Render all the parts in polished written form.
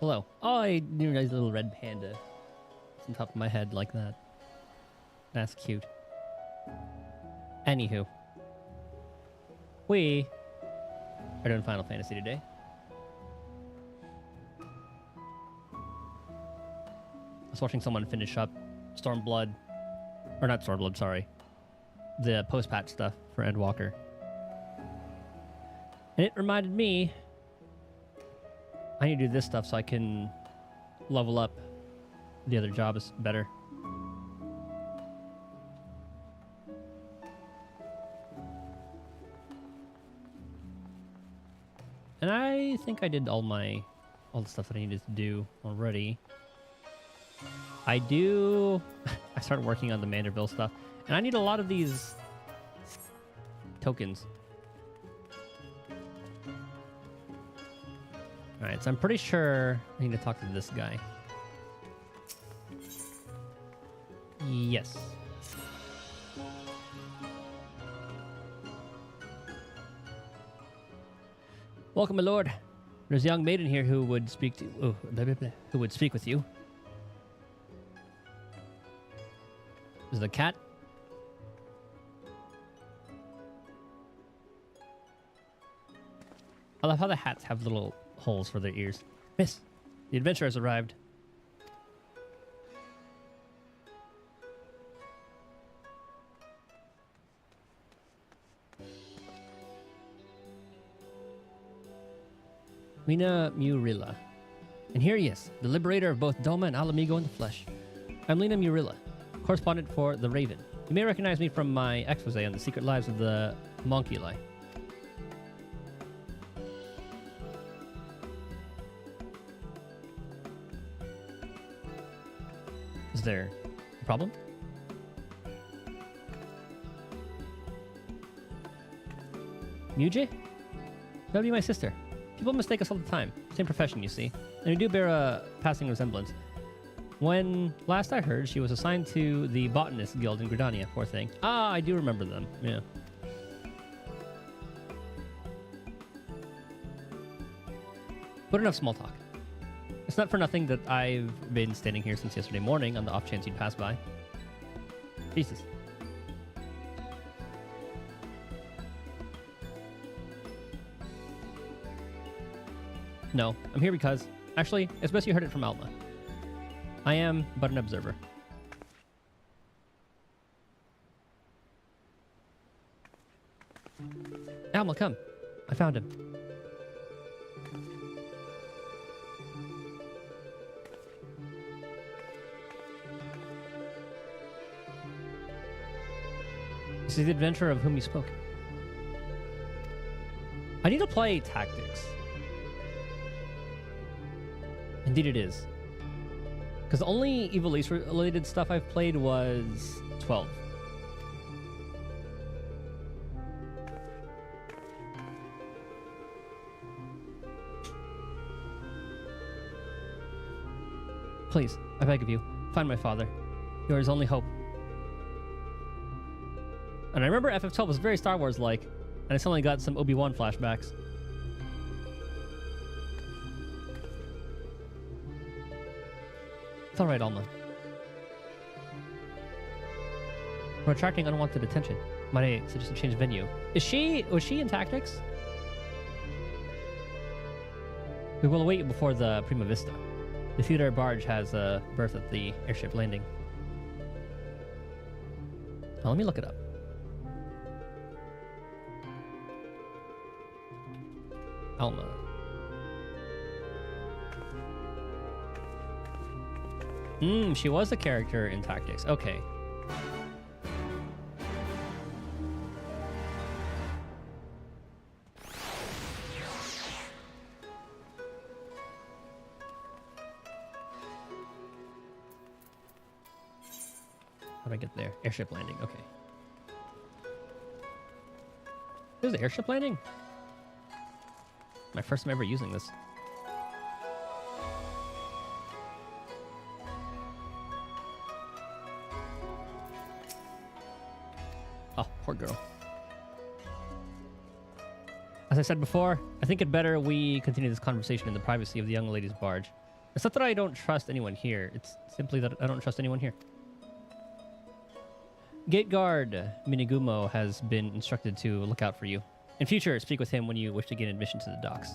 Hello. Oh, I knew a little red panda. It's on top of my head like that. That's cute. Anywho. We are doing Final Fantasy today. I was watching someone finish up Stormblood. Or not Stormblood, sorry. The post-patch stuff for Endwalker. And it reminded me I need to do this stuff so I can level up the other jobs better. And I think I did all the stuff that I needed to do already. I started working on the Manderville stuff, and I need a lot of these tokens. Alright, so I'm pretty sure I need to talk to this guy. Yes. Welcome, my lord. There's a young maiden here who would speak to who would speak with you. Is it a cat? I love how the hats have little holes for their ears. Miss, the adventurer has arrived. Lina Murilla. And here he is, the liberator of both Doma and Alamigo in the flesh. I'm Lina Murilla, correspondent for The Raven. You may recognize me from my expose on the secret lives of the Homunculi. Is there a problem? Muje? That'll be my sister. People mistake us all the time. Same profession, you see. And we do bear a passing resemblance. When last I heard, she was assigned to the Botanist Guild in Gridania, poor thing. Ah, I do remember them, yeah. But enough small talk. It's not for nothing that I've been standing here since yesterday morning on the off chance you'd pass by. Jesus. No, I'm here because... Actually, it's best you heard it from Alma. I am but an observer. Alma, come. I found him. This is the adventurer of whom you spoke. I need to play Tactics. Indeed it is. Because the only Ivalice related stuff I've played was 12. Please, I beg of you, find my father. You are his only hope. And I remember FF12 was very Star Wars-like, and I suddenly got some Obi-Wan flashbacks. It's alright, Alma. We're attracting unwanted attention. Might I suggest a change of venue? Was she in Tactics? We will await you before the Prima Vista. The theater barge has a berth at the airship landing. Now, let me look it up. Alma. She was a character in Tactics. Okay. How do I get there? Airship landing. Okay. There's the airship landing? My first time ever using this. Oh, poor girl. As I said before, I think it better we continue this conversation in the privacy of the young lady's barge. It's not that I don't trust anyone here. It's simply that I don't trust anyone here. Gate guard Minigumo has been instructed to look out for you. In future, speak with him when you wish to gain admission to the docks.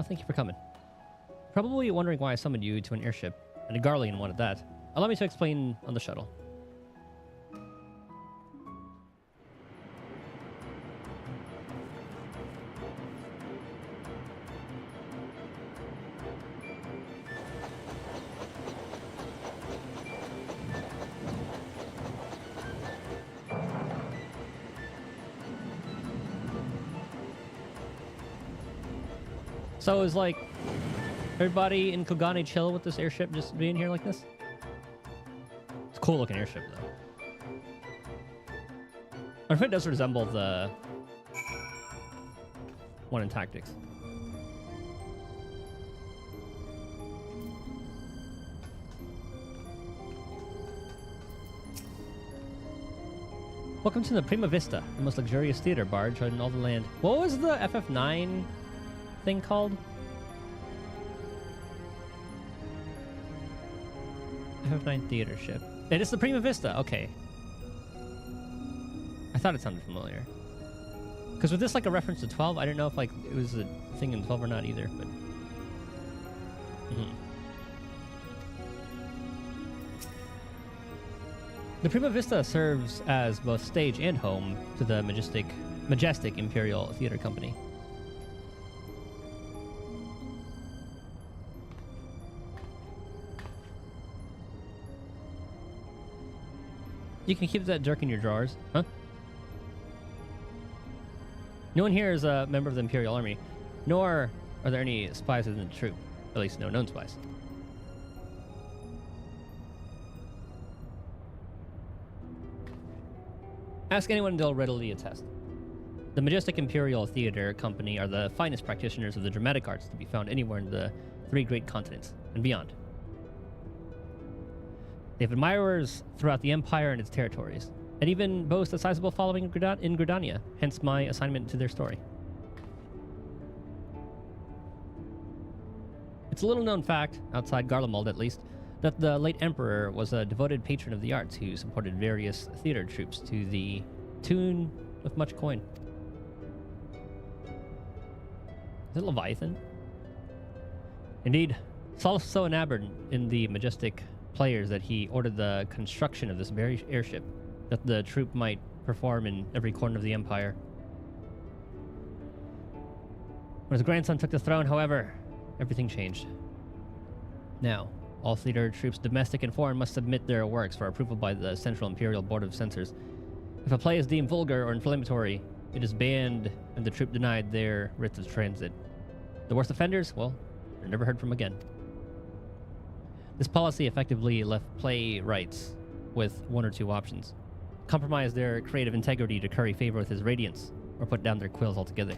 Thank you for coming. Probably wondering why I summoned you to an airship, and a Garlean one at that. Allow me to explain on the shuttle. So is like everybody in Kogane chill with this airship just being here like this? It's a cool looking airship though. I think it does resemble the one in Tactics. Welcome to the Prima Vista, the most luxurious theater barge in all the land. What was the FF9 thing called? FF9 theater ship. It is the Prima Vista. Okay. I thought it sounded familiar. Because with this like a reference to 12, I don't know if like it was a thing in 12 or not either. But the Prima Vista serves as both stage and home to the majestic Imperial Theater Company. You can keep that jerk in your drawers, huh? No one here is a member of the Imperial Army, nor are there any spies within the troop. At least no known spies. Ask anyone and they'll readily attest. The majestic Imperial Theater Company are the finest practitioners of the dramatic arts to be found anywhere in the 3 great continents and beyond. They have admirers throughout the Empire and its territories, and even boast a sizable following in Gridania, hence my assignment to their story. It's a little-known fact, outside Garlemald at least, that the late Emperor was a devoted patron of the arts who supported various theater troupes to the tune of much coin. Is it Leviathan? Indeed, Saul so enamored in the majestic players that he ordered the construction of this very airship that the troupe might perform in every corner of the Empire. When his grandson took the throne, however, everything changed. Now, all theater troupes, domestic and foreign, must submit their works for approval by the Central Imperial Board of Censors. If a play is deemed vulgar or inflammatory, it is banned and the troupe denied their writs of transit. The worst offenders, well, they're never heard from again. This policy effectively left playwrights with 1 or 2 options. Compromise their creative integrity to curry favor with his radiance, or put down their quills altogether.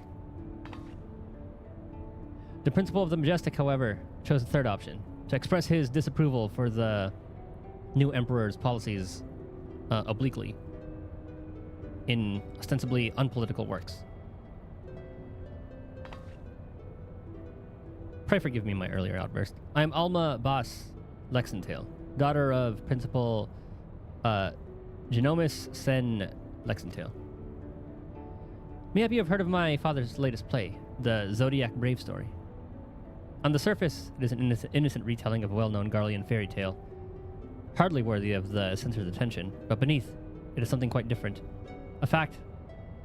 The principal of the Majestic, however, chose the 3rd option, to express his disapproval for the new Emperor's policies obliquely in ostensibly unpolitical works. Pray forgive me my earlier outburst. I am Alma Bas Lexentail, daughter of Principal Genomus Sen Lexentail. Maybe you have heard of my father's latest play, the Zodiac Brave Story. On the surface, it is an innocent retelling of a well-known Garlean fairy tale, hardly worthy of the censor's attention, but beneath, it is something quite different. A fact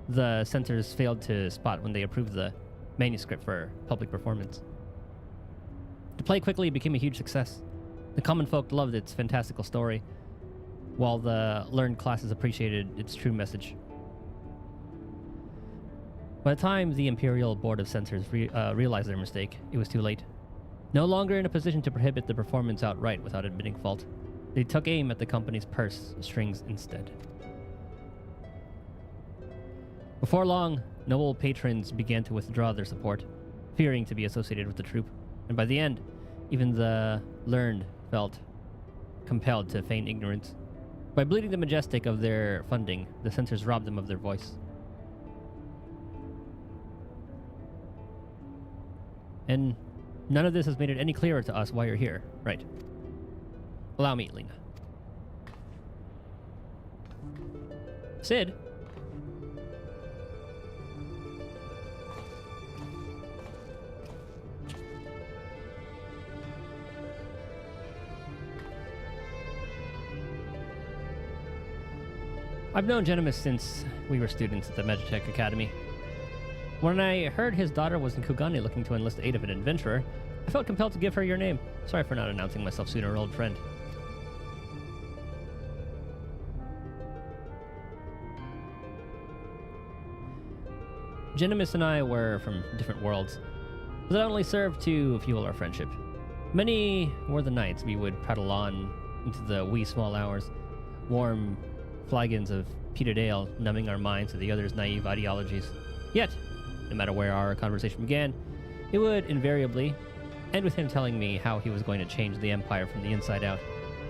the censors failed to spot when they approved the manuscript for public performance. The play quickly became a huge success. The common folk loved its fantastical story, while the learned classes appreciated its true message. By the time the Imperial Board of Censors realized their mistake, it was too late. No longer in a position to prohibit the performance outright without admitting fault, they took aim at the company's purse strings instead. Before long, noble patrons began to withdraw their support. fearing to be associated with the troop, and by the end, even the learned felt compelled to feign ignorance. By bleeding the majestic of their funding, the censors robbed them of their voice. And none of this has made it any clearer to us why you're here. Right. Allow me, Lena. Sid? I've known Genimus since we were students at the Magitech Academy. When I heard his daughter was in Kugane looking to enlist the aid of an adventurer, I felt compelled to give her your name. Sorry for not announcing myself sooner, old friend. Genimus and I were from different worlds, but that only served to fuel our friendship. Many were the nights we would prattle on into the wee small hours, warm flagons of peated ale numbing our minds to the other's naive ideologies. Yet, no matter where our conversation began, it would invariably end with him telling me how he was going to change the Empire from the inside out.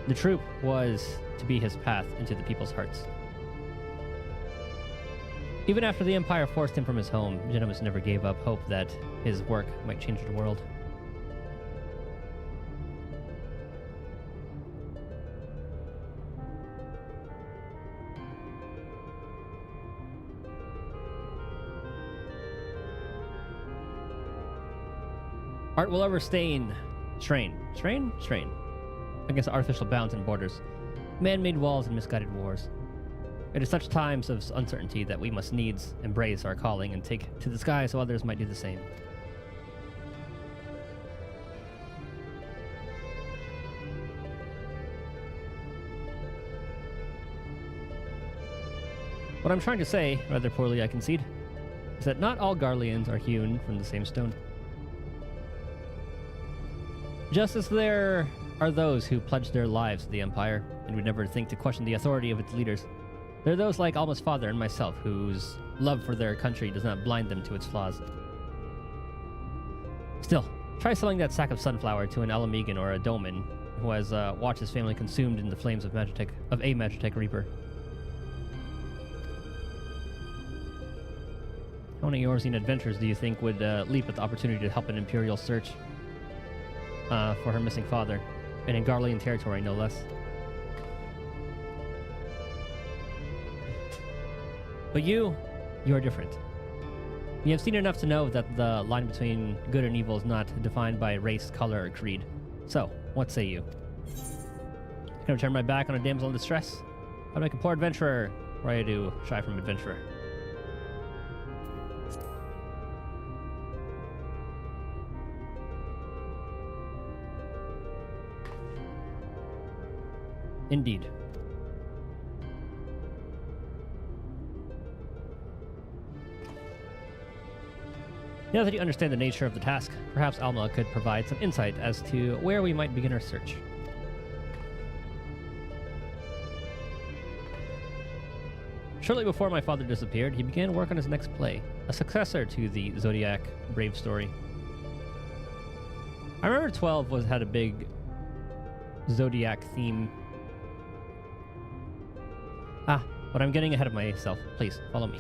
The troop was to be his path into the people's hearts. Even after the Empire forced him from his home, Genimus never gave up hope that his work might change the world. Art will ever strain against artificial bounds and borders, man-made walls and misguided wars. It is such times of uncertainty that we must needs embrace our calling and take to the sky so others might do the same. What I'm trying to say, rather poorly I concede, is that not all Garleans are hewn from the same stone. Just as there are those who pledge their lives to the Empire and would never think to question the authority of its leaders, there are those like Alma's father and myself whose love for their country does not blind them to its flaws. Still, try selling that sack of sunflower to an Alamegan or a Doman who has watched his family consumed in the flames of a Magitech Reaper. How many Eorzean adventurers do you think would leap at the opportunity to help an Imperial search for her missing father, and in Garlean territory, no less? But you are different. You have seen enough to know that the line between good and evil is not defined by race, color, or creed. So, what say you? Can I turn my back on a damsel in distress? I'd make a poor adventurer, or I do shy from adventurer. Indeed. Now that you understand the nature of the task, perhaps Alma could provide some insight as to where we might begin our search. Shortly before my father disappeared, he began work on his next play, a successor to the Zodiac Brave story. I remember 12 had a big Zodiac theme. But I'm getting ahead of myself. Please, follow me.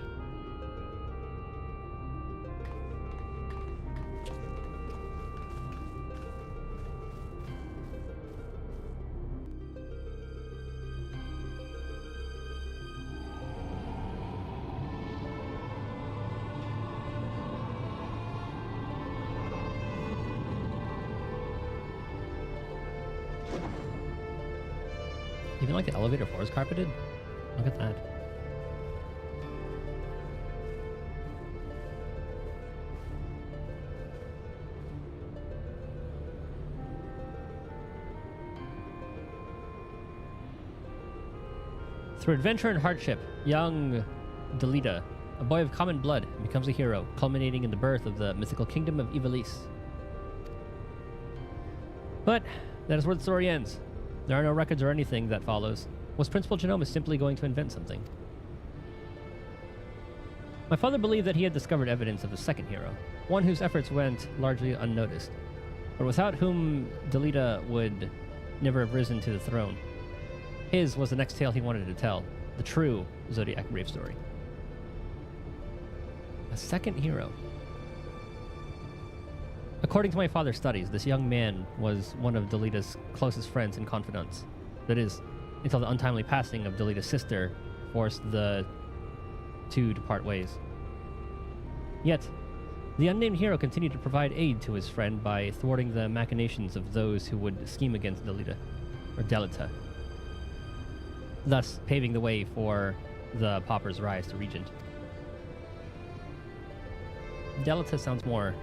Even like the elevator floor is carpeted? Look at that. Through adventure and hardship, young Delita, a boy of common blood, becomes a hero, culminating in the birth of the mythical kingdom of Ivalice. But that is where the story ends. There are no records or anything that follows. Was Principal Genome simply going to invent something? My father believed that he had discovered evidence of a second hero, one whose efforts went largely unnoticed, but without whom Delita would never have risen to the throne. His was the next tale he wanted to tell, the true Zodiac Brave story. A second hero. According to my father's studies, this young man was one of Delita's closest friends and confidants. That is, until the untimely passing of Delita's sister forced the two to part ways. Yet, the unnamed hero continued to provide aid to his friend by thwarting the machinations of those who would scheme against Delita, thus paving the way for the Pauper's rise to regent. Delita sounds more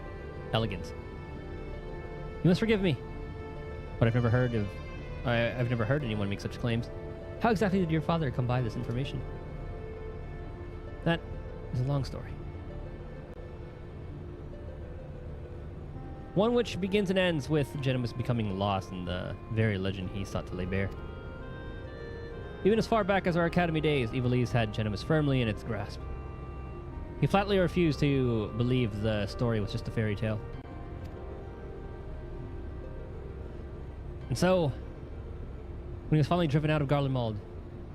elegant. You must forgive me, but I've never heard anyone make such claims. How exactly did your father come by this information? That is a long story. One which begins and ends with Genimus becoming lost in the very legend he sought to lay bare. Even as far back as our academy days, Ivalice had Genimus firmly in its grasp. He flatly refused to believe the story was just a fairy tale. And so, when he was finally driven out of Garlemald,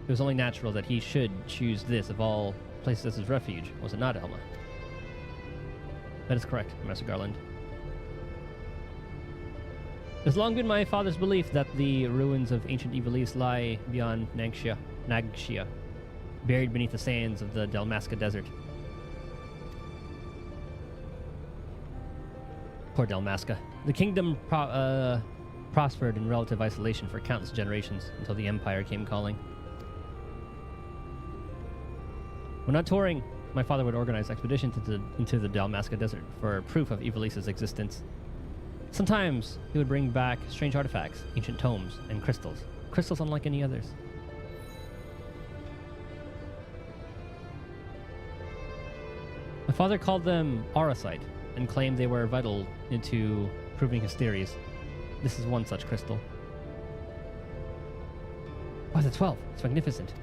it was only natural that he should choose this of all places as his refuge, was it not, Elma? That is correct, Master Garland. It has long been my father's belief that the ruins of ancient Ivalice lie beyond Nagshia, buried beneath the sands of the Dalmasca Desert. Poor Dalmasca. The kingdom prospered in relative isolation for countless generations until the Empire came calling. When not touring, my father would organize expeditions into the Dalmasca Desert for proof of Ivalice's existence. Sometimes he would bring back strange artifacts, ancient tomes, and crystals unlike any others. My father called them auracite and claimed they were vital into proving his theories. This is one such crystal. Oh, the 12. It's magnificent.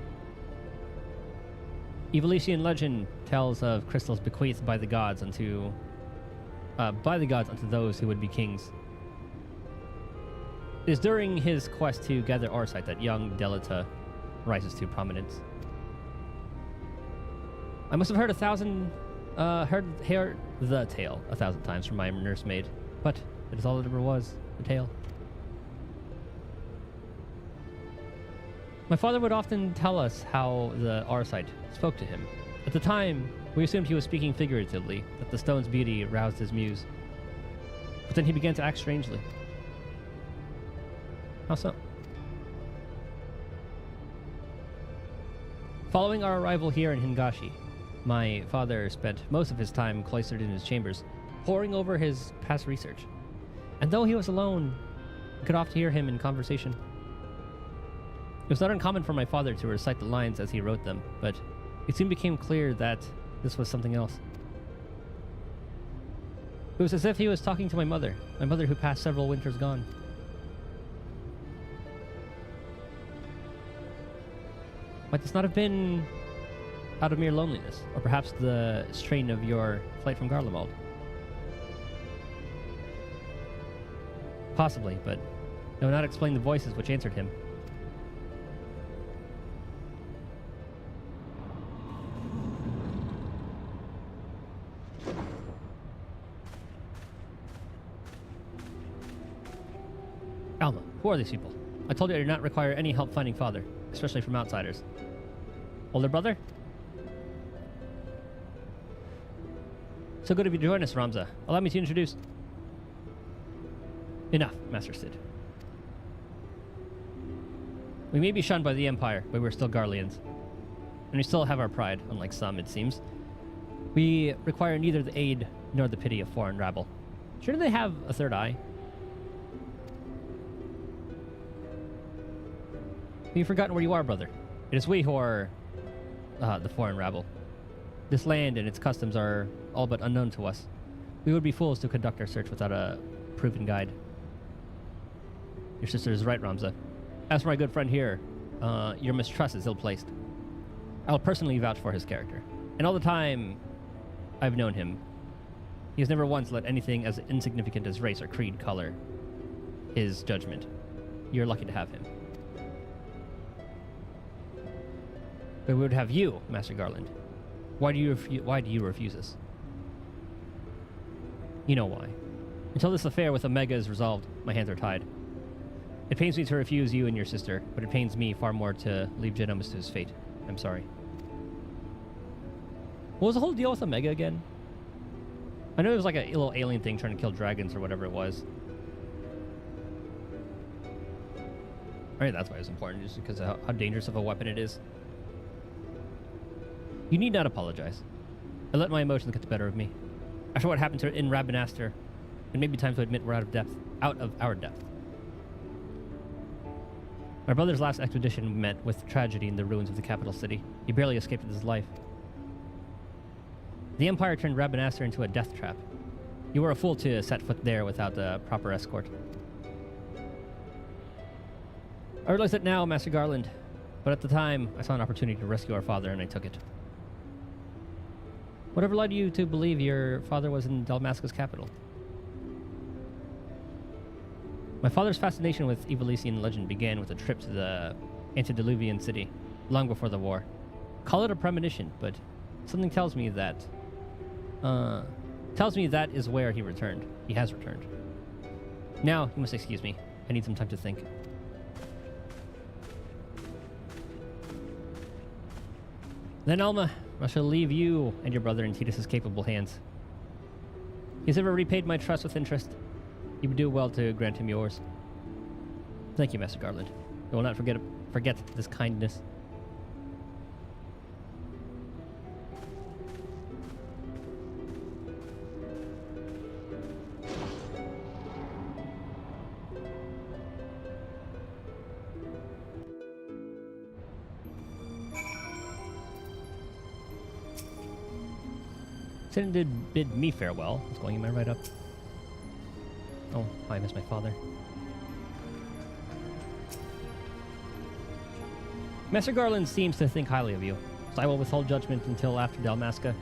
Ivalician legend tells of crystals bequeathed by the gods unto those who would be kings. It is during his quest to gather auracite that young Delita rises to prominence. I must have heard the tale 1,000 times from my nursemaid, but it is all it ever was, a tale. My father would often tell us how the auracite spoke to him. At the time, we assumed he was speaking figuratively, that the stone's beauty roused his muse. But then he began to act strangely. How so? Following our arrival here in Hingashi, my father spent most of his time cloistered in his chambers, poring over his past research. And though he was alone, we could often hear him in conversation. It was not uncommon for my father to recite the lines as he wrote them, but it soon became clear that this was something else. It was as if he was talking to my mother who passed several winters gone. Might this not have been out of mere loneliness, or perhaps the strain of your flight from Garlemald? Possibly, but it would not explain the voices which answered him. Alma, who are these people? I told you I did not require any help finding father, especially from outsiders. Older brother? So good of you to join us, Ramza. Allow me to introduce... Enough, Master Sid. We may be shunned by the Empire, but we're still Garleans. And we still have our pride, unlike some, it seems. We require neither the aid nor the pity of foreign rabble. Shouldn't they have a third eye? You've forgotten where you are, brother. It is we who are the foreign rabble. This land and its customs are all but unknown to us. We would be fools to conduct our search without a proven guide. Your sister is right, Ramza. As for my good friend here, your mistrust is ill-placed. I'll personally vouch for his character. And all the time I've known him, he has never once let anything as insignificant as race or creed color his judgment. You're lucky to have him. But we would have you, Master Garland. Why do you refuse us? You know why. Until this affair with Omega is resolved, my hands are tied. It pains me to refuse you and your sister, but it pains me far more to leave Genomus to his fate. I'm sorry. What was the whole deal with Omega again? I know it was like a little alien thing trying to kill dragons or whatever it was. I mean, that's why it's important, just because of how dangerous of a weapon it is. You need not apologize. I let my emotions get the better of me. After what happened in Rabanaster, it may be time to admit we're out of our depth. My brother's last expedition met with tragedy in the ruins of the capital city. He barely escaped with his life. The Empire turned Rabanaster into a death trap. You were a fool to set foot there without a proper escort. I realize it now, Master Garland, but at the time, I saw an opportunity to rescue our father, and I took it. Whatever led you to believe your father was in Dalmasca's capital? My father's fascination with Ivalician legend began with a trip to the antediluvian city, long before the war. Call it a premonition, but something tells me that is where he returned. He has returned. Now, you must excuse me. I need some time to think. Then, Alma, I shall leave you and your brother in Titus's capable hands. He's ever repaid my trust with interest. You would do well to grant him yours. Thank you, Master Garland. I will not forget this kindness. Sin did bid me farewell. What's going in my write-up? Oh, I miss my father. Master Garland seems to think highly of you, so I will withhold judgment until after Dalmasca.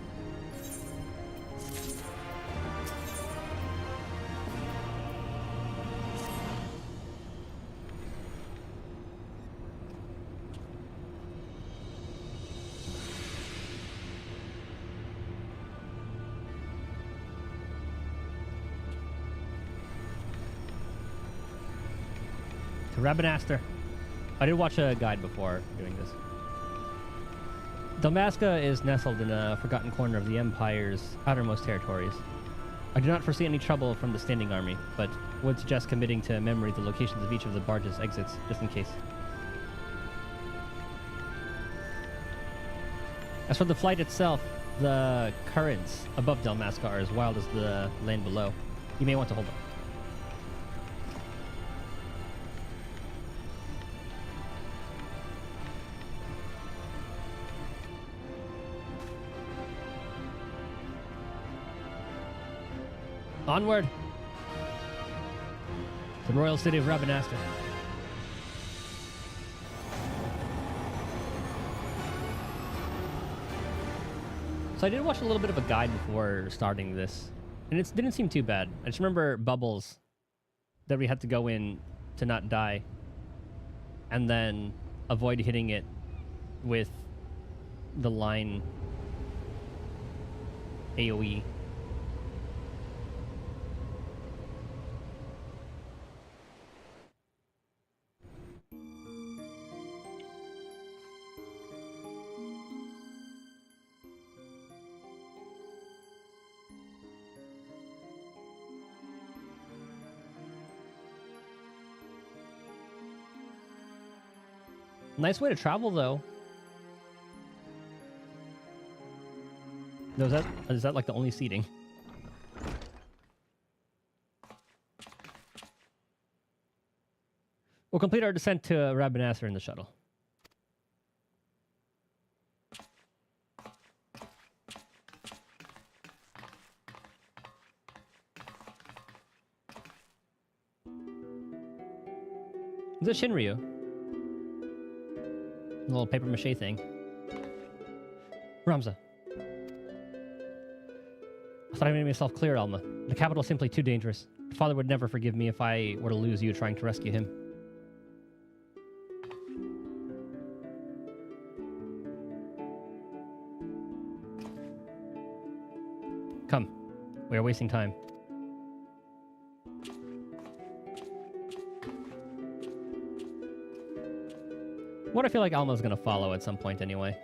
Rabanaster. I did watch a guide before doing this. Dalmasca is nestled in a forgotten corner of the Empire's outermost territories. I do not foresee any trouble from the standing army, but would suggest committing to memory the locations of each of the barge's exits, just in case. As for the flight itself, the currents above Dalmasca are as wild as the land below. You may want to hold on. Onward! The royal city of Rabanaster. So I did watch a little bit of a guide before starting this, and it didn't seem too bad. I just remember bubbles that we had to go in to not die, and then avoid hitting it with the line AoE. Nice way to travel, though. No, is that like the only seating? We'll complete our descent to Rabanaster in the shuttle. Is it Shinryu? A little paper mache thing. Ramza. I thought I made myself clear, Alma. The capital is simply too dangerous. Father would never forgive me if I were to lose you trying to rescue him. Come. We are wasting time. What I feel like Alma's gonna follow at some point anyway.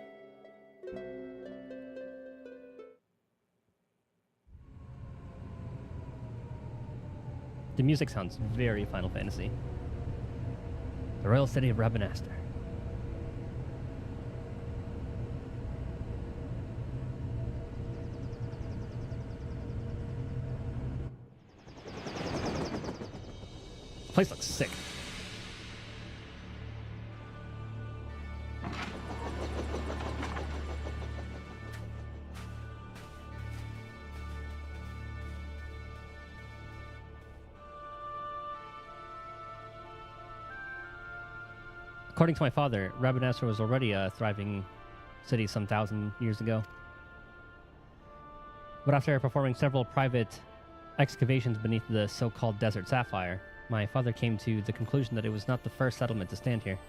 The music sounds very Final Fantasy. The royal city of Rabanastre. This place looks sick. According to my father, Rabanastre was already a thriving city some 1,000 years ago. But after performing several private excavations beneath the so-called Desert Sapphire, my father came to the conclusion that it was not the first settlement to stand here.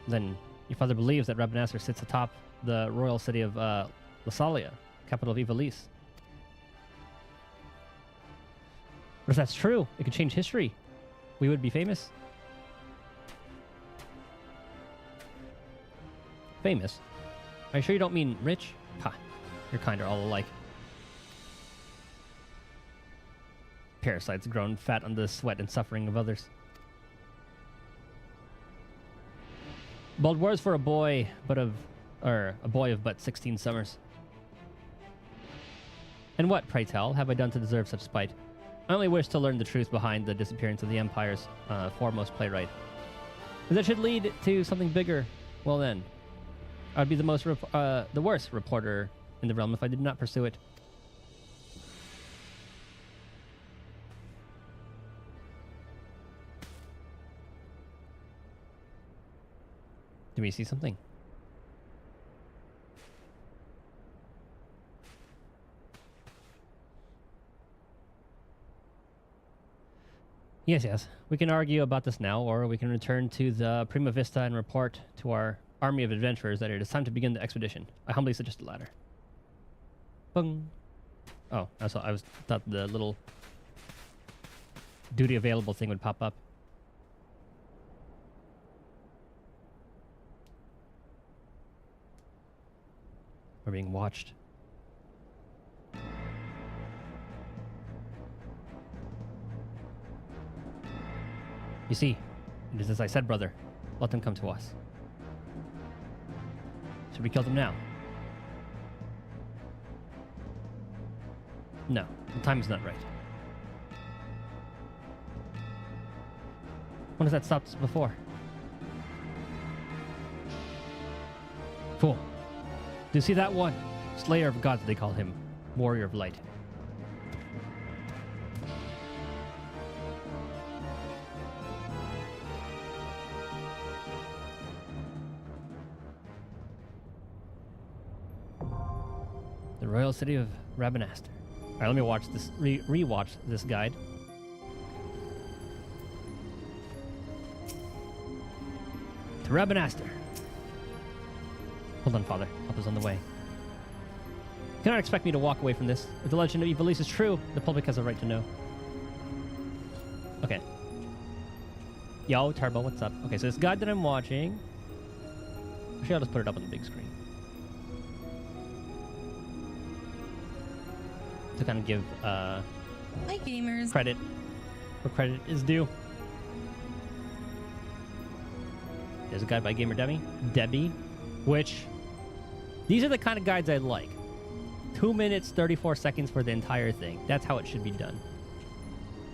Then your father believes that Rabanastre sits atop the royal city of Lasalia, capital of Ivalice. But if that's true, it could change history. We would be famous. Famous? Are you sure you don't mean rich? Ha, your kind are all alike. Parasites grown fat on the sweat and suffering of others. Bold words for a boy, a boy of but 16 summers. And what, pray tell, have I done to deserve such spite? I only wish to learn the truth behind the disappearance of the Empire's foremost playwright. If that should lead to something bigger, well then, I'd be the worst reporter in the realm if I did not pursue it. Do we see something? Yes. We can argue about this now, or we can return to the Prima Vista and report to our army of adventurers that it is time to begin the expedition. I humbly suggest the latter. Bung. Oh, I thought the little duty available thing would pop up. We're being watched. You see, it is as I said, brother. Let them come to us. Should we kill them now? No, the time is not right. When has that stopped us before? Fool. Do you see that one? Slayer of gods, they call him. Warrior of light. The royal city of Rabanastre. All right, let me watch this. Re-watch this guide. To Rabanastre. Hold on, Father. Help is on the way. You cannot expect me to walk away from this. If the legend of Ivalice is true, the public has a right to know. Okay. Yo, Turbo, what's up? Okay, so this guide that I'm watching... Actually, I'll just put it up on the big screen. To kind of give Hi, gamers. Credit where credit is due. There's a guide by Gamer Debbie, which these are the kind of guides I like. 2 minutes, 34 seconds for the entire thing. That's how it should be done.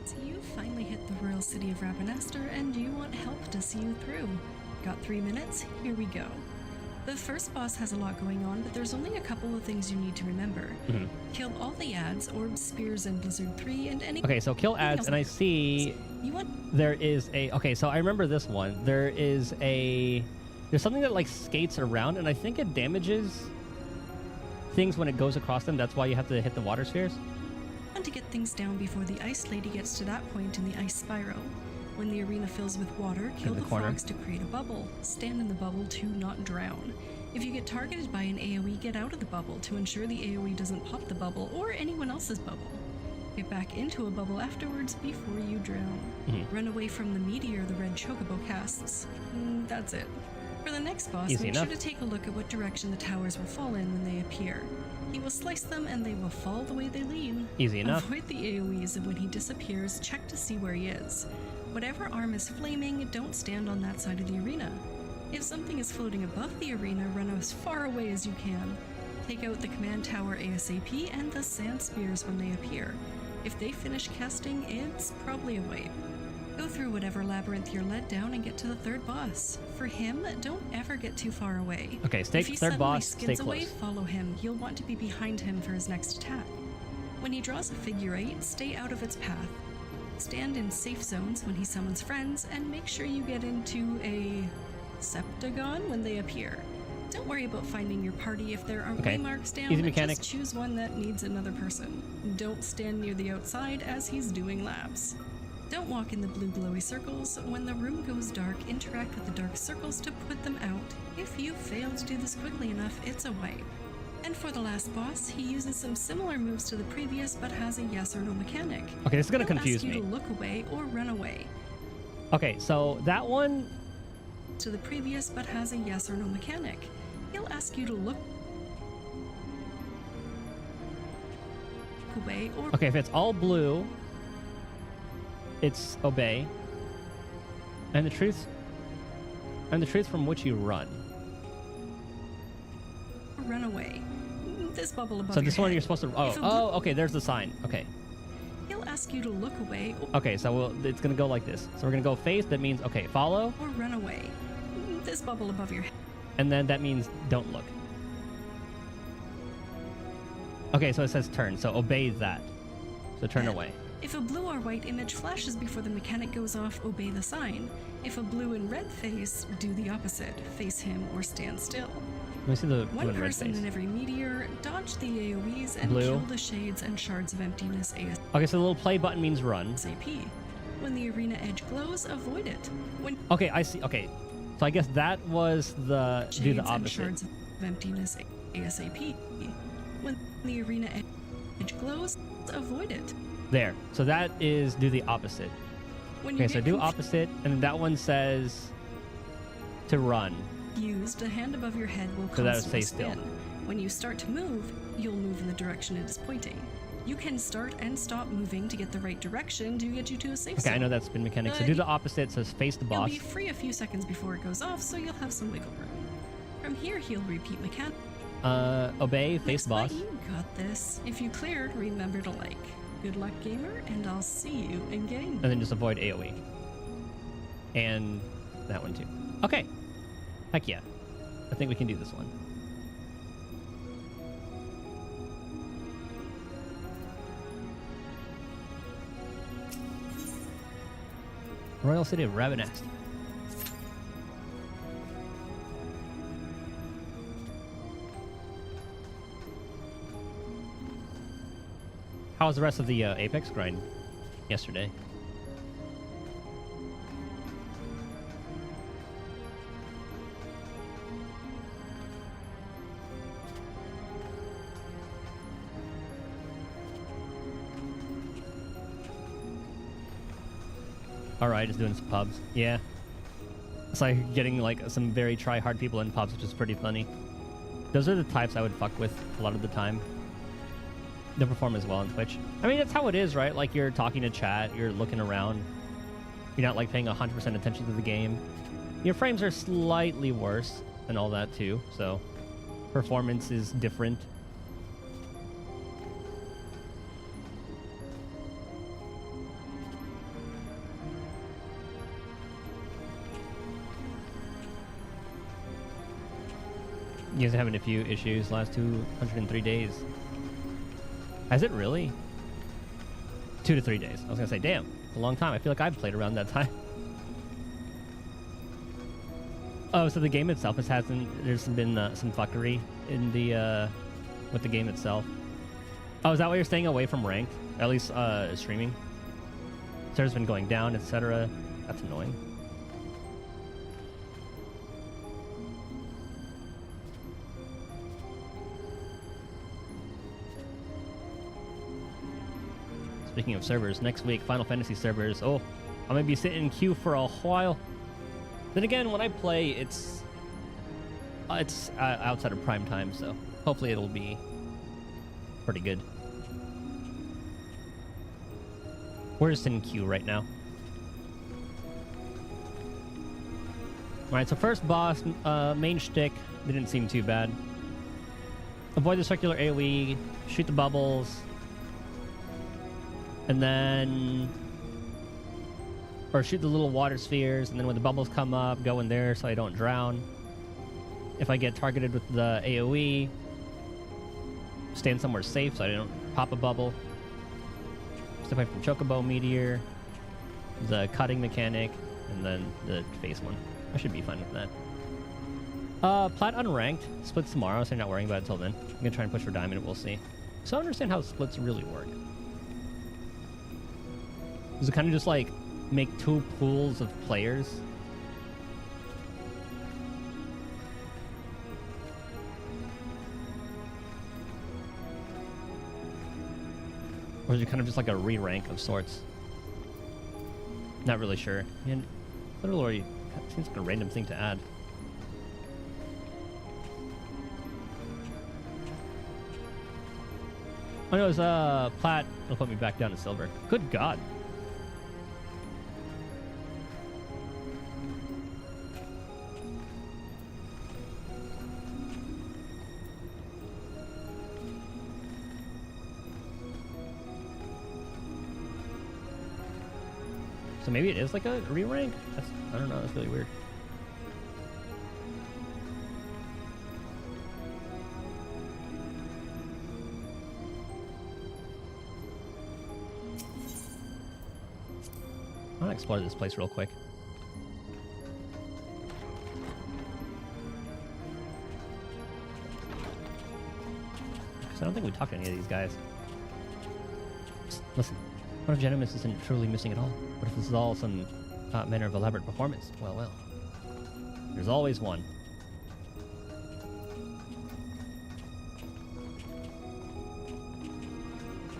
So you finally hit the royal city of Rabanastre, and you want help to see you through. Got 3 minutes? Here we go. The first boss has a lot going on, but there's only a couple of things you need to remember. Mm-hmm. Kill all the ads, orbs, spears, and Blizzard 3, and any... Okay, so kill ads, and I see there is a... Okay, so I remember this one. There's something that, like, skates around, and I think it damages things when it goes across them. That's why you have to hit the water spheres. And to get things down before the Ice Lady gets to that point in the ice spiral. When the arena fills with water, kill the frogs to create a bubble. Stand in the bubble to not drown. If you get targeted by an AoE, get out of the bubble to ensure the AoE doesn't pop the bubble or anyone else's bubble. Get back into a bubble afterwards before you drown. Run away from the meteor the red chocobo casts. That's it. For the next boss, Easy make enough. sure to take a look at what direction the towers will fall in when they appear. He will slice them and they will fall the way they lead. Easy enough. Avoid the AoEs, and when he disappears, check to see where he is. Whatever arm is flaming, don't stand on that side of the arena. If something is floating above the arena, run as far away as you can. Take out the command tower ASAP and the sand spears when they appear. If they finish casting, it's probably a wipe. Go through whatever labyrinth you're led down and get to the third boss. For him, don't ever get too far away. Okay, stay if he third suddenly boss, stay skids close. away, follow him. You'll want to be behind him for his next attack. When he draws a figure 8, stay out of its path. Stand in safe zones when he summons friends, and make sure you get into a septagon when they appear. Don't worry about finding your party if there are waymarks down. Easy mechanic. Just choose one that needs another person. Don't stand near the outside as he's doing laps. Don't walk in the blue glowy circles. When the room goes dark, interact with the dark circles to put them out. If you fail to do this quickly enough, it's a wipe. And for the last boss, he uses some similar moves to the previous, but has a yes or no mechanic. Okay, this is gonna He'll confuse ask you me. to look away or run away. Okay, so that one. To the previous, but has a yes or no mechanic. He'll ask you to look away or Okay, if it's all blue, it's obey. And the truth from which you run. run away. This bubble above So your this one head. you're supposed to. If a blue- Okay. There's the sign. Okay. He'll ask you to look away Okay. So it's gonna go like this. So we're gonna go face. That means okay, follow, or run away. This bubble above your head. and then that means don't look. Okay. So it says turn. So obey that. So turn away. If a blue or white image flashes before the mechanic goes off, obey the sign. If a blue and red face, do the opposite. Face him or stand still. Let me see the blue One and red person face. in every meteor, dodge the AoEs and Blue. kill the shades and shards of emptiness Okay. So the little play button means run. ASAP. When the arena edge glows, avoid it. When Okay. I see. Okay. So I guess that was the do shades the and opposite. shards of emptiness ASAP. When the arena edge glows, avoid it. There. So that is do the opposite. When you Okay. So get do opposite, and then that one says to run. confused, a hand above your head will So that would constantly stay still. spin. When you start to move, you'll move in the direction it is pointing. You can start and stop moving to get the right direction to get you to a safe Okay. zone. I know that spin mechanic. So But do the opposite. So face the You'll boss. be free a few seconds before it goes off, so you'll have some wiggle room. From here, he'll repeat mechanic. Obey, face boss. You got this. If you cleared, remember to like. Good luck, gamer, and I'll see you in game. And then just avoid AoE. And that one too. Okay. Heck yeah. I think we can do this one. Royal City of Ravenast. How was the rest of the Apex grind yesterday? Alright, just doing some pubs. Yeah. It's like getting like some very try-hard people in pubs, which is pretty funny. Those are the types I would fuck with a lot of the time. They perform as well on Twitch. I mean, that's how it is, right? Like, you're talking to chat, you're looking around. You're not, like, paying 100% attention to the game. Your frames are slightly worse and all that, too. So, performance is different. You guys are having a few issues last 203 days. Has it really? 2 to 3 days. I was gonna say, damn, it's a long time. I feel like I've played around that time. Oh, so the game itself hasn't. There's been some fuckery in the with the game itself. Oh, is that why you're staying away from ranked? At least streaming? Server's been going down, etc. That's annoying. Speaking of servers, next week, Final Fantasy servers. Oh, I'm going to be sitting in queue for a while. Then again, when I play, it's outside of prime time, so hopefully it'll be pretty good. We're just in queue right now. Alright, so first boss, main shtick, didn't seem too bad. Avoid the circular AoE, shoot the bubbles, and then... or shoot the little water spheres, and then when the bubbles come up, go in there so I don't drown. If I get targeted with the AoE, stand somewhere safe so I don't pop a bubble. Step away from Chocobo Meteor, the cutting mechanic, and then the face one. I should be fine with that. Plat unranked. Splits tomorrow, so I'm not worrying about it until then. I'm gonna try and push for diamond, we'll see. So I don't understand how splits really work. Does it kind of just like make two pools of players? Or is it kind of just like a re-rank of sorts? Not really sure. And literally, it seems like a random thing to add. Oh no, it's plat. It'll put me back down to silver. Good God. So maybe it is like a re-rank? I don't know, that's really weird. I want to explore this place real quick. Because I don't think we talked to any of these guys. Psst, listen. What if Genimus isn't truly missing at all? What if this is all some manner of elaborate performance? Well, well. There's always one.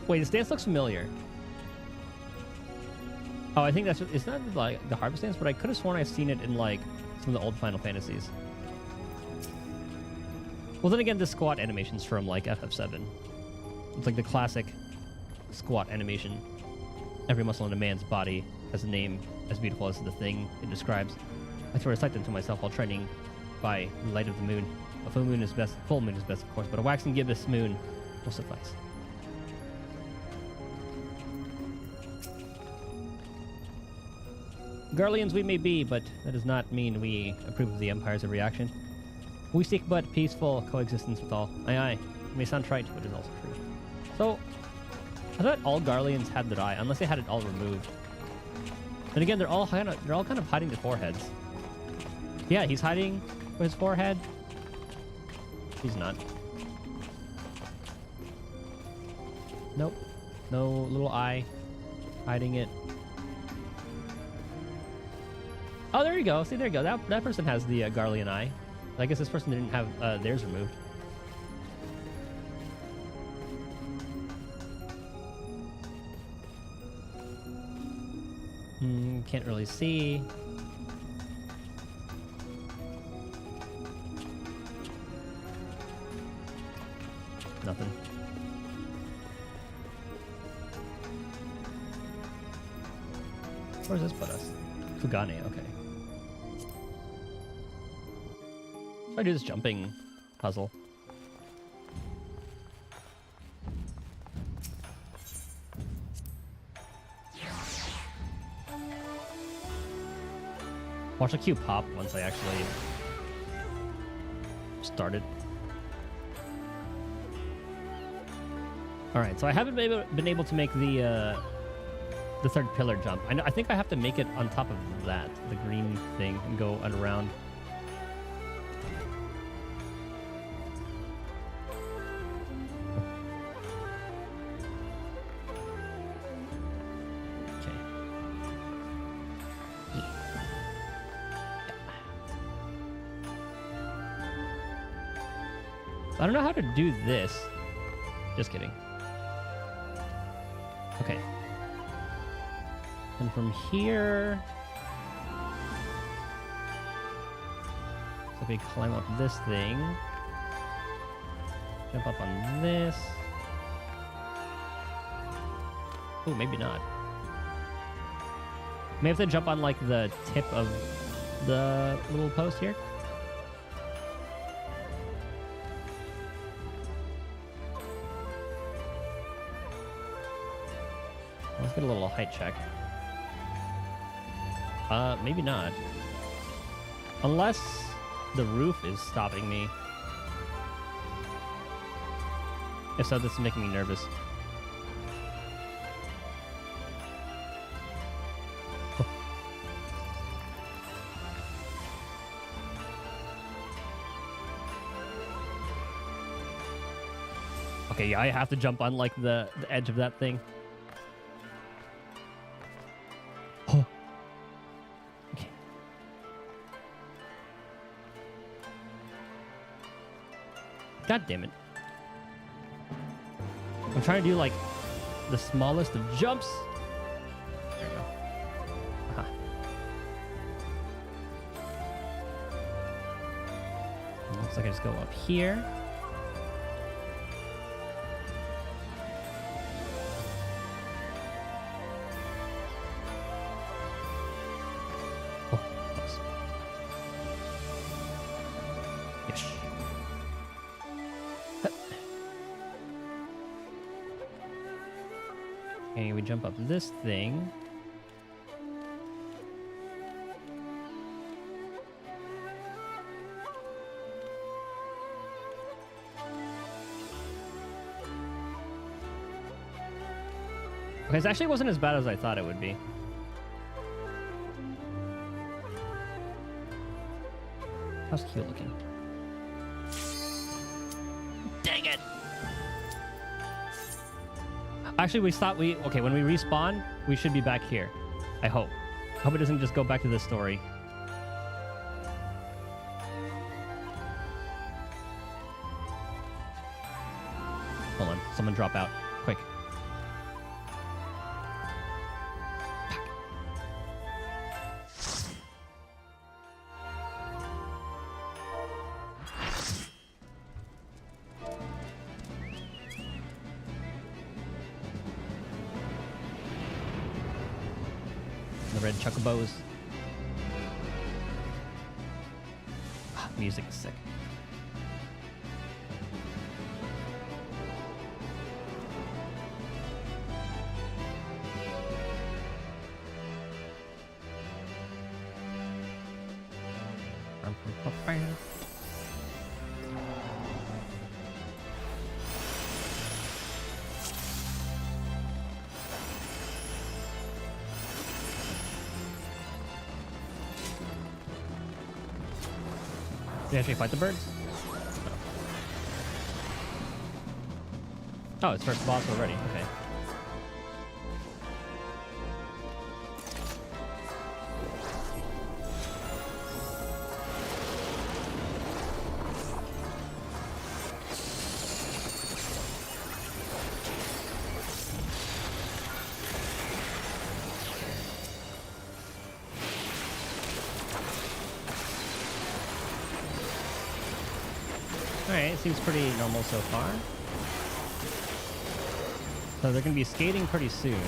Wait, this dance looks familiar. Oh, I think it's not like the Harvest Dance, but I could have sworn I've seen it in like some of the old Final Fantasies. Well, then again, this squat animation's from like FF7. It's like the classic squat animation. Every muscle in a man's body has a name as beautiful as the thing it describes. I sort of recite them to myself while training by the light of the moon. A full moon is best, of course, but a waxing gibbous moon will suffice. Garleans we may be, but that does not mean we approve of the Empire's every action. We seek but peaceful coexistence with all. Aye aye, it may sound trite, but it is also true. So, I thought all Garleans had their eye, unless they had it all removed. Then again, they're all kind of hiding their foreheads. Yeah, he's hiding his forehead. He's not. Nope. No little eye hiding it. Oh, there you go. See, there you go. That person has the Garlean eye. I guess this person didn't have theirs removed. Can't really see. Nothing. Where does this put us? Fugane, okay. Should I do this jumping puzzle? Watch the queue pop once I actually started. Alright, so I haven't been able to make the third pillar jump. I think I have to make it on top of that, the green thing, and go around. I don't know how to do this. Just kidding. Okay. And from here... So if we climb up this thing... Jump up on this... Oh, maybe not. May have to jump on like the tip of the little post here. Let's get a little height check. Maybe not. Unless the roof is stopping me. If so, this is making me nervous. Okay, yeah, I have to jump on like the edge of that thing. Oh. Okay. God damn it. I'm trying to do like the smallest of jumps. There we go. Uh-huh. Looks like I just go up here. Okay, we jump up this thing. Okay, this actually wasn't as bad as I thought it would be. How's cute looking? Dang it! Actually, okay, when we respawn, we should be back here. I hope. I hope it doesn't just go back to this story. Hold on, someone drop out. Quick. The red chocobos. Music is sick. Did you actually fight the birds? Oh, it's first boss already. Okay. Alright, it seems pretty normal so far. So they're going to be skating pretty soon.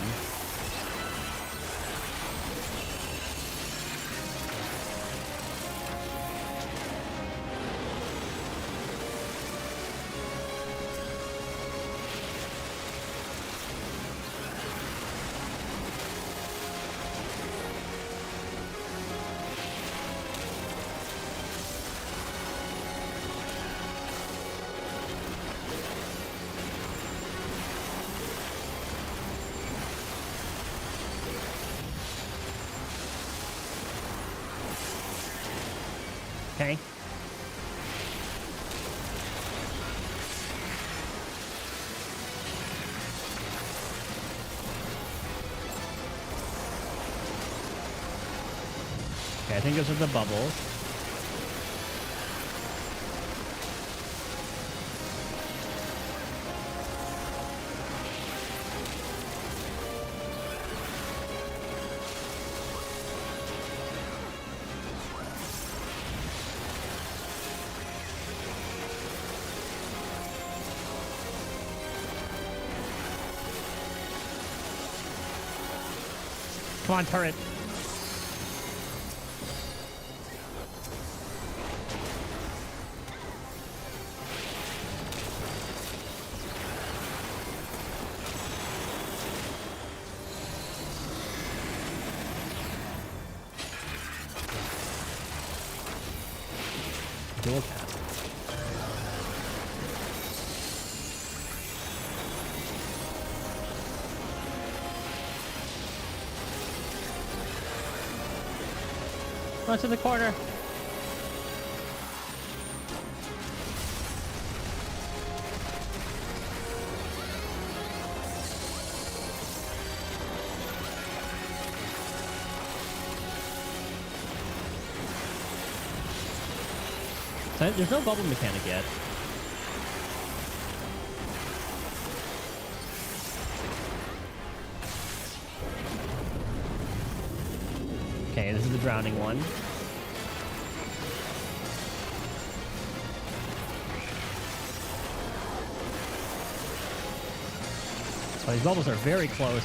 Okay. Okay, I think those are the bubbles. Come on, turret. Dual tap. Run to the corner. So there's no bubble mechanic yet. Okay, this is the drowning one. Oh, these bubbles are very close.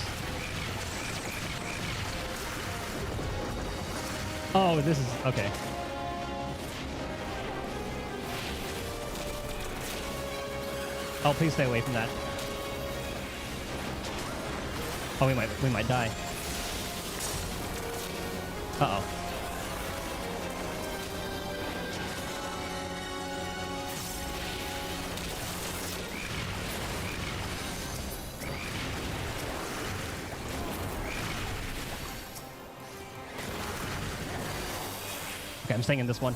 Oh, this is... okay. Oh, please stay away from that. Oh, we might die. Uh-oh. Okay, I'm staying in this one.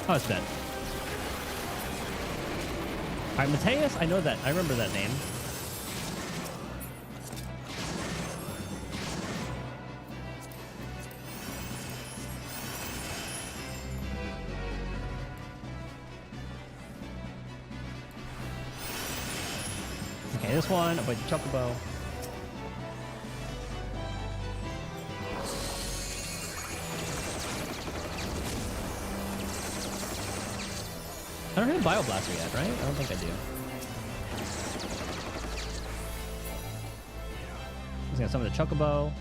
Oh, it's dead. Alright, Mateus, I know that. I remember that name. Okay, this one, avoid the chocobo. I don't have Bio Blaster yet, right? I don't think I do. He's gonna summon the chocobo.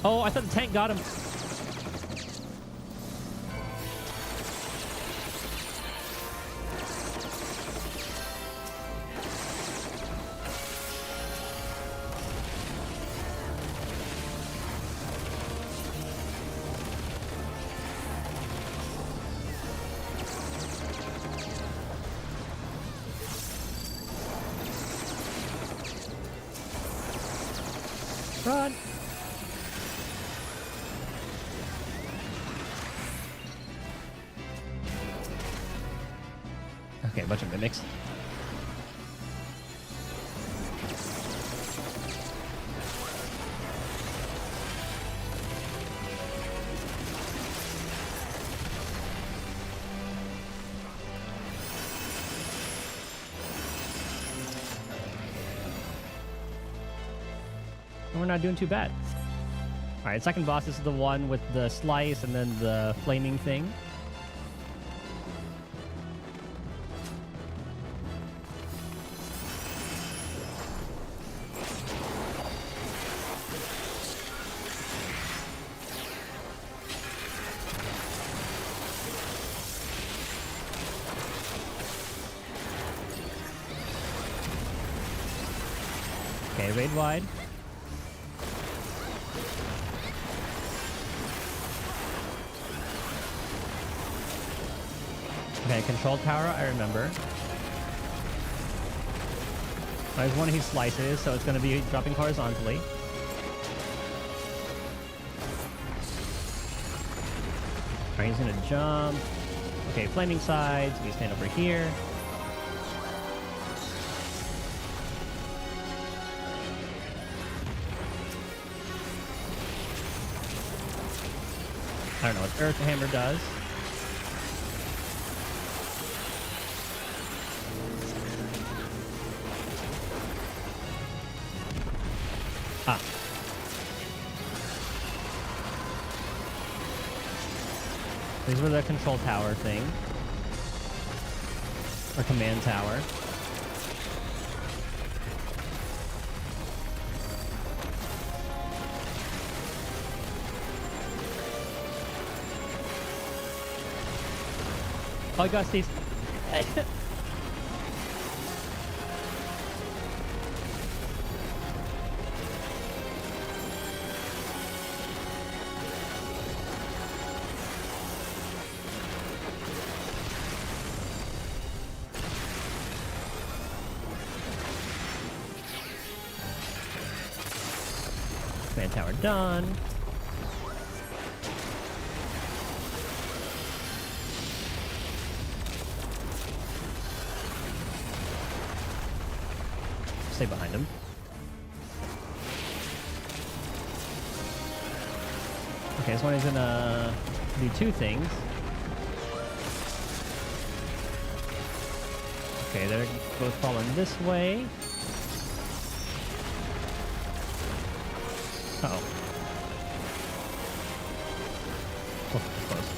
Oh, I thought the tank got him. Run! Okay, a bunch of mimics. We're not doing too bad. Alright, second boss, this is the one with the slice and then the flaming thing. Okay, raid wide. Okay, control tower, I remember. There's one he slices, so it's going to be dropping horizontally. Alright, he's going to jump. Okay, flaming sides. We stand over here. I don't know what Earth Hammer does. Ah. These were the control tower thing. Or command tower. Oh, I got Steve. Command tower done. Stay behind him. Okay, this one is gonna do two things. Okay, they're both falling this way. Uh-oh. Oh, that's close.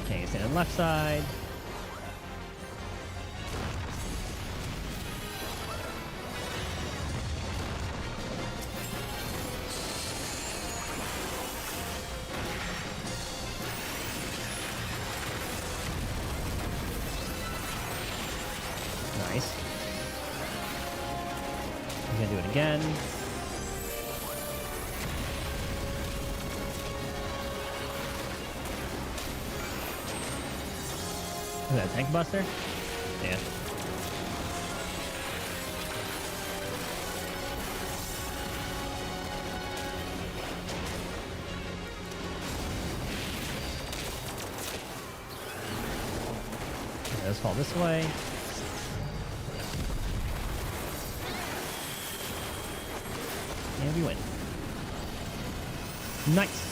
Okay, stand on the left side. Nice. I'm gonna do it again. Is that a tank buster? Yeah. Okay, let's fall this way. And we win. Nice.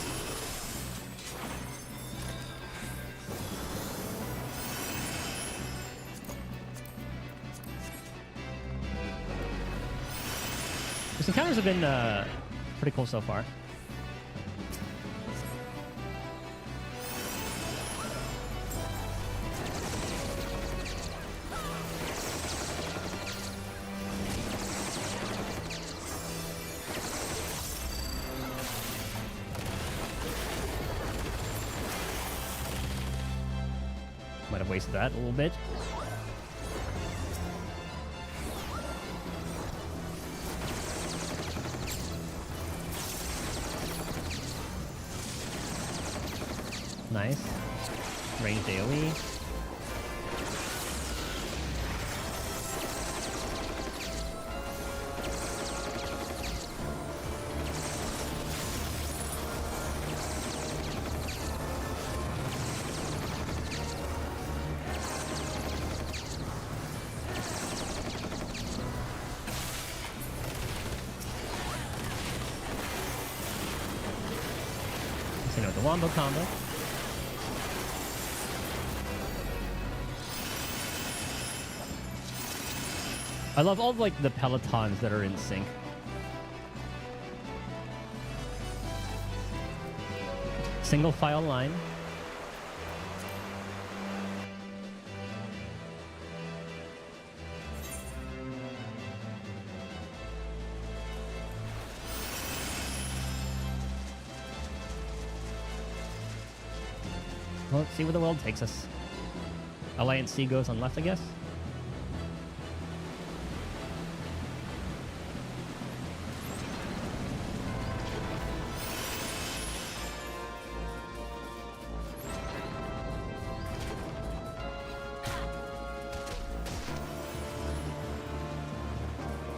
These encounters have been pretty cool so far. Might have wasted that a little bit. Nice. Ranged AoE. You know, the wombo combo. I love all like the pelotons that are in sync. Single file line. Well, let's see where the world takes us. Alliance C goes on left, I guess.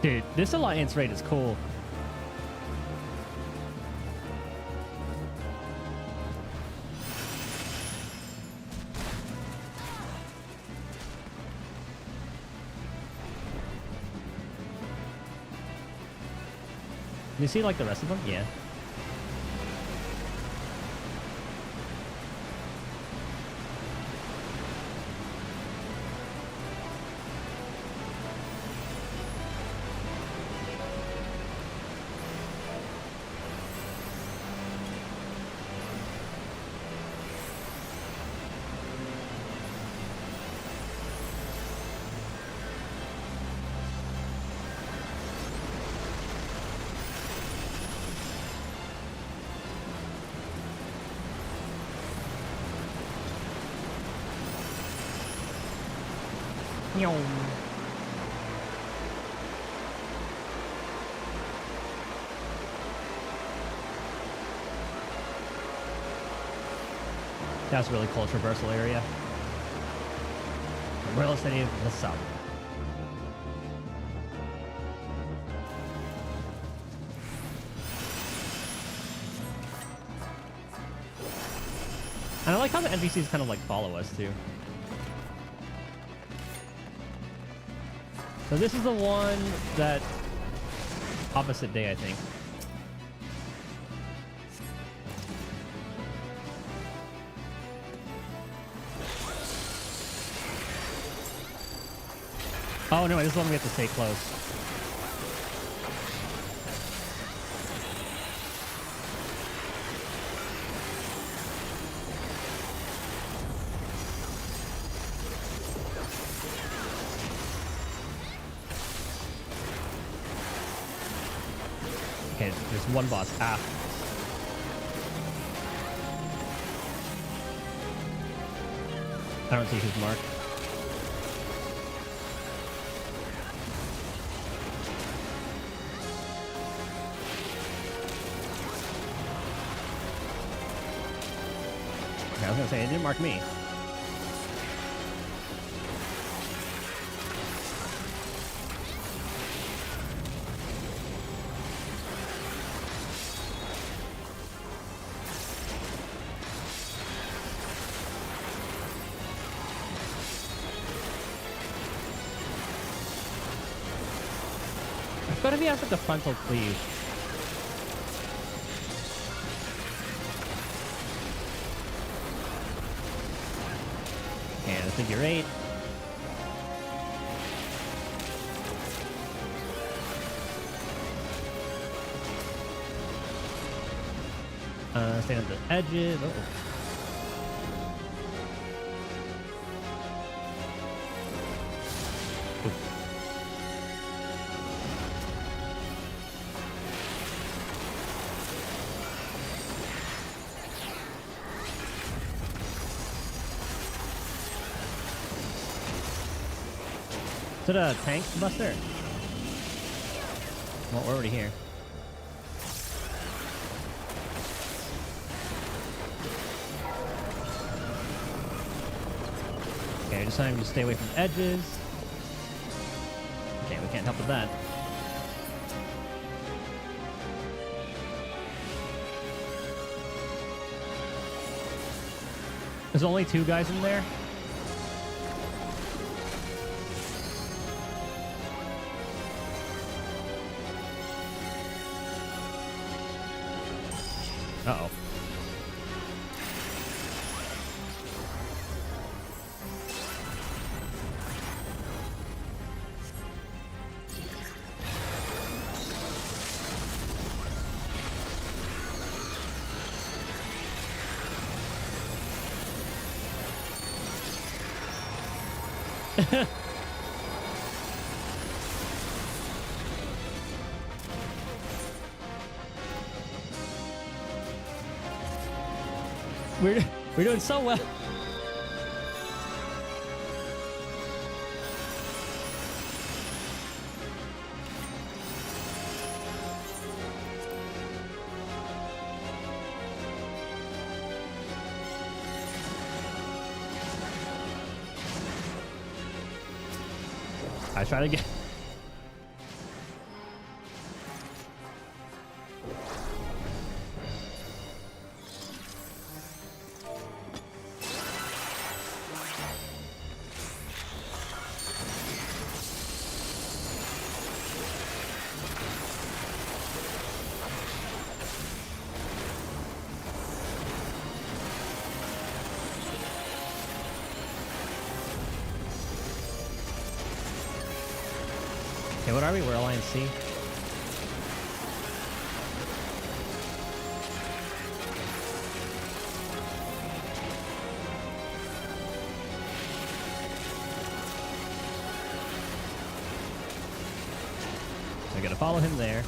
Dude, this alliance raid is cool. You see like the rest of them? Yeah. That's a really cool traversal area. The Royal City of the South. And I like how the NPCs kind of like follow us too. So this is the one that opposite day, I think. Oh no, this is the one we have to stay close. Okay, there's one boss. Ah. I don't see his mark. Okay, I was gonna say, it didn't mark me. It's gotta be after the frontal cleave. And a figure 8. Stand at the edges. Oh. Is it a tank buster? Well, we're already here. Okay, just time to stay away from the edges. Okay, we can't help with that. There's only 2 guys in there. Uh-oh. We're doing so well. I try to get. Okay, what are we? We're Alliance C. I gotta follow him there.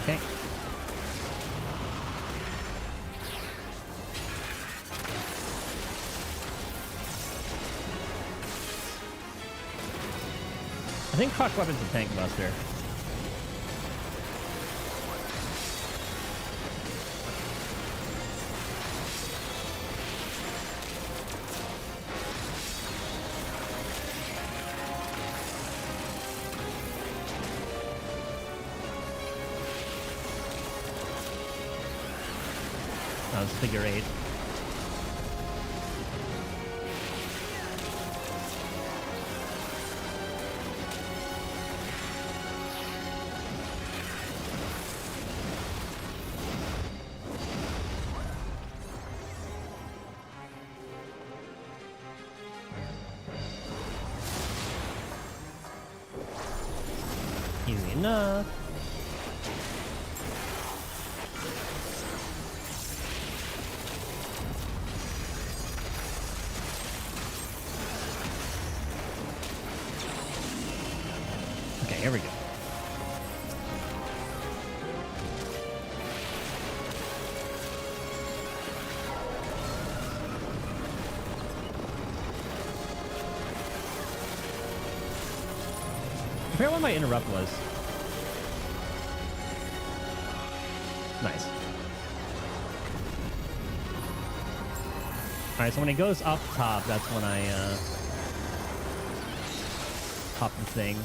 Okay. I think Croc Weapon's a tank buster. That was figure 8. Easy enough. Okay, here we go. I forget what my interrupt was. Nice. Alright, so when it goes up top, that's when I pop the thing.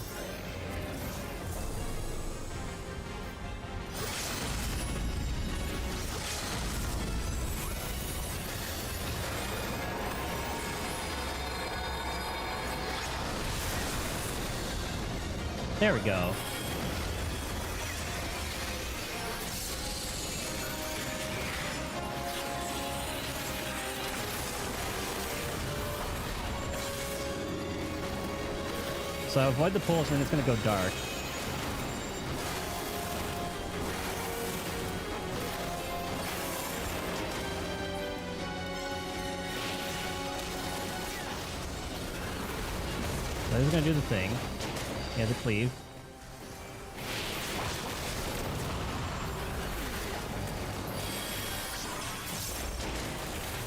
There we go. So avoid the pulse and then it's going to go dark. So this is going to do the thing. Yeah, the cleave.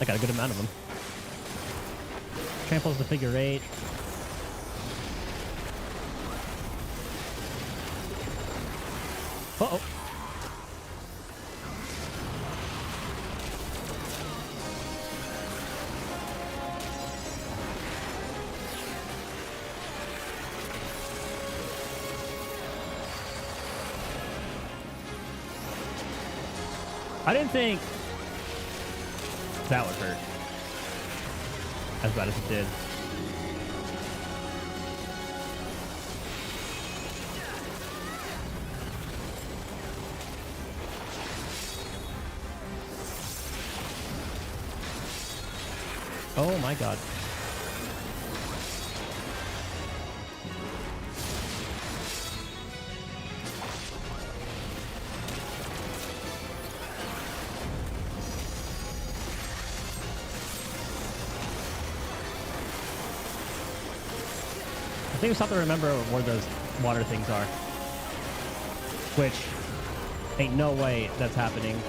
I got a good amount of them. Tramples the figure 8. Uh-oh. I didn't think that would hurt as bad as it did. Oh my god. I think we just have to remember where those water things are. Which ain't no way that's happening.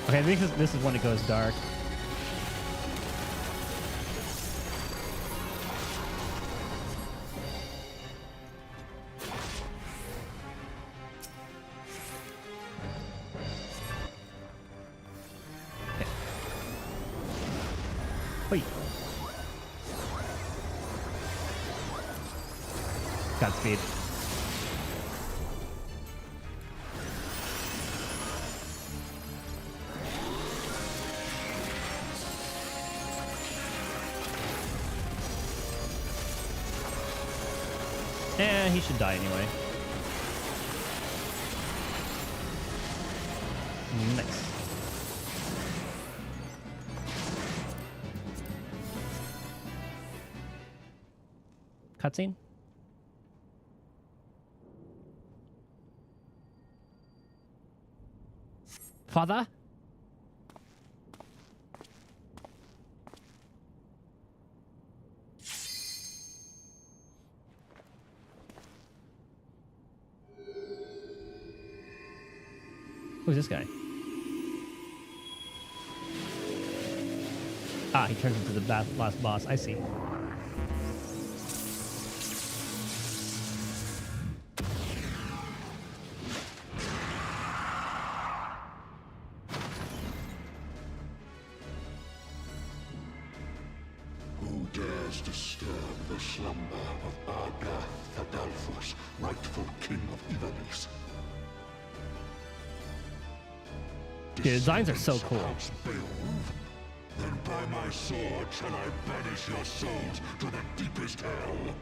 Okay, I think this is when it goes dark. Okay. Wait. Godspeed. Eh, he should die anyway. Nice. Cutscene? Father? Who's this guy? Ah, he turns into the last boss. I see. Who dares disturb the slumber of our Ivalice, rightful king of Ivalice? Dude, the designs are so cool. Then by my sword shall I banish your souls to the deepest hell.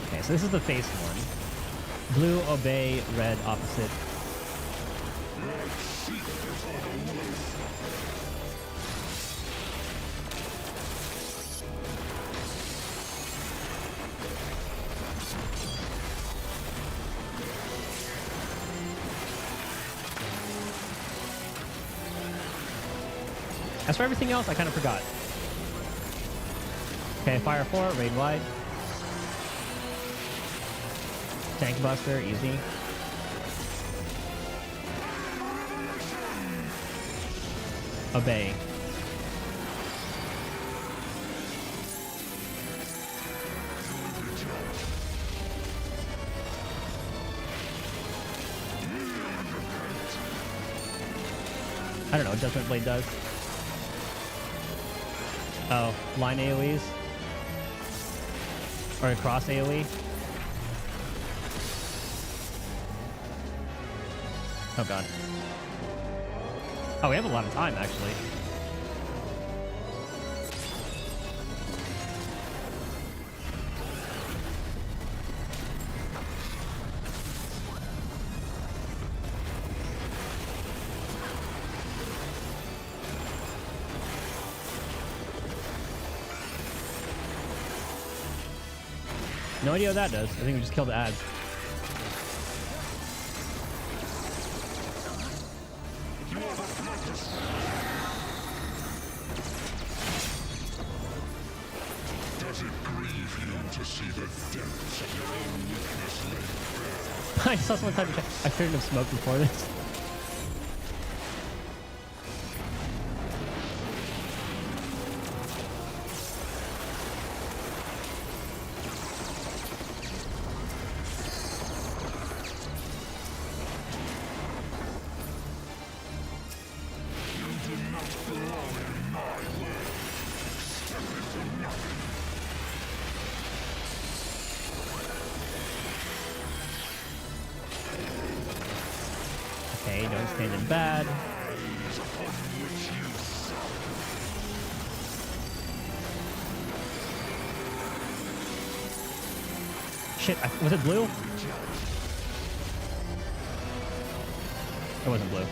Okay, so this is the face one. Blue, obey, red, opposite. As for everything else, I kind of forgot. Okay, fire 4, raid wide. Tank buster, easy. Obey. I don't know what Judgment Blade does. Oh, line AoEs? Or a cross AoE? Oh god. Oh, we have a lot of time, actually. No idea what that does. I think we just killed the ads. Does it grieve you to see the depths of your own weakness laid bare? I saw someone type in chat, I shouldn't have smoked before this. Okay, don't stand in bad. Shit, was it blue? It wasn't blue.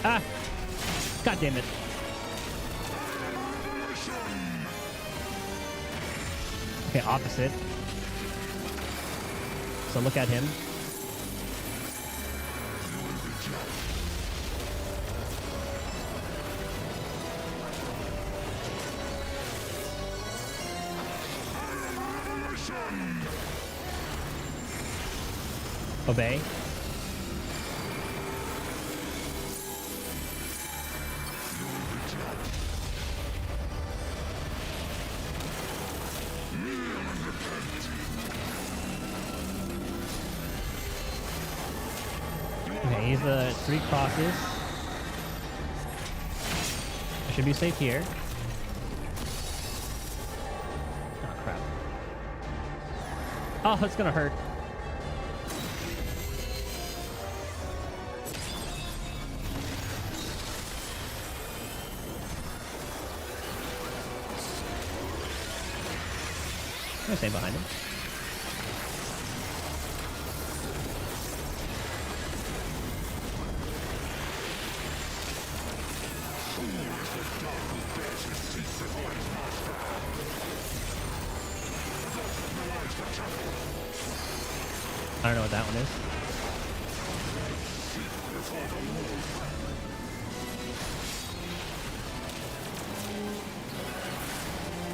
Ah! God damn it. Okay, opposite. So look at him. Obey. the 3 crosses. I should be safe here. Oh, crap. Oh, it's gonna hurt. I'm gonna stay behind him. I don't know what that one is.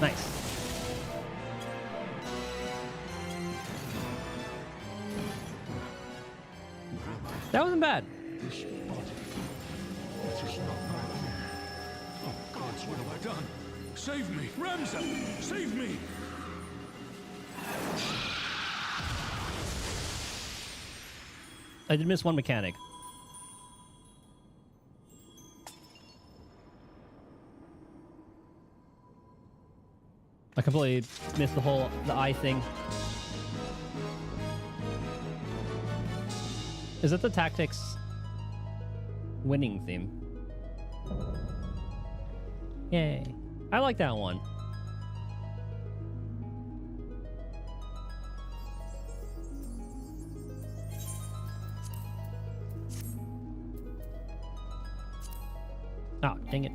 Nice. That wasn't bad. This body, it is not my own. Oh, gods, what have I done? Save me! Ramza! Save me! I did miss one mechanic. I completely missed the eye thing. Is that the tactics winning theme? Yay. I like that one. Oh, dang it.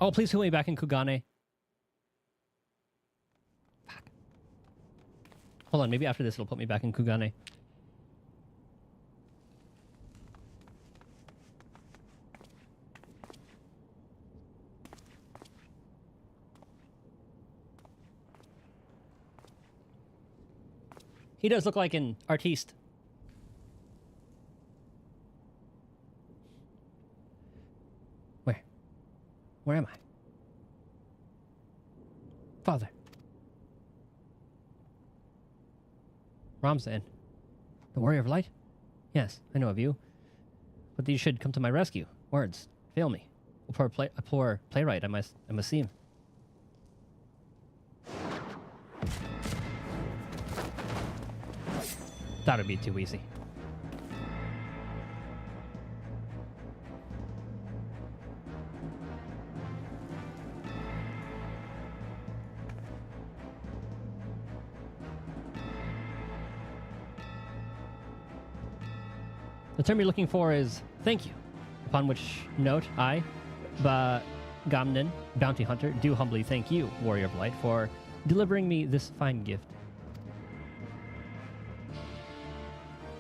Oh, please put me back in Kugane. Fuck. Hold on, maybe after this it'll put me back in Kugane. He does look like an artiste. Where am I? Father. Ramza, the Warrior of Light? Yes, I know of you. But you should come to my rescue. Words fail me. A poor playwright I must seem. That would be too easy. The term you're looking for is thank you, upon which note I, Gamnen, bounty hunter, do humbly thank you, Warrior of Light, for delivering me this fine gift.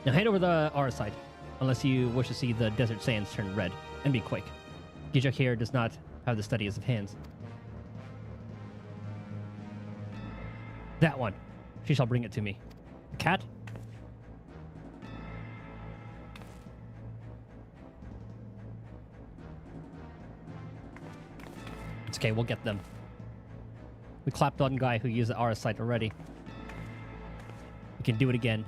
Now hand over the aura sight, unless you wish to see the desert sands turn red, and be quick. Gijak here does not have the steadiest of hands. That one. She shall bring it to me. The cat? It's okay, we'll get them. We clapped on guy who used the aura sight already. We can do it again.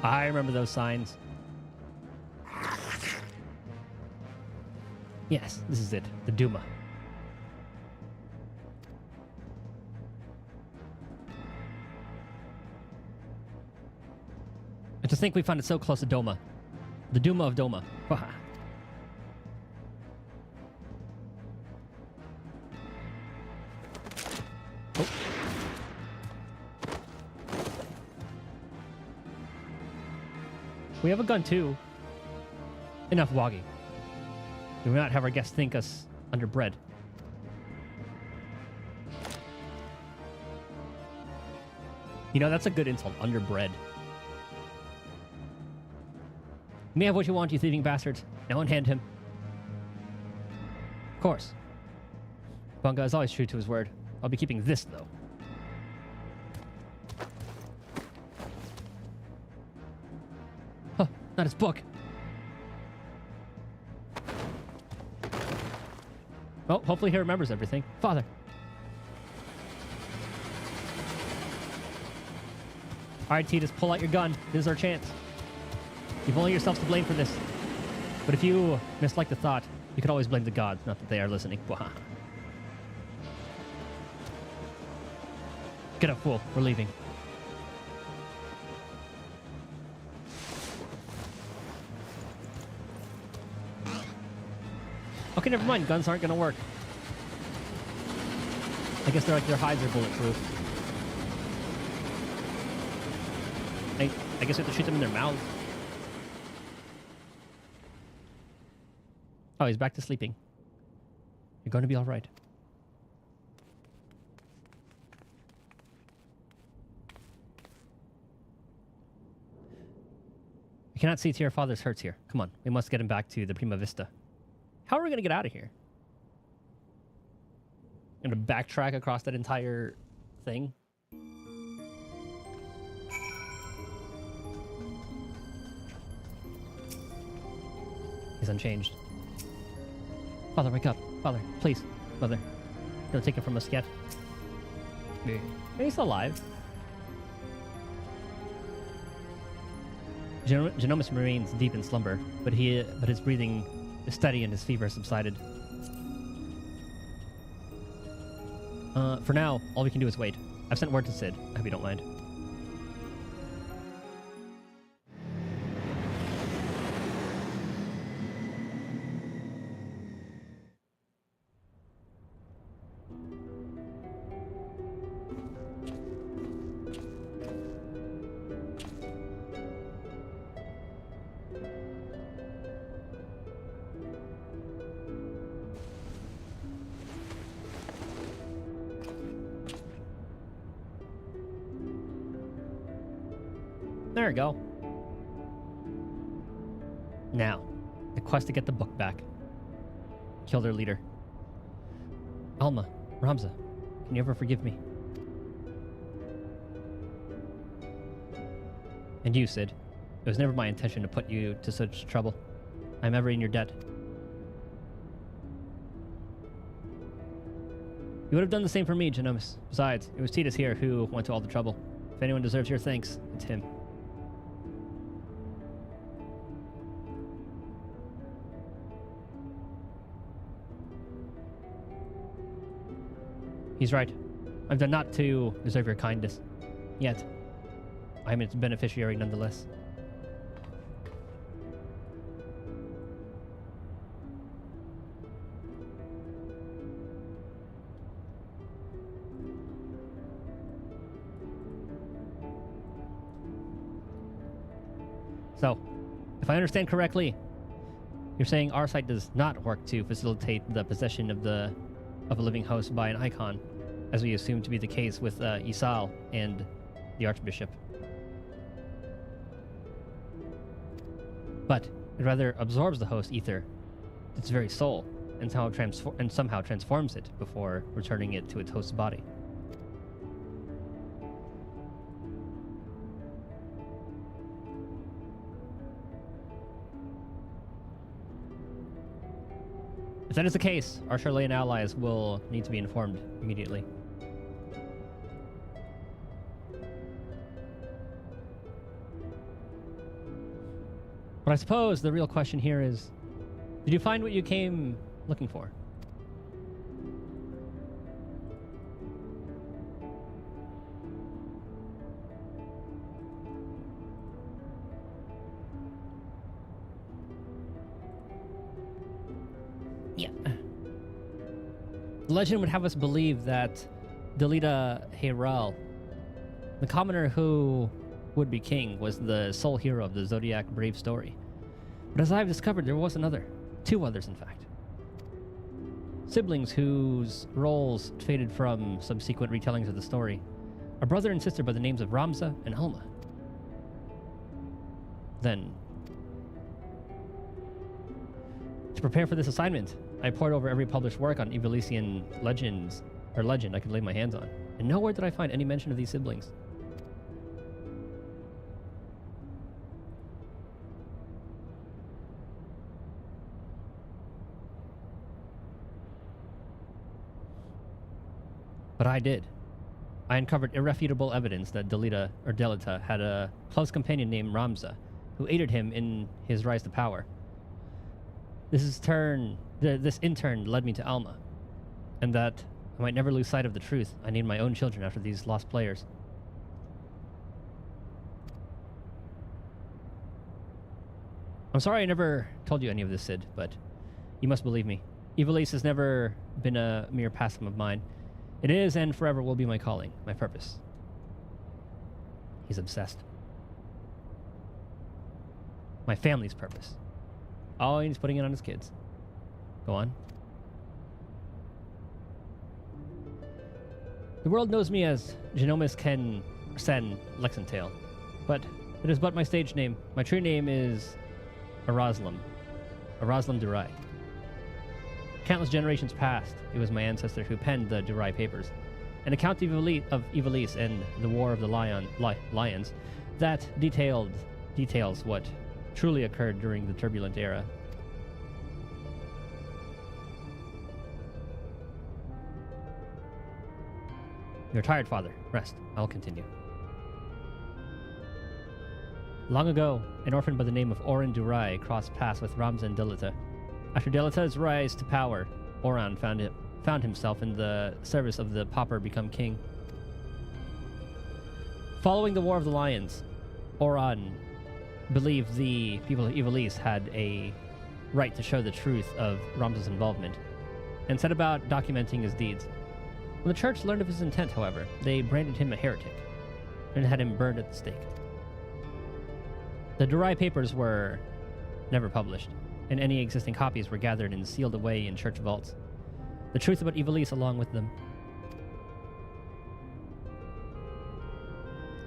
I remember those signs. Yes, this is it. The Duma. And to think we found it so close to Doma. The Duma of Doma. Waha. Oh. We have a gun too. Enough woggy. Do not have our guests think us underbred. You know, that's a good insult. Underbred. You may have what you want, you thieving bastards. Now unhand him. Of course. Bunga is always true to his word. I'll be keeping this, though. Huh, not his book. Well, hopefully he remembers everything. Father. Alright, Titus, pull out your gun. This is our chance. You've only yourselves to blame for this. But if you mislike the thought, you could always blame the gods, not that they are listening. Get up, fool. We're leaving. Okay, never mind. Guns aren't going to work. I guess they're like their hides are bulletproof. I guess we have to shoot them in their mouths. Oh, he's back to sleeping. You're going to be all right. We cannot see to your father's hurts here. Come on, we must get him back to the Prima Vista. How are we going to get out of here? I'm going to backtrack across that entire thing. He's unchanged. Father, wake up. Father, please. Mother. Don't take it from us yet. Maybe he's still alive. Genomus remains deep in slumber, but his breathing is steady and his fever subsided. For now, all we can do is wait. I've sent word to Sid. I hope you don't mind. There we go. Now, the quest to get the book back. Kill their leader. Alma, Ramza, can you ever forgive me? And you, Sid. It was never my intention to put you to such trouble. I'm ever in your debt. You would have done the same for me, Genomus. Besides, it was Titus here who went to all the trouble. If anyone deserves your thanks, it's him. He's right. I've done not to deserve your kindness. Yet. I'm its beneficiary nonetheless. So, if I understand correctly, you're saying our site does not work to facilitate the possession of a living host by an icon, as we assume to be the case with Isal and the Archbishop. But it rather absorbs the host ether, its very soul, and somehow transforms it before returning it to its host's body. If that is the case, our Charlean allies will need to be informed immediately. But I suppose the real question here is, did you find what you came looking for? Yeah. The legend would have us believe that Delita Heiral, the commoner who would be king, was the sole hero of the Zodiac Brave story. But as I've discovered, there was another. Two others, in fact. Siblings whose roles faded from subsequent retellings of the story. A brother and sister by the names of Ramza and Alma. Then, To prepare for this assignment, I pored over every published work on Ivalician legend I could lay my hands on, and nowhere did I find any mention of these siblings. But I did. I uncovered irrefutable evidence that Delita had a close companion named Ramza, who aided him in his rise to power. This in turn led me to Alma, and that I might never lose sight of the truth, I named my own children after these lost players. I'm sorry I never told you any of this, Sid, but you must believe me. Ivalice has never been a mere pastime of mine. It is and forever will be my calling, my purpose. He's obsessed. My family's purpose. Oh, he's putting it on his kids. Go on. The world knows me as Genomus Ken Sen Lexentale, but it is but my stage name. My true name is Eraslam Durai. Countless generations past, it was my ancestor who penned the Durai papers, an account of Ivalice and the War of the Lions that details what truly occurred during the turbulent era. You're tired, father. Rest. I'll continue. Long ago, an orphan by the name of Oran Durai crossed paths with Ramza and Delita. After Delita's rise to power, Oran found himself in the service of the pauper become king. Following the War of the Lions, Oran believed the people of Ivalice had a right to show the truth of Ramza's involvement, and set about documenting his deeds. When the church learned of his intent, however, they branded him a heretic, and had him burned at the stake. The Durai papers were never published, and any existing copies were gathered and sealed away in church vaults. The truth about Ivalice along with them.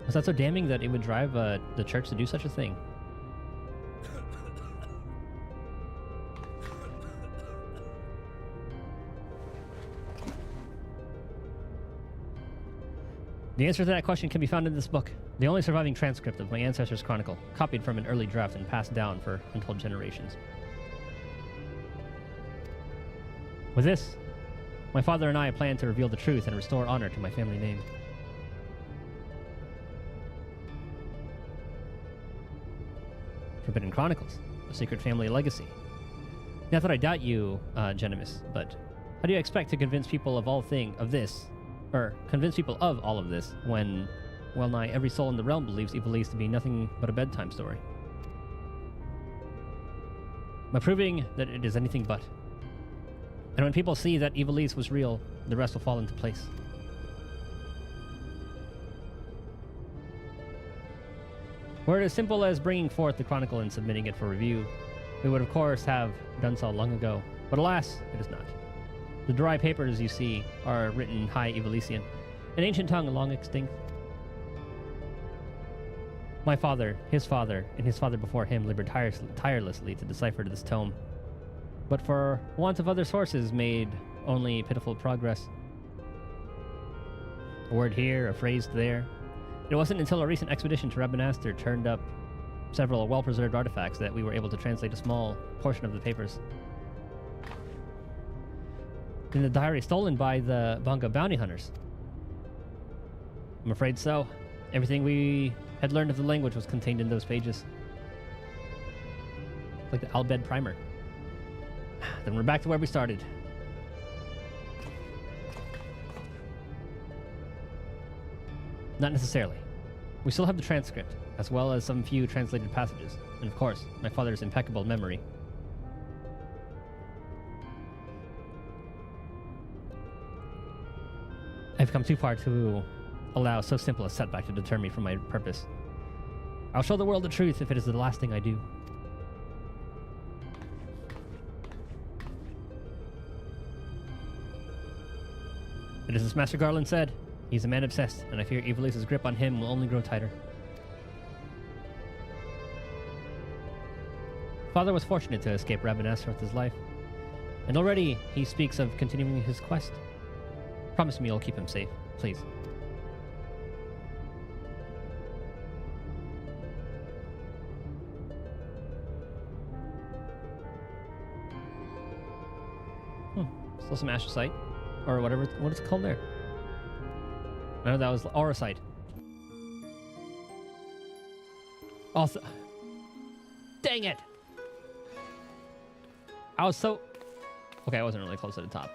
Was that so damning that it would drive the church to do such a thing? The answer to that question can be found in this book, the only surviving transcript of my ancestors' chronicle, copied from an early draft and passed down for untold generations. With this, my father and I plan to reveal the truth and restore honor to my family name. Forbidden Chronicles, a secret family legacy. Not that I doubt you, Genomus, but how do you expect to convince people of all of all of this when well nigh every soul in the realm believes Ivalice to be nothing but a bedtime story? By proving that it is anything but. And when people see that Ivalice was real, the rest will fall into place. Were it as simple as bringing forth the chronicle and submitting it for review, we would of course have done so long ago, but alas, it is not. The Durai papers you see are written in High Ivalician, an ancient tongue long extinct. My father, his father, and his father before him labored tirelessly to decipher this tome, but for want of other sources made only pitiful progress. A word here, a phrase there. It wasn't until a recent expedition to Rabanastre turned up several well-preserved artifacts that we were able to translate a small portion of the papers. In the diary stolen by the Bonga bounty hunters? I'm afraid so. Everything we had learned of the language was contained in those pages. Like the Albed primer. Then we're back to where we started. Not necessarily. We still have the transcript, as well as some few translated passages, and of course, my father's impeccable memory. I've come too far to allow so simple a setback to deter me from my purpose. I'll show the world the truth if it is the last thing I do. It is as Master Garland said, he's a man obsessed, and I fear Ivalice's grip on him will only grow tighter. Father was fortunate to escape Rabanastre with his life, and already he speaks of continuing his quest. Promise me you'll keep him safe, please. Still some astrocyte, or whatever. What is it called there? I know that was auricite. Also, dang it! I was so... Okay, I wasn't really close to the top.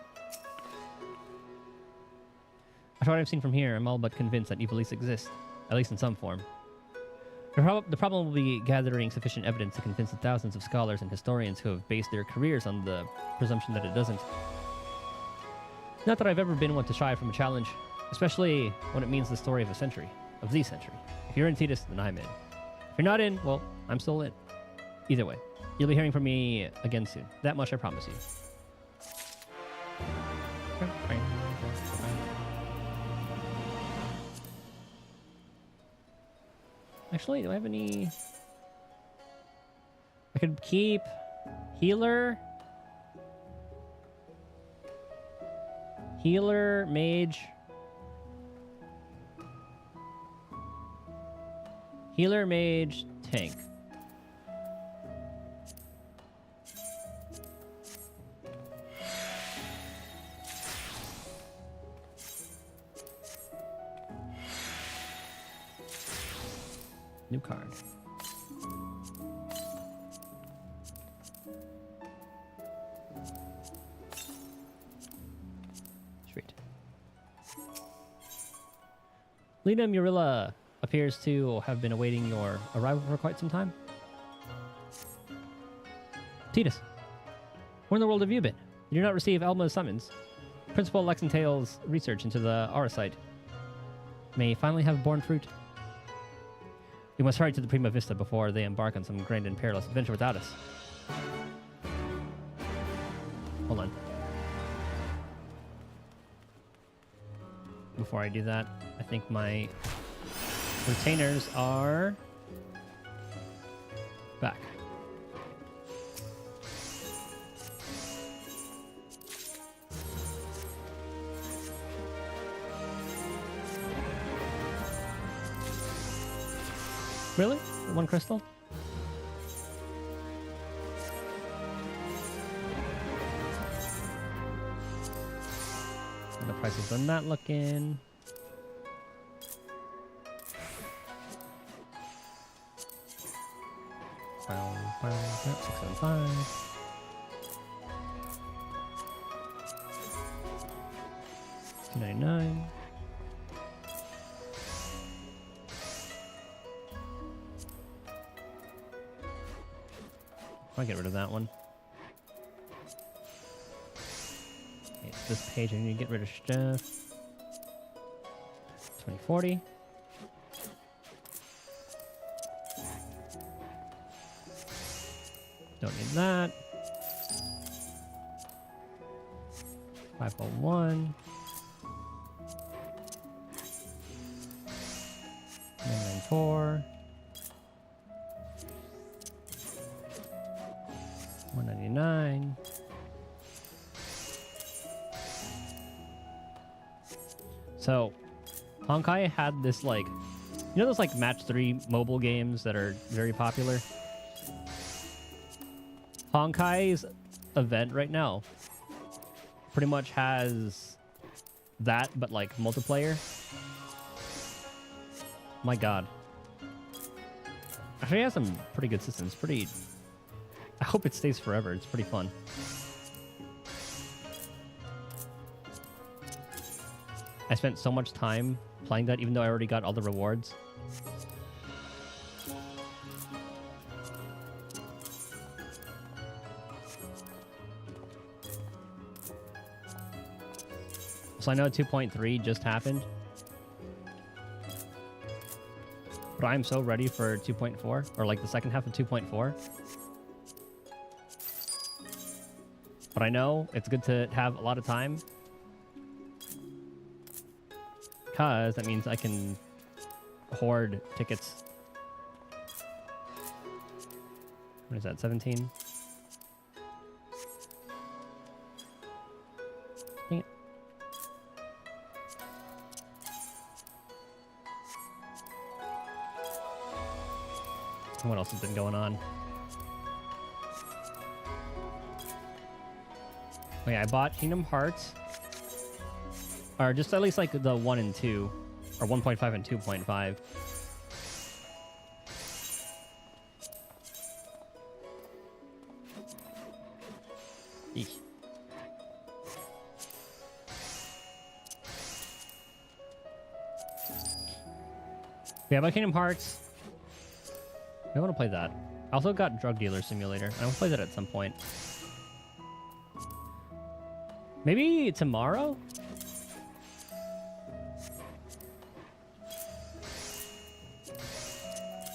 After what I've seen from here, I'm all but convinced that Ivalice exists, at least in some form. The problem will be gathering sufficient evidence to convince the thousands of scholars and historians who have based their careers on the presumption that it doesn't. Not that I've ever been one to shy from a challenge, especially when it means the story of a century, of the century. If you're in Titus, then I'm in. If you're not in, well, I'm still in. Either way, you'll be hearing from me again soon. That much I promise you. Actually, do I have any... I could keep healer... Healer, mage. Healer, mage, tank. New card. Lena Murilla appears to have been awaiting your arrival for quite some time. Titus, where in the world have you been? Did you not receive Alma's summons? Principal Lexentale's research into the auricite may finally have borne fruit. We must hurry to the Prima Vista before they embark on some grand and perilous adventure without us. Hold on. Before I do that, I think my retainers are back. Really? One crystal? And the prices on that looking. Wow, 675. $299. I'll get rid of that one. Okay, this page I need to get rid of stuff. 2040. Don't need that. 501. 994. 199. So, Honkai had this, like, you know those, like, match 3 mobile games that are very popular? Honkai's event right now pretty much has that, but, like, multiplayer. My god. Actually, it has some pretty good systems. Pretty... I hope it stays forever. It's pretty fun. I spent so much time playing that, even though I already got all the rewards. So I know 2.3 just happened. But I'm so ready for 2.4, or like the second half of 2.4. But I know it's good to have a lot of time, because that means I can hoard tickets. What is that, 17? Dang it. What else has been going on? Oh yeah, I bought Kingdom Hearts. Or just at least like the 1 and 2. Or 1.5 and 2.5. Eek. Yeah, about Kingdom Hearts. I want to play that. I also got Drug Dealer Simulator. I want to play that at some point. Maybe tomorrow?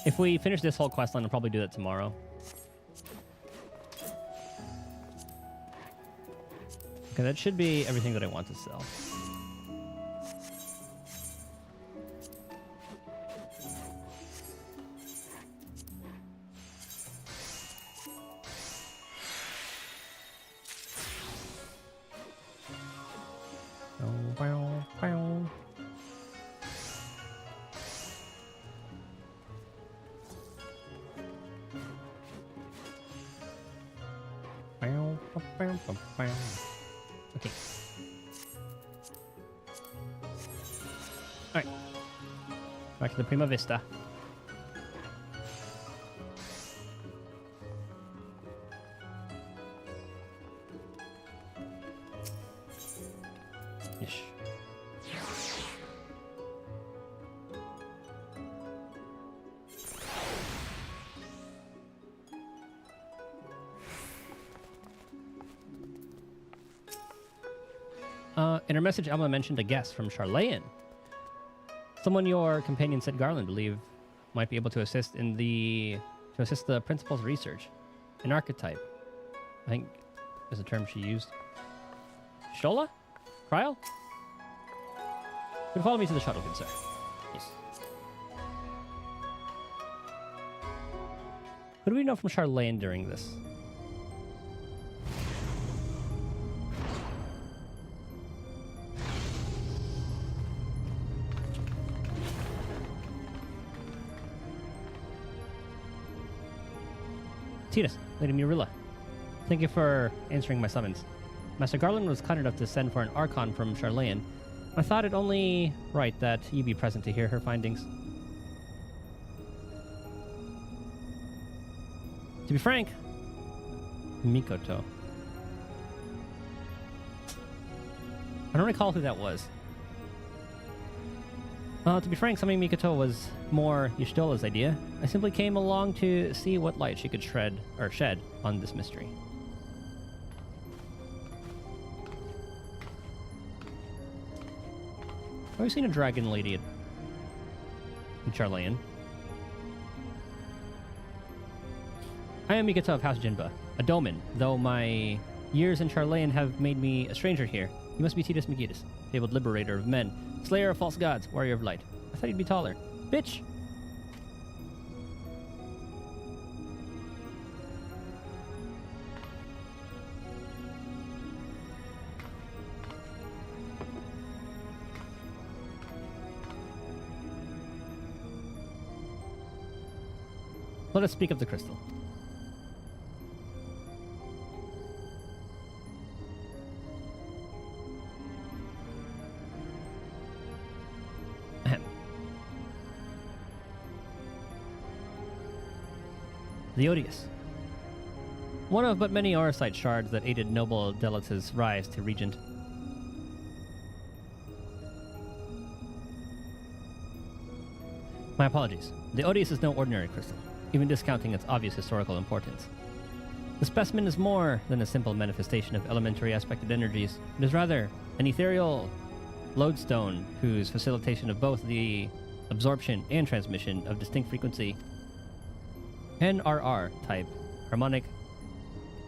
If we finish this whole quest line, I'll probably do that tomorrow. Okay, that should be everything that I want to sell. Okay. Alright. Back to the Prima Vista. Ish. In her message, Alma mentioned a guest from Charlayan. Someone your companion said Garland believed might be able to assist the principal's research. An archetype, I think, is the term she used. Shola? Kryl? Could follow me to the shuttle, good sir. Yes. Who do we know from Charlayan during this? Titus, Lady Murilla. Thank you for answering my summons. Master Garland was kind enough to send for an Archon from Charlayan. I thought it only right that you be present to hear her findings. To be frank, Mikoto. I don't recall who that was. To be frank, summoning Mikoto was more Y'shtola's idea. I simply came along to see what light she could shed on this mystery. Have you seen a dragon lady in Charlayan? I am Mikoto of House Jinba, a Doman, though my years in Charlayan have made me a stranger here. You must be Titus Megidus, fabled liberator of men, slayer of false gods, warrior of light. I thought you'd be taller. Bitch! Let us speak of the crystal. Ahem. The Odious. One of but many Auracite shards that aided noble Delita's rise to regent. My apologies. The Odious is no ordinary crystal, even discounting its obvious historical importance. The specimen is more than a simple manifestation of elementary aspected energies. It is rather an ethereal lodestone whose facilitation of both the absorption and transmission of distinct frequency NRR type harmonic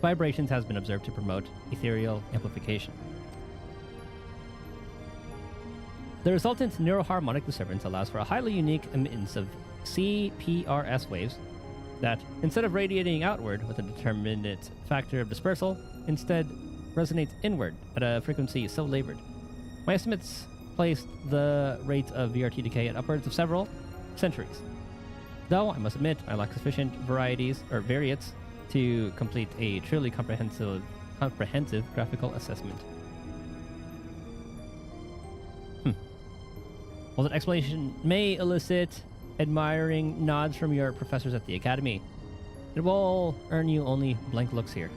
vibrations has been observed to promote ethereal amplification. The resultant neuroharmonic disturbance allows for a highly unique emittance of CPRS waves that, instead of radiating outward with a determinate factor of dispersal, instead resonates inward at a frequency so labored. My estimates placed the rate of VRT decay at upwards of several centuries. Though, I must admit, I lack sufficient variates to complete a truly comprehensive graphical assessment. While that explanation may elicit admiring nods from your professors at the Academy, it will earn you only blank looks here.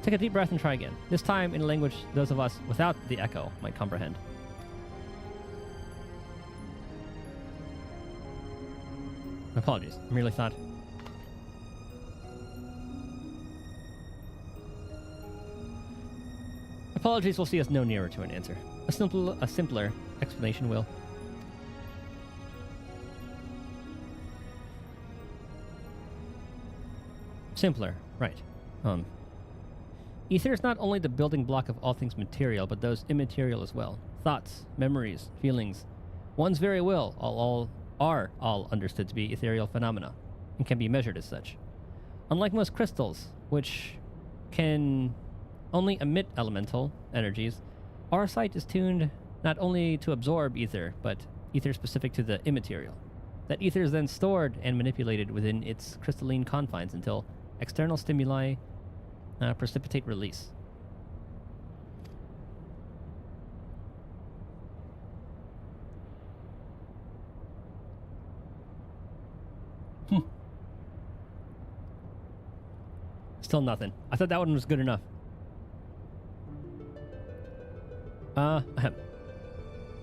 Take a deep breath and try again, this time in a language those of us without the echo might comprehend. Apologies, I merely thought... Apologies will see us no nearer to an answer. A simpler explanation will. Simpler, right. Ether is not only the building block of all things material, but those immaterial as well. Thoughts, memories, feelings. One's very will are all understood to be ethereal phenomena, and can be measured as such. Unlike most crystals, which can only emit elemental energies, our sight is tuned not only to absorb ether, but ether specific to the immaterial. That ether is then stored and manipulated within its crystalline confines until external stimuli precipitate release. Still nothing. I thought that one was good enough.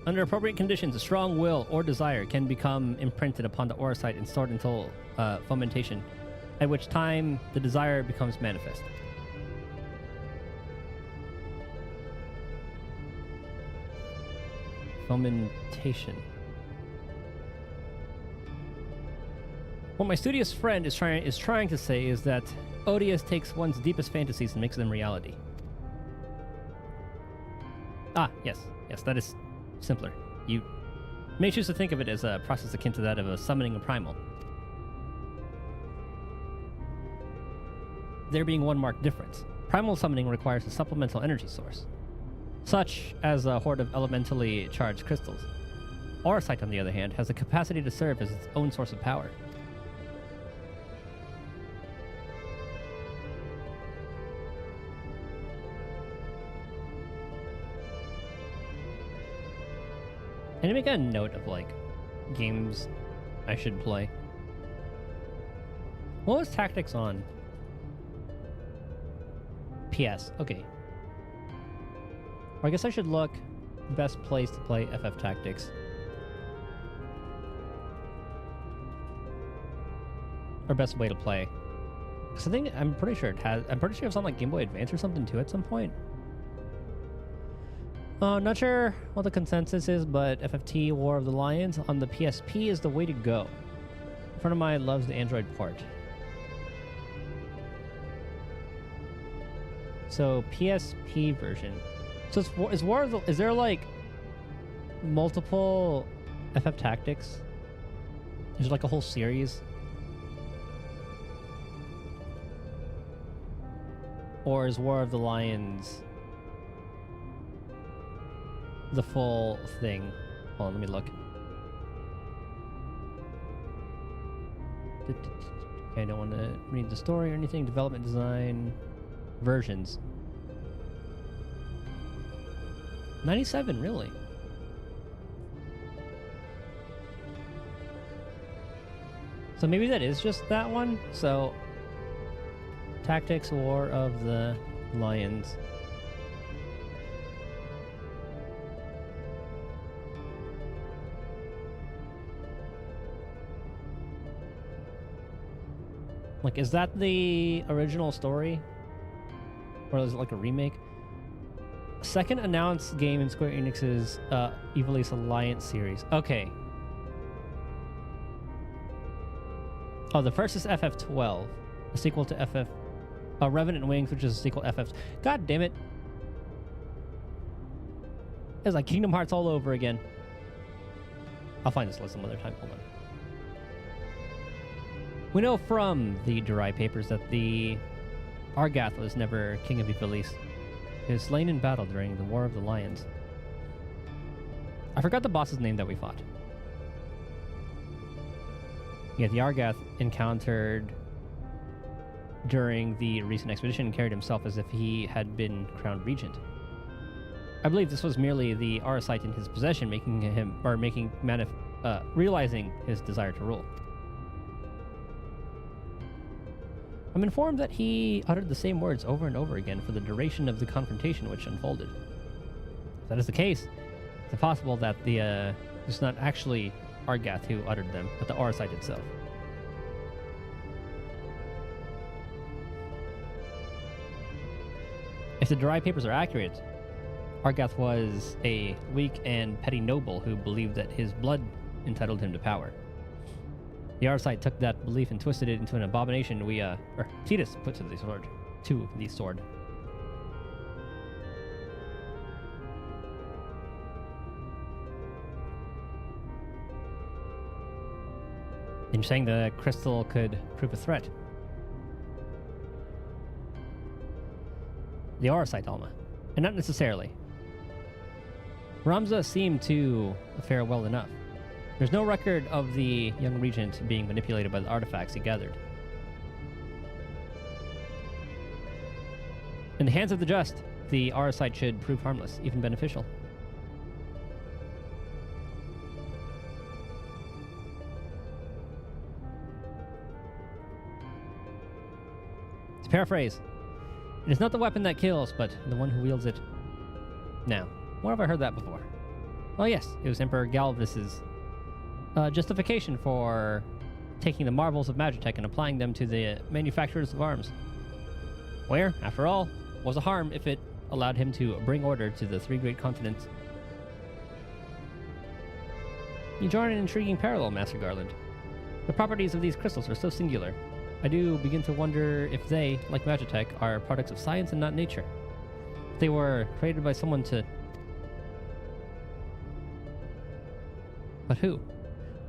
Under appropriate conditions, a strong will or desire can become imprinted upon the aura site and stored until fomentation, at which time the desire becomes manifest. Fomentation. What my studious friend is trying to say is that Odious takes one's deepest fantasies and makes them reality. Ah, yes, that is simpler. You may choose to think of it as a process akin to that of summoning a primal. There being one marked difference. Primal summoning requires a supplemental energy source, such as a horde of elementally charged crystals. Aurasight, on the other hand, has the capacity to serve as its own source of power. And to make a note of, like, games I should play. What was Tactics on? PS. Okay. Or I guess I should look best place to play FF Tactics. Or best way to play. Because I'm pretty sure it was on, like, Game Boy Advance or something too at some point. Not sure what the consensus is, but FFT War of the Lions on the PSP is the way to go. A friend of mine loves the Android port. So PSP version. So is there like multiple FF Tactics? Is there like a whole series? Or is War of the Lions the full thing? Hold on, let me look. Okay, I don't want to read the story or anything. Development, design, versions. 97, really? So maybe that is just that one. So Tactics War of the Lions. Like, is that the original story? Or is it like a remake? Second announced game in Square Enix's Ivalice Alliance series. Okay. Oh, the first is FF12, a sequel to FF... Revenant Wings, which is a sequel to FF... God damn it. It's like Kingdom Hearts all over again. I'll find this list some other time. Hold on. We know from the Durai papers that the Argath was never king of Ivalice. He was slain in battle during the War of the Lions. I forgot the boss's name that we fought. Yeah, the Argath encountered during the recent expedition and carried himself as if he had been crowned regent. I believe this was merely the Arasite in his possession realizing his desire to rule. I'm informed that he uttered the same words over and over again for the duration of the confrontation which unfolded. If that is the case, it's possible that it's not actually Argath who uttered them, but the Arasite itself. If the Durai papers are accurate, Argath was a weak and petty noble who believed that his blood entitled him to power. The Arasite took that belief and twisted it into an abomination Titus put to the sword. And you're saying the crystal could prove a threat? The Arasite Alma. And not necessarily. Ramza seemed to fare well enough. There's no record of the young regent being manipulated by the artifacts he gathered. In the hands of the just, the Arasite should prove harmless, even beneficial. To paraphrase, it is not the weapon that kills, but the one who wields it. Now, where have I heard that before? Oh yes, it was Emperor Galvis's justification for taking the marvels of Magitech and applying them to the manufacturers of arms. Where, after all, was a harm if it allowed him to bring order to the three great continents. You join an intriguing parallel, Master Garland. The properties of these crystals are so singular. I do begin to wonder if they, like Magitech, are products of science and not nature. If they were created by someone to... But who?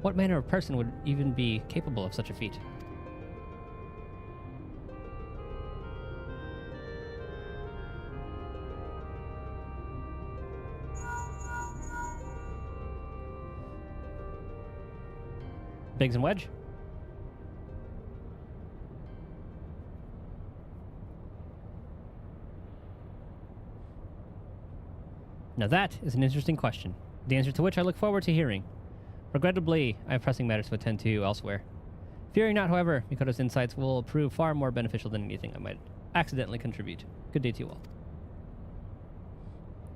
What manner of person would even be capable of such a feat? Biggs and Wedge? Now that is an interesting question, the answer to which I look forward to hearing. Regrettably, I have pressing matters to attend to elsewhere. Fearing not, however, Mikoto's insights will prove far more beneficial than anything I might accidentally contribute. Good day to you all.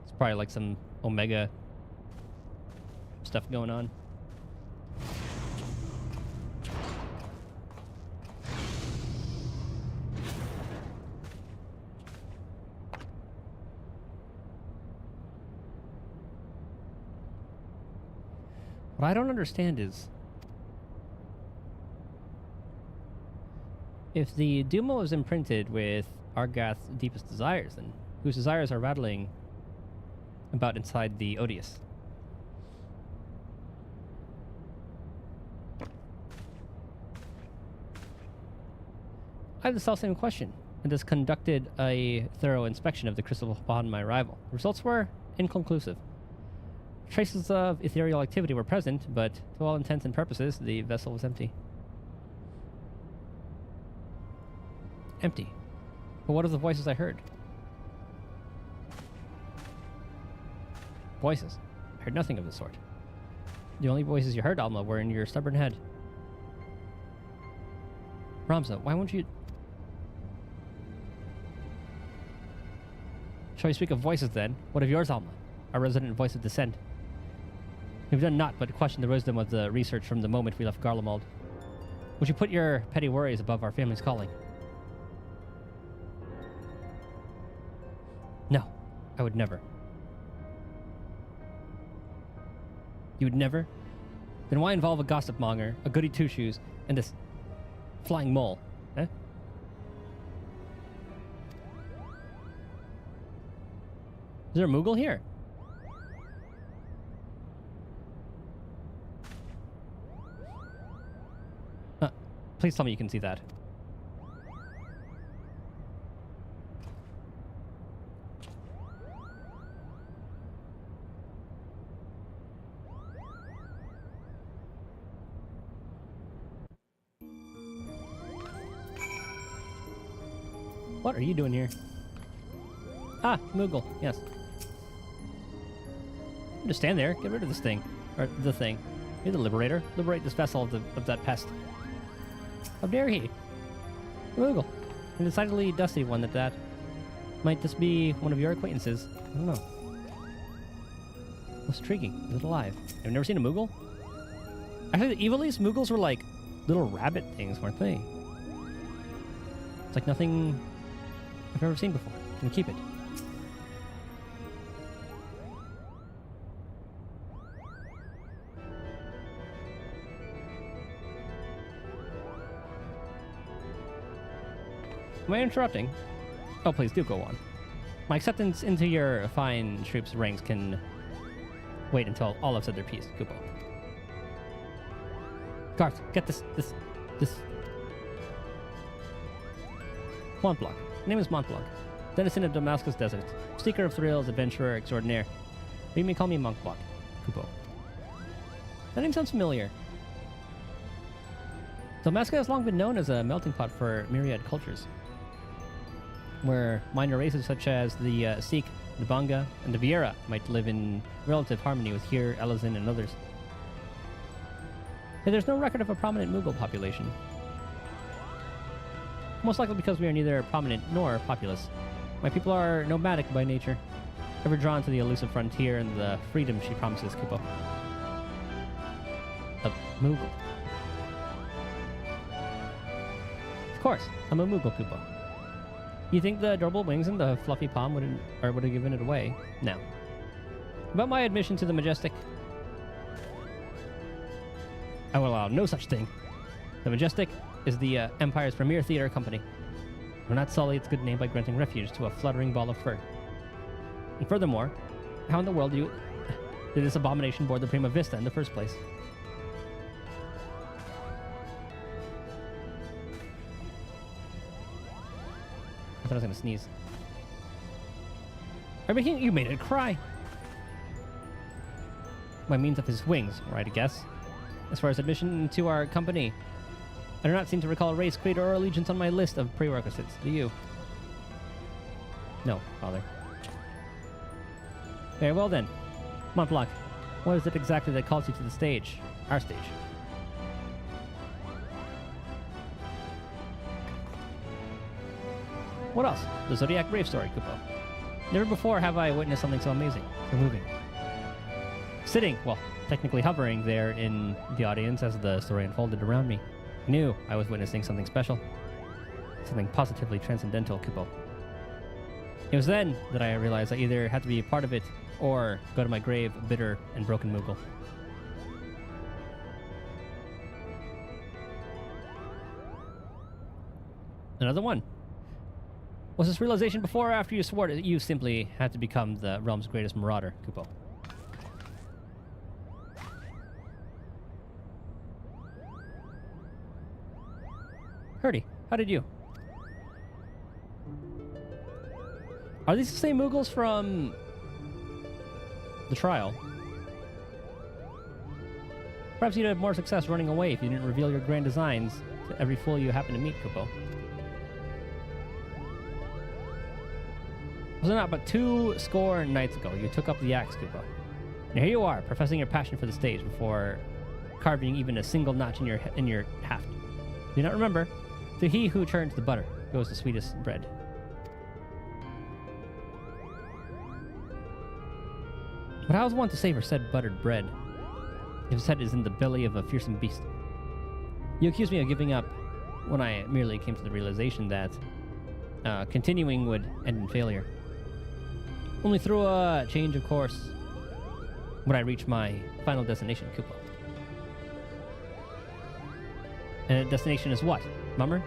It's probably like some Omega stuff going on. What I don't understand is, if the Duma was imprinted with Argath's deepest desires, then whose desires are rattling about inside the Odious? I have the self-same question, and thus conducted a thorough inspection of the crystal upon my arrival. The results were inconclusive. Traces of ethereal activity were present, but to all intents and purposes, the vessel was empty. Empty. But what of the voices I heard? Voices. I heard nothing of the sort. The only voices you heard, Alma, were in your stubborn head. Ramza, why won't you... Shall we speak of voices, then? What of yours, Alma? Our resident voice of dissent. We've done naught but question the wisdom of the research from the moment we left Garlemald. Would you put your petty worries above our family's calling? No, I would never. You would never? Then why involve a gossip monger, a goody two-shoes, and this flying mole? Eh? Is there a Moogle here? Please tell me you can see that. What are you doing here? Ah, Moogle, yes. Just stand there. Get rid of this thing. Or the thing. You're the liberator. Liberate this vessel of that pest. How dare he? Moogle. A decidedly dusty one at that. Might this be one of your acquaintances? I don't know. What's intriguing? Is it alive? I've never seen a Moogle? Actually, the Ivalice Moogles were like little rabbit things, weren't they? It's like nothing I've ever seen before. Can you keep it? Am I interrupting? Oh, please do go on. My acceptance into your fine troops' ranks can wait until all have said their piece. Kupo. Guards, get this. Montblanc. My name is Montblanc. Denizen of Damascus Desert. Seeker of thrills, adventurer extraordinaire. You may call me Montblanc. Kupo. That name sounds familiar. Damascus has long been known as a melting pot for myriad cultures, where minor races such as the Sikh, the Banga, and the Vieira might live in relative harmony with Hir, Elazin, and others. Yet there's no record of a prominent Mughal population. Most likely because we are neither prominent nor populous. My people are nomadic by nature, ever drawn to the elusive frontier and the freedom she promises Kupo. A Mughal. Of course, I'm a Mughal, Kupo. You think the adorable wings and the fluffy palm would have given it away? No. About my admission to the Majestic, I will allow no such thing. The Majestic is the Empire's premier theater company. Do not sully its good name by granting refuge to a fluttering ball of fur. And furthermore, how in the world did this abomination board the Prima Vista in the first place? I thought I was going to sneeze. You made it cry. By means of his wings, right, I guess. As far as admission to our company, I do not seem to recall a race, creed, or allegiance on my list of prerequisites. Do you? No, Father. Very well then. Montblanc, what is it exactly that calls you to the stage? Our stage. What else? The Zodiac Brave story, Kupo. Never before have I witnessed something so amazing, so moving. Sitting, well, technically hovering there in the audience as the story unfolded around me, I knew I was witnessing something special. Something positively transcendental, Kupo. It was then that I realized I either had to be a part of it or go to my grave a bitter and broken Mughal. Another one. Was this realization before or after you swore that you simply had to become the realm's greatest marauder, Kupo? Hurdy, how did you? Are these the same Mughals from the trial? Perhaps you'd have more success running away if you didn't reveal your grand designs to every fool you happen to meet, Kupo. Was it not but 20 nights ago you took up the axe, Kupo? And here you are, professing your passion for the stage before carving even a single notch in your haft. Do you not remember? To he who turns the butter goes the sweetest bread. But how is one to savor said buttered bread if his head is in the belly of a fearsome beast? You accuse me of giving up when I merely came to the realization that continuing would end in failure. Only through a change of course would I reach my final destination, Kupo. And the destination is what? Mummer?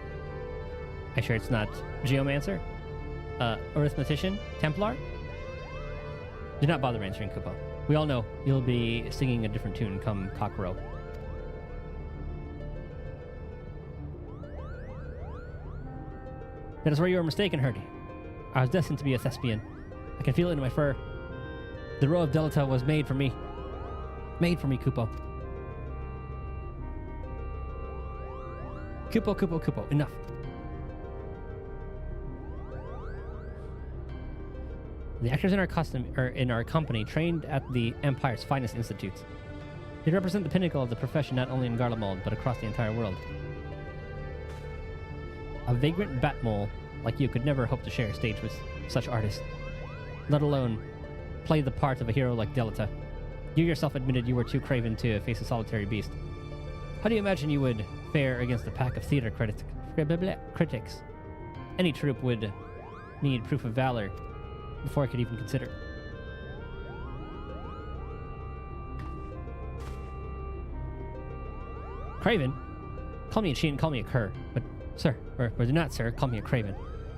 I sure it's not Geomancer? Arithmetician? Templar? Do not bother answering, Kupo. We all know you'll be singing a different tune come cockcrow. That is where you are mistaken, Herdy. I was destined to be a thespian. I can feel it in my fur. The row of Delta was made for me. Made for me, Kupo. Kupo. Enough. The actors in our company trained at the Empire's finest institutes. They represent the pinnacle of the profession not only in Garlemald, but across the entire world. A vagrant bat-mole like you could never hope to share a stage with such artists, let alone play the part of a hero like Delta. You yourself admitted you were too craven to face a solitary beast. How do you imagine you would fare against a pack of theater critics? Any troupe would need proof of valor before I could even consider. Craven? Call me a cheat and call me a cur, but sir, or do not, sir, call me a craven.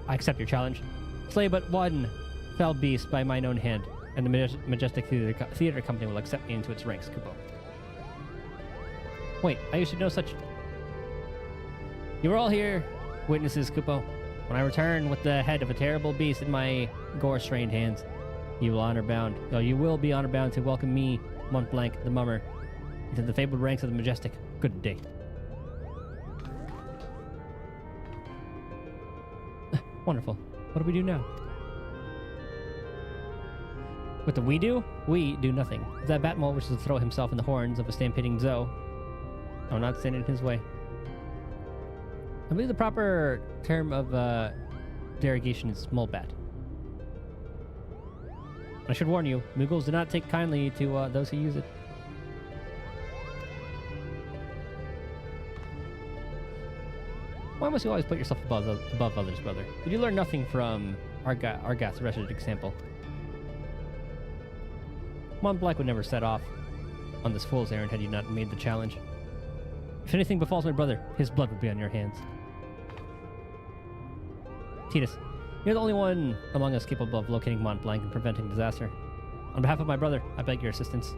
I accept your challenge. Slay but one fell beast by mine own hand, and the majestic theater company will accept me into its ranks, Kupo. Wait, I used to know such... You were all here, witnesses, Kupo. When I return with the head of a terrible beast in my gore-strained hands, you will be honor-bound to welcome me, Mont Blanc, the Mummer, into the fabled ranks of the majestic. Good day. Wonderful. What do we do now? What do? We do nothing. If that Batmole wishes to throw himself in the horns of a stampeding Zoe, I will not stand in his way. I believe the proper term of derogation is molebat. I should warn you, Muggles do not take kindly to those who use it. Why must you always put yourself above others, brother? Did you learn nothing from Argath's wretched example? Mont Blanc would never set off on this fool's errand had you not made the challenge. If anything befalls my brother, his blood would be on your hands. Titus, you're the only one among us capable of locating Mont Blanc and preventing disaster. On behalf of my brother, I beg your assistance.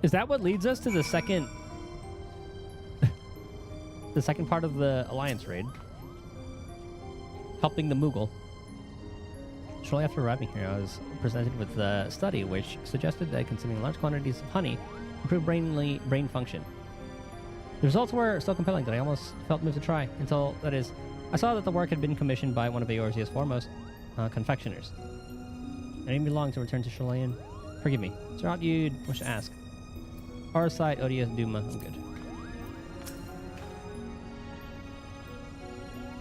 Is that what leads us to the second... the second part of the Alliance raid? Helping the Moogle. Shortly after arriving here, I was presented with a study which suggested that consuming large quantities of honey improved brain function. The results were so compelling that I almost felt moved to try, until, that is, I saw that the work had been commissioned by one of Eorzea's foremost confectioners. I didn't be long to return to Chilean. Forgive me. Is there aught you'd wish to ask? Our side, odious Duma. I'm good.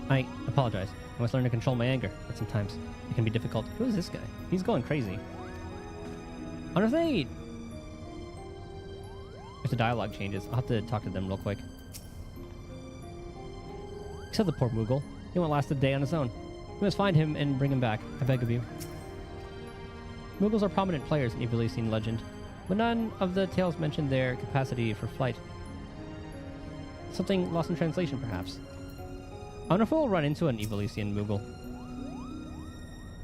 I apologize. I must learn to control my anger, but sometimes it can be difficult. Who is this guy? He's going crazy. I wonder if they... If the dialogue changes, I'll have to talk to them real quick. Except the poor Moogle. He won't last a day on his own. We must find him and bring him back. I beg of you. Moogles are prominent players in Ivalician legend, but none of the tales mention their capacity for flight. Something lost in translation, perhaps. I wonder if we'll run into an Ivalician Moogle.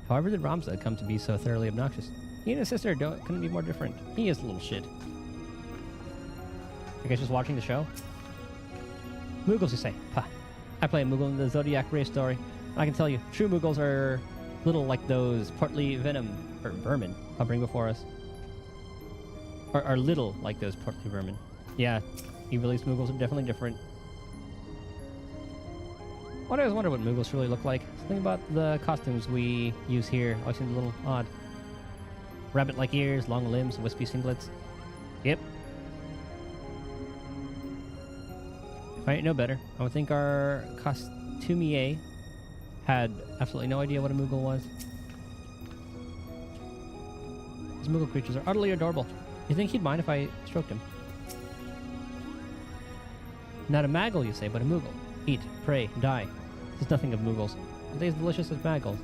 However did Ramza come to be so thoroughly obnoxious? He and his sister couldn't be more different. He is a little shit. You guys just watching the show? Moogles, you say? Pah. I play a Moogle in the Zodiac race story. And I can tell you, true Moogles are little like those portly vermin hovering before us. Or are little like those portly vermin. Yeah, Ivalician Moogles are definitely different. I always wonder what Moogles really look like. Something about the costumes we use here always seems a little odd. Rabbit-like ears, long limbs, wispy singlets. Yep. If I ain't no better, I would think our costumier had absolutely no idea what a Moogle was. These Moogle creatures are utterly adorable. You think he'd mind if I stroked him? Not a Maggle, you say, but a Moogle. Eat, pray, die. There's nothing of Moogles. Are they as delicious as Maggles?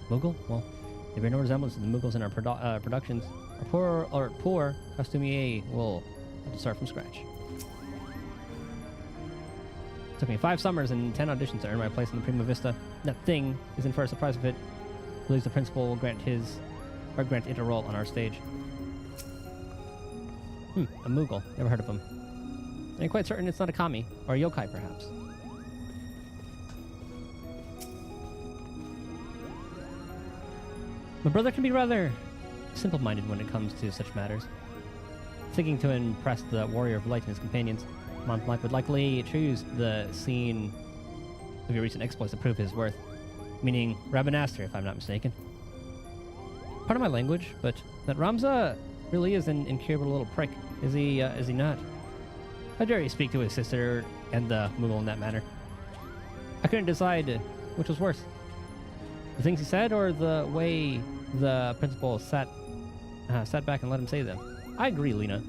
Moogle? Well, they bear no resemblance to the Moogles in our productions. Our poor costumier will have to start from scratch. It took me 5 summers and 10 auditions to earn my place in the Prima Vista. That thing is in for a surprise of it. Believes the principal will grant it a role on our stage. A Moogle. Never heard of him. I'm quite certain it's not a kami, or a yokai perhaps. My brother can be rather simple-minded when it comes to such matters. Thinking to impress the warrior of light and his companions, Montblanc would likely choose the scene of your recent exploits to prove his worth. Meaning Rabanastre, if I'm not mistaken. Pardon my language, but that Ramza really is an incurable little prick. Is he not? How dare you speak to his sister and the Moogle in that manner? I couldn't decide which was worse. The things he said or the way the principal sat back and let him say them. I agree, Lena.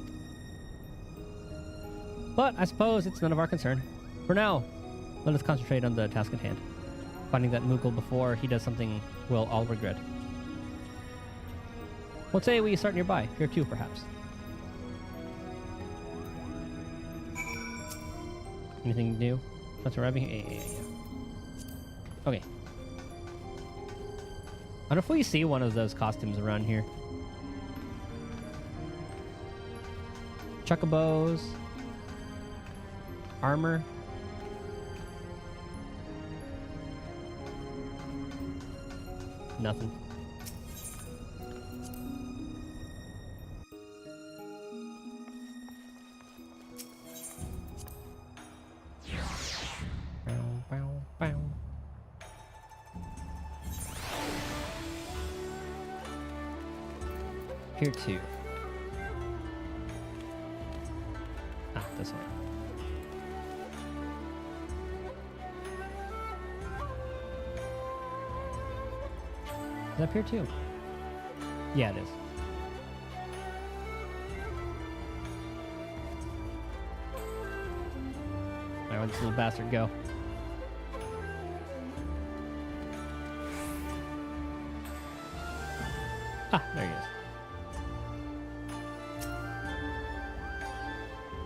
But I suppose it's none of our concern. For now, let us concentrate on the task at hand. Finding that Moogle before he does something we'll all regret. Let's say we start nearby, here too, perhaps. Anything new? That's arriving? Yeah. Okay. I wonder if we see one of those costumes around here. Chocobos. Armor. Nothing. Bow. Here too. Ah, this way. Is that up here too? Yeah, it is. Alright, where'd this little bastard go? Ah, there he is.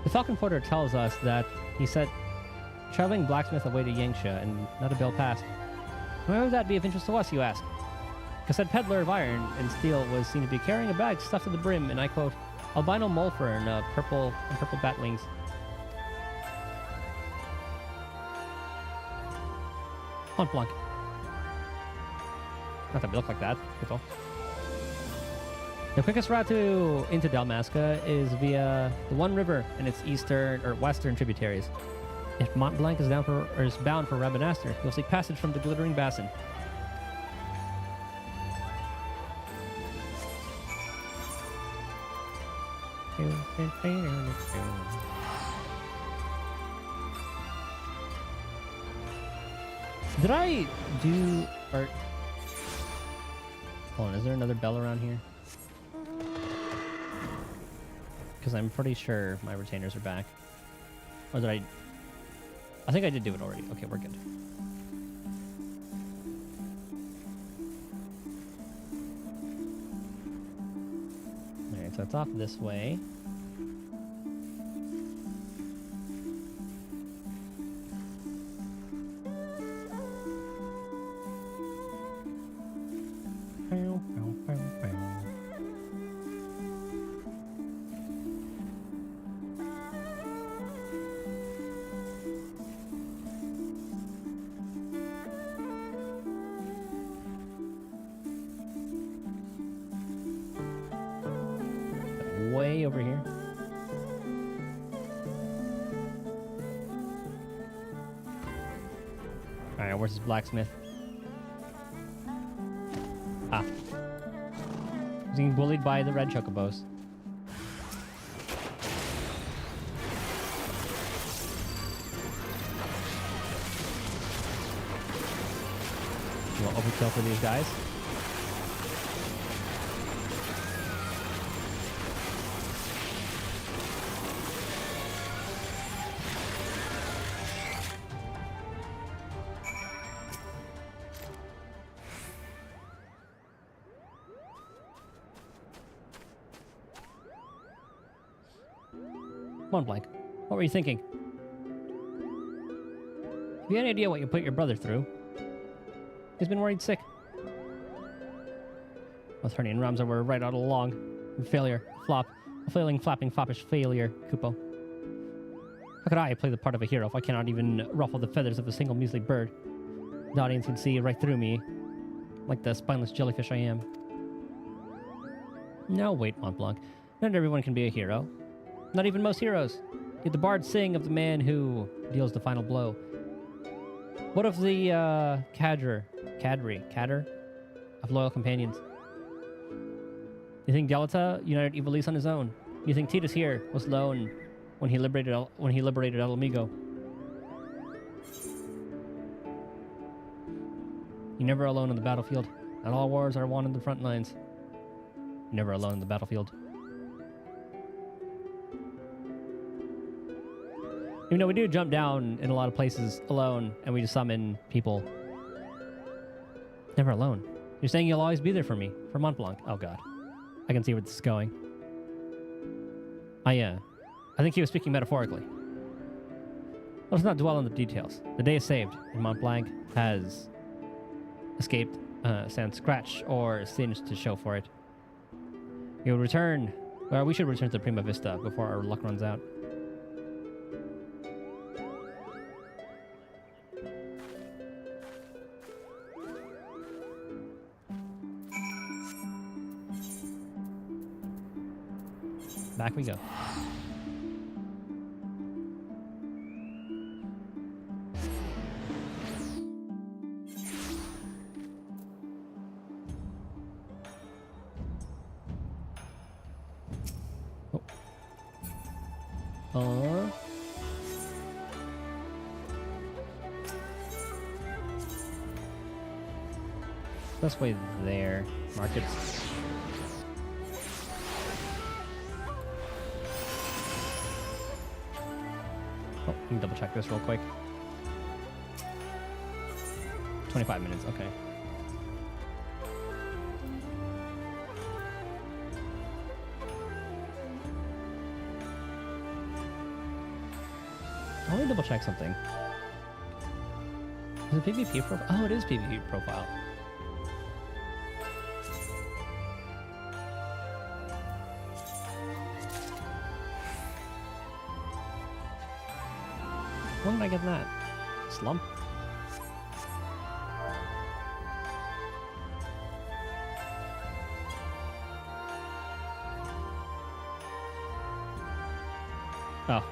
The Falcon Porter tells us that he sent traveling blacksmith away to Yangsha and not a bill passed. Why would that be of interest to us, you ask? Because that peddler of iron and steel was seen to be carrying a bag stuffed to the brim, and I quote, albino mole fur and purple bat wings. Montblanc. Not that we look like that, that's all. The quickest route into Dalmasca is via the One River and its eastern or western tributaries. If Montblanc is bound for Rabanastre, you'll seek passage from the Glittering Basin. Did I do or hold on, is there another bell around here? Because I'm pretty sure my retainers are back. Or did I think I did do it already. Okay, we're good. Alright, so it's off this way. Way over here. Alright, where's his blacksmith? Ah. He's being bullied by the red chocobos. You want overkill for these guys? Montblanc, what were you thinking? Have you any idea what you put your brother through? He's been worried sick. Both Hernie and Ramza were right all along. Failure, flop. A flailing, flapping, foppish failure, Kupo. How could I play the part of a hero if I cannot even ruffle the feathers of a single measly bird? The audience would see right through me, like the spineless jellyfish I am. Now wait, Mont Blanc. Not everyone can be a hero. Not even most heroes. Yet the bards sing of the man who deals the final blow. What of the cadre of loyal companions? You think Delta united Ivalice on his own? You think Titus here was alone when he liberated El Amigo? You're never alone on the battlefield. Not all wars are won on the front lines. You're never alone in the battlefield. Even though we do jump down in a lot of places alone and we just summon people. Never alone. You're saying you'll always be there for me, for Mont Blanc. Oh god. I can see where this is going. I think he was speaking metaphorically. Let's not dwell on the details. The day is saved, and Mont Blanc has escaped sans scratch or singed to show for it. We should return to the Prima Vista before our luck runs out. Back we go. Oh. This way there. Markets. Oh, let me double check this real quick. 25 minutes, okay. Let me double check something. Is it PvP profile? Oh, it is PvP profile. When did I get that? Slump? Oh.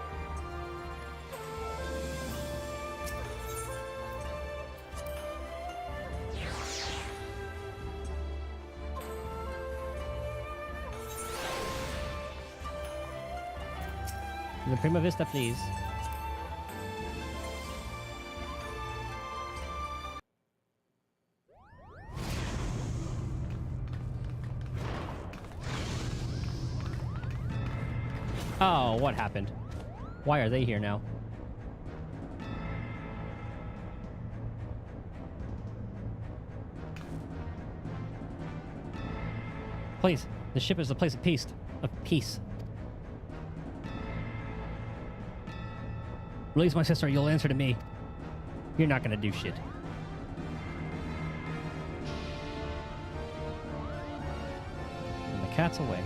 The Prima Vista, please. Oh, what happened? Why are they here now? Please, the ship is a place of peace. Release my sister, you'll answer to me. You're not gonna do shit. And the cat's away.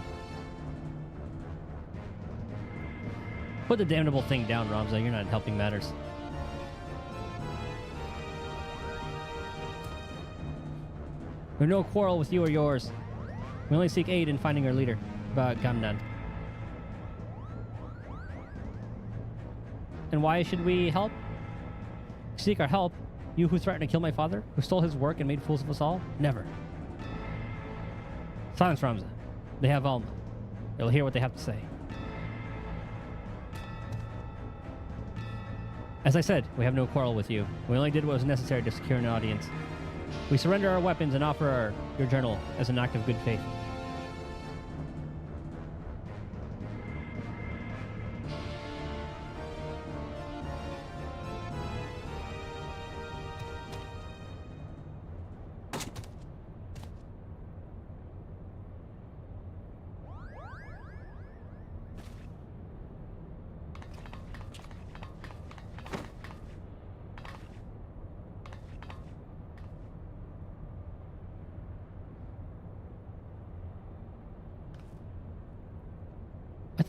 Put the damnable thing down, Ramza. You're not helping matters. We've no quarrel with you or yours. We only seek aid in finding our leader, Gamnan. And why should we help? Seek our help? You who threatened to kill my father? Who stole his work and made fools of us all? Never. Silence, Ramza. They have Alma. They'll hear what they have to say. As I said, we have no quarrel with you. We only did what was necessary to secure an audience. We surrender our weapons and offer your journal as an act of good faith.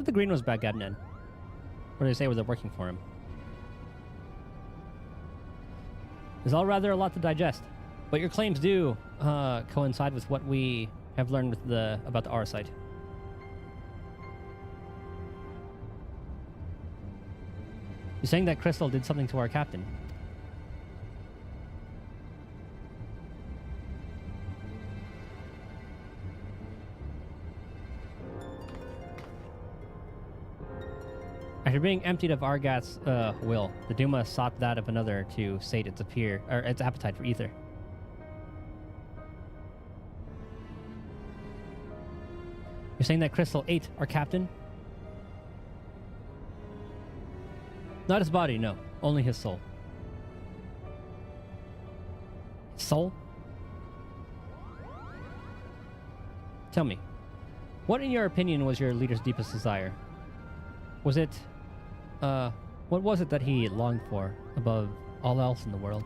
the green was back Gabnan. What do they say where they're working for him? It's all rather a lot to digest. But your claims do coincide with what we have learned with about the Auracite. You're saying that Crystal did something to our captain? After being emptied of Argat's will, the Duma sought that of another to sate its appetite for ether. You're saying that Crystal ate our captain? Not his body, no. Only his soul. His soul? Tell me, what in your opinion was your leader's deepest desire? Was it, what was it that he longed for above all else in the world?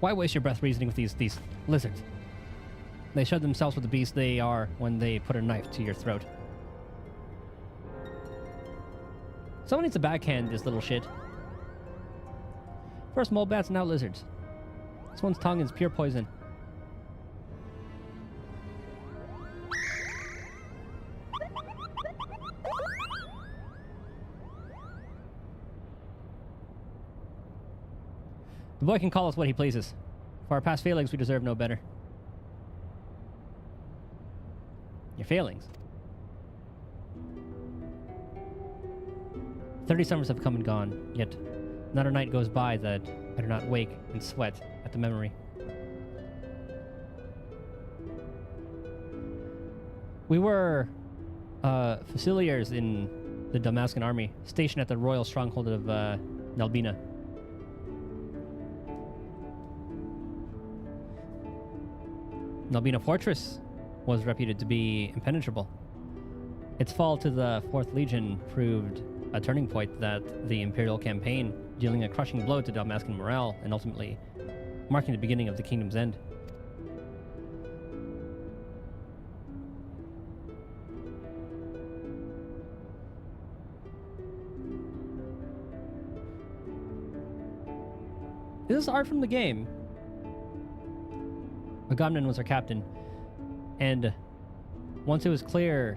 Why waste your breath reasoning with these lizards? They show themselves with the beast they are when they put a knife to your throat. Someone needs to backhand this little shit. First mole bats, now lizards. This one's tongue is pure poison. The boy can call us what he pleases. For our past failings, we deserve no better. Your failings? 30 summers have come and gone, yet not a night goes by that I do not wake and sweat at the memory. We were fusiliers in the Damascan army, stationed at the royal stronghold of Nalbina. Nalbina Fortress was reputed to be impenetrable. Its fall to the 4th Legion proved a turning point that the Imperial campaign, dealing a crushing blow to Damascan morale and ultimately marking the beginning of the kingdom's end. This is art from the game. Agamemnon was our captain, and once it was clear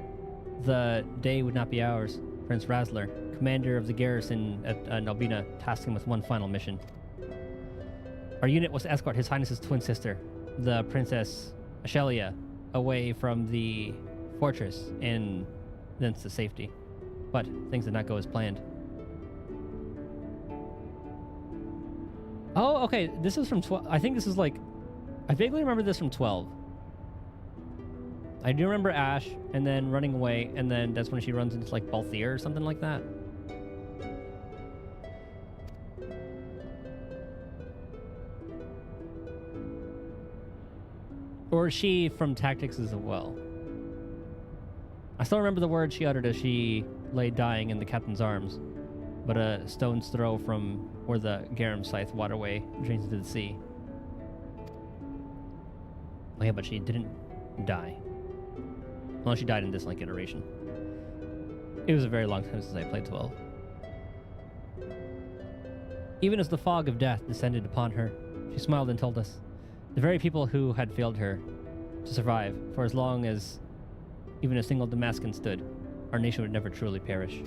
the day would not be ours, Prince Razler, commander of the garrison at Nalbina, tasked him with one final mission. Our unit was to escort His Highness's twin sister, the Princess Ashelia, away from the fortress and thence to safety. But things did not go as planned. Oh, okay, this is from 12. I think this is like... I vaguely remember this from 12. I do remember Ash, and then running away, and then that's when she runs into, like, Balthier or something like that. Or is she from Tactics as well? I still remember the words she uttered as she lay dying in the captain's arms, but a stone's throw from where the Garum Scythe waterway drains into the sea. Oh yeah, but she didn't die. Well, she died in this, like, iteration. It was a very long time since I played 12. Even as the fog of death descended upon her, she smiled and told us, the very people who had failed her to survive for as long as even a single Damascus stood, our nation would never truly perish.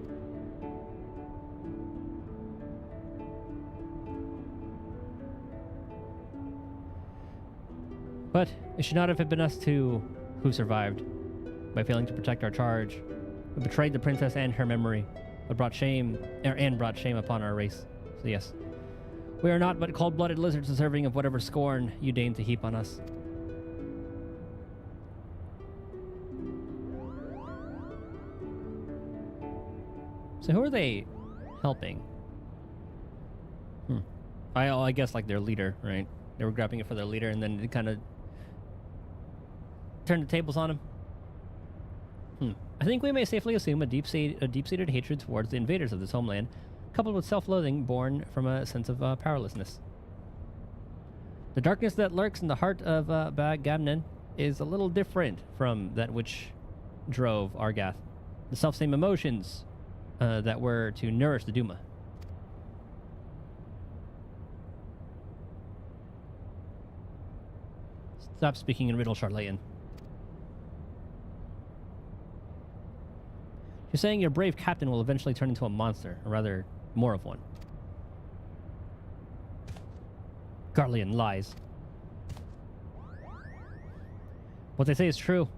But it should not have been us who survived. By failing to protect our charge, we betrayed the princess and her memory, but brought shame upon our race. So yes, we are not but cold-blooded lizards deserving of whatever scorn you deign to heap on us. So who are they helping? I guess like their leader, right? They were grabbing it for their leader, and then it kind of turned the tables on him. I think we may safely assume a deep-seated hatred towards the invaders of this homeland, coupled with self-loathing born from a sense of powerlessness. The darkness that lurks in the heart of Bagamnon is a little different from that which drove Argath. The selfsame emotions that were to nourish the Duma. Stop speaking in riddle, Charlatan. You're saying your brave captain will eventually turn into a monster, or rather, more of one. Garlean lies. What they say is true.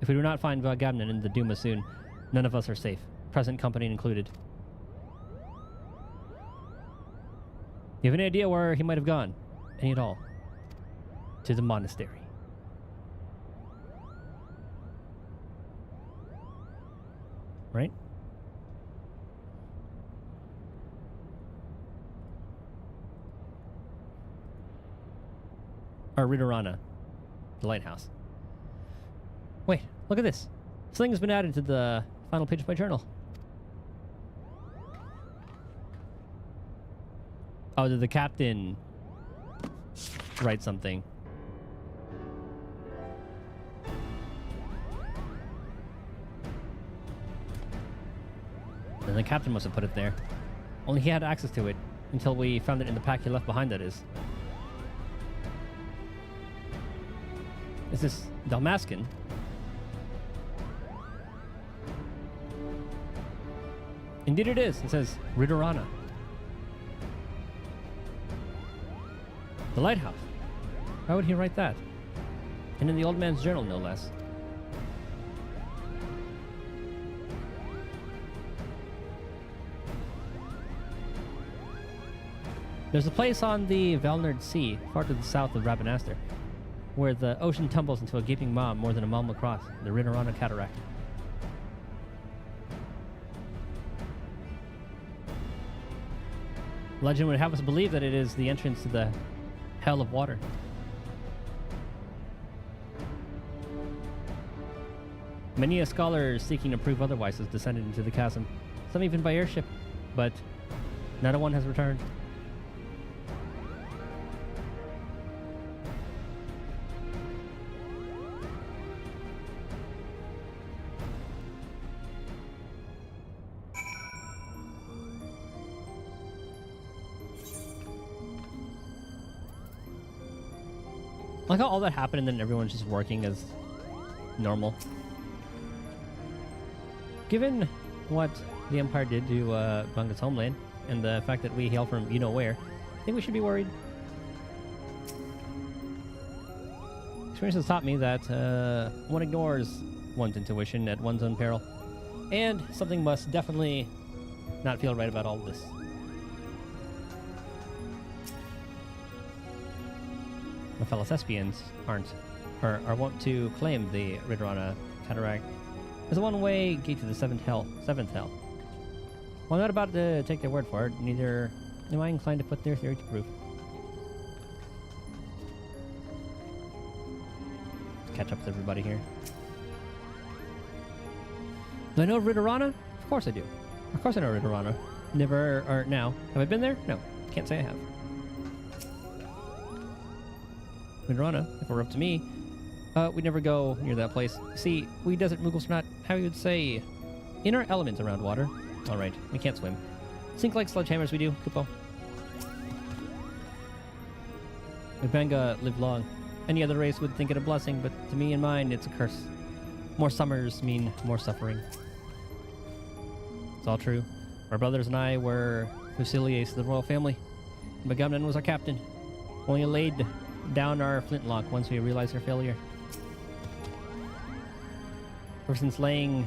If we do not find Bagamnon in the Duma soon, none of us are safe, present company included. You have any idea where he might have gone? Any at all? To the monastery. Right? Or Ridorana, the lighthouse. Wait, look at this. Something has been added to the final page of my journal. Oh, did the captain write something? Then the captain must have put it there. Only he had access to it until we found it in the pack he left behind, that is. Is this Dalmascan? Indeed it is. It says Ridorana. The lighthouse. Why would he write that? And in the old man's journal, no less. There's a place on the Valnard Sea, far to the south of Rabanastre, where the ocean tumbles into a gaping maw more than a mile across, the Ridorana Cataract. Legend would have us believe that it is the entrance to the hell of water. Many a scholar seeking to prove otherwise has descended into the chasm, some even by airship, but not a one has returned. Like how all that happened and then everyone's just working as normal. Given what the Empire did to Bunga's homeland and the fact that we hail from you-know-where, I think we should be worried. Experience has taught me that one ignores one's intuition at one's own peril. And something must definitely not feel right about all of this. My fellow thespians are wont to claim the Ridorana Cataract as a one-way gate to the seventh hell. Well, I'm not about to take their word for it, neither am I inclined to put their theory to proof. Let's catch up with everybody here. Do I know Ridorana? Of course I do. Of course I know Ridorana. Never, or now. Have I been there? No. Can't say I have. Ridorana, if it were up to me, we'd never go near that place. See, we desert Muggles are not, how you would say, in our element around water. Alright, we can't swim. Sink like sledgehammers we do, Kupo. If Benga lived long, any other race would think it a blessing, but to me and mine, it's a curse. More summers mean more suffering. It's all true. Our brothers and I were Fusiliers of the royal family, and Bagamnon was our captain. Only laid down our flintlock once we realized our failure. Ever since laying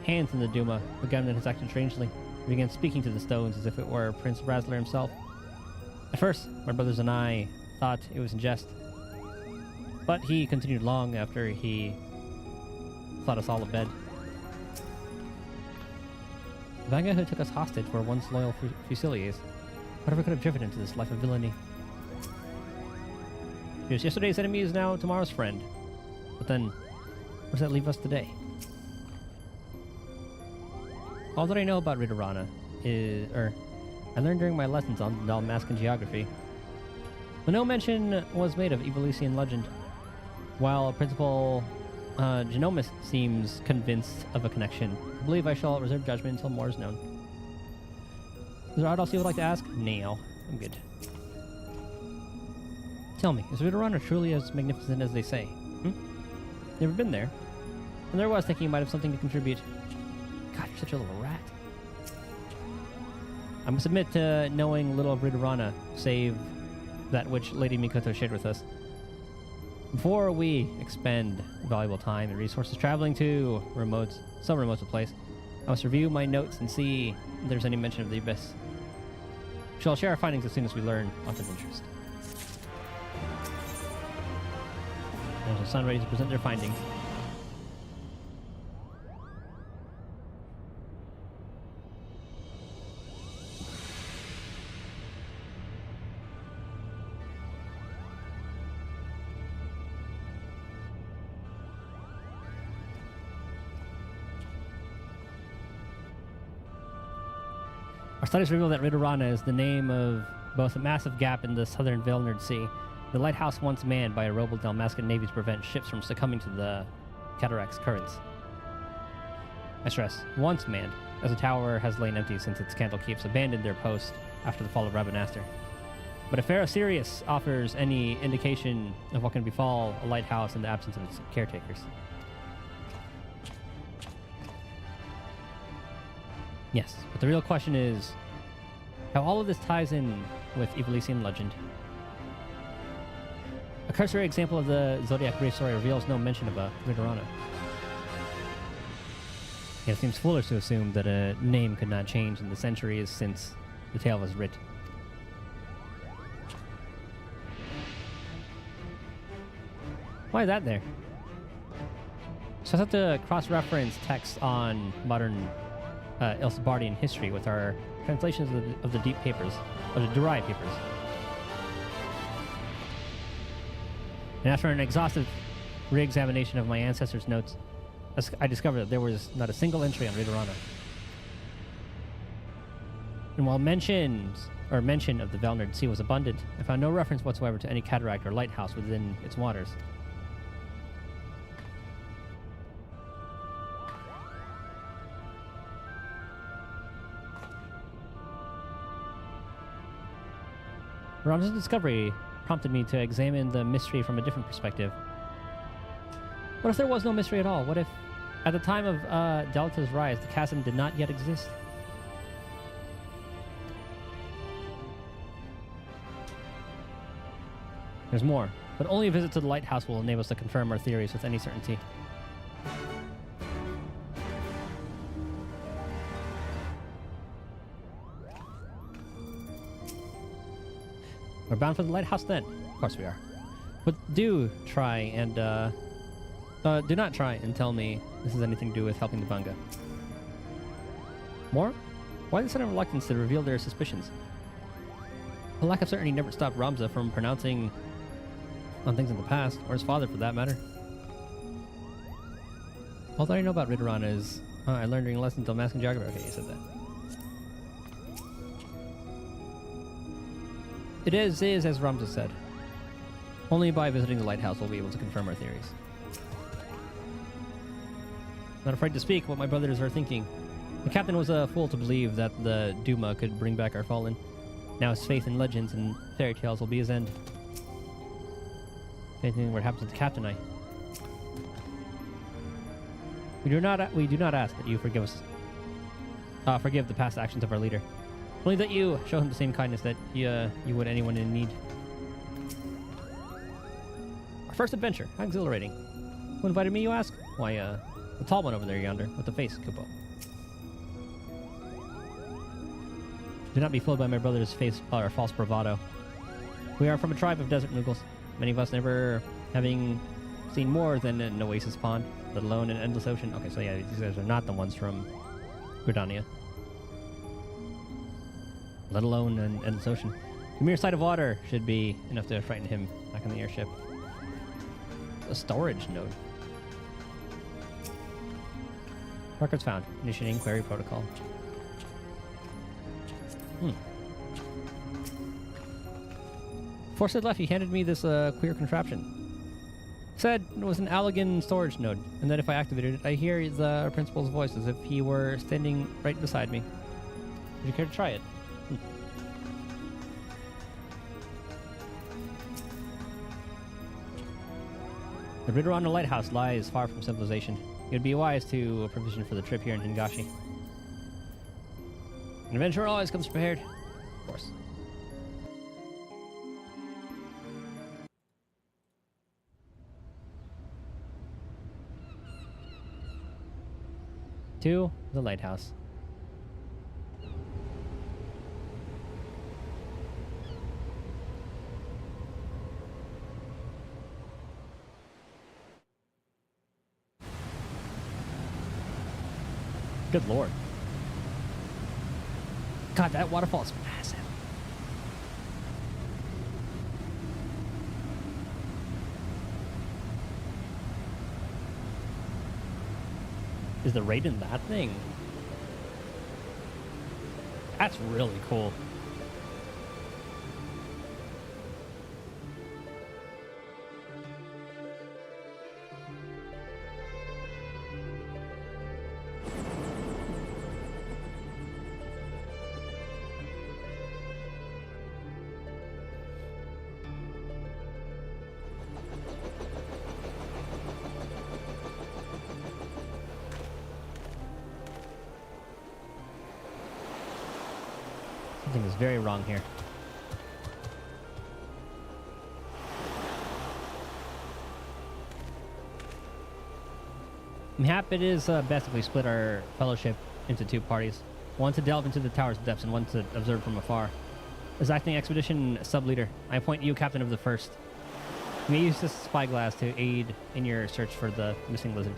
hands in the Duma, Bagamnon has acted strangely. He began speaking to the stones as if it were Prince Razzler himself. At first, my brothers and I thought it was in jest, but he continued long after he thought us all abed. Vanga, who took us hostage, were once loyal Fusiliers. Whatever could have driven him to this life of villainy? He was yesterday's enemy is now tomorrow's friend. But then, where does that leave us today? All that I know about Ridorana is, I learned during my lessons on Dalmascan geography. But no mention was made of Ivalician legend. While Principal Genomist seems convinced of a connection, I believe I shall reserve judgment until more is known. Is there aught else you would like to ask? No, I'm good. Tell me, is Ridorana truly as magnificent as they say? Never been there. And there was thinking you might have something to contribute. God, you're such a little rat. I must admit to knowing little of Ridorana, save that which Lady Mikoto shared with us. Before we expend valuable time and resources traveling to some remote place, I must review my notes and see if there's any mention of the Abyss. We shall share our findings as soon as we learn aught of interest. There's a son ready to present their findings. Our studies reveal that Ridorana is the name of both a massive gap in the southern Velnard Sea, the lighthouse once manned by a robo Dalmascan navy to prevent ships from succumbing to the cataract's currents. I stress, once manned, as the tower has lain empty since its candlekeeps abandoned their post after the fall of Rabanastre. But if Pharaoh Sirius offers any indication of what can befall a lighthouse in the absence of its caretakers. Yes, but the real question is how all of this ties in with Ivalician legend. A cursory example of the Zodiac brief story reveals no mention of a Ridorana. Yet it seems foolish to assume that a name could not change in the centuries since the tale was writ. Why is that there? So I have to cross-reference texts on modern Elsabardian history with our translations of the deep papers, or the Durai papers. And after an exhaustive re-examination of my ancestors' notes, I discovered that there was not a single entry on Ridorana. And while mention of the Velnard Sea was abundant, I found no reference whatsoever to any cataract or lighthouse within its waters. Ram's discovery prompted me to examine the mystery from a different perspective. What if there was no mystery at all? What if, at the time of Delta's rise, the chasm did not yet exist? There's more, but only a visit to the lighthouse will enable us to confirm our theories with any certainty. We're bound for the lighthouse then. Of course we are. But do try and, do not try and tell me this has anything to do with helping the Bunga. More? Why the sudden reluctance to reveal their suspicions? A lack of certainty never stopped Ramza from pronouncing on things in the past, or his father for that matter. All that I know about Ridorana is, I learned during a lesson in Dalmascan geography. Okay, you said that. It is as Ramza said. Only by visiting the lighthouse will we be able to confirm our theories. Not afraid to speak what my brothers are thinking. The captain was a fool to believe that the Duma could bring back our fallen. Now his faith in legends and fairy tales will be his end. If anything were to happen to the captain, We do not ask that you forgive us. Forgive the past actions of our leader. Only that you show him the same kindness that you would anyone in need. Our first adventure. How exhilarating. Who invited me, you ask? Why, the tall one over there yonder, with the face, Kupo. Do not be fooled by my brother's face or false bravado. We are from a tribe of desert Mughals, many of us never having seen more than an oasis pond, let alone an endless ocean. Okay, so yeah, these guys are not the ones from Gridania. Let alone an endless ocean. The mere sight of water should be enough to frighten him back on the airship. A storage node. Records found. Initiating query protocol. Before Sid left, he handed me this queer contraption. Said it was an Allegan storage node, and that if I activated it, I hear the principal's voice as if he were standing right beside me. Would you care to try it? The Ridorana Lighthouse lies far from civilization. It would be wise to provision for the trip here in Hingashi. An adventurer always comes prepared. Of course. To the lighthouse. Good lord. God, that waterfall is massive. Is the raid in that thing? That's really cool. Something is very wrong here. Mayhap it is best if we split our fellowship into two parties. One to delve into the tower's depths and one to observe from afar. As acting expedition sub-leader, I appoint you captain of the first. You may use this spyglass to aid in your search for the missing lizard.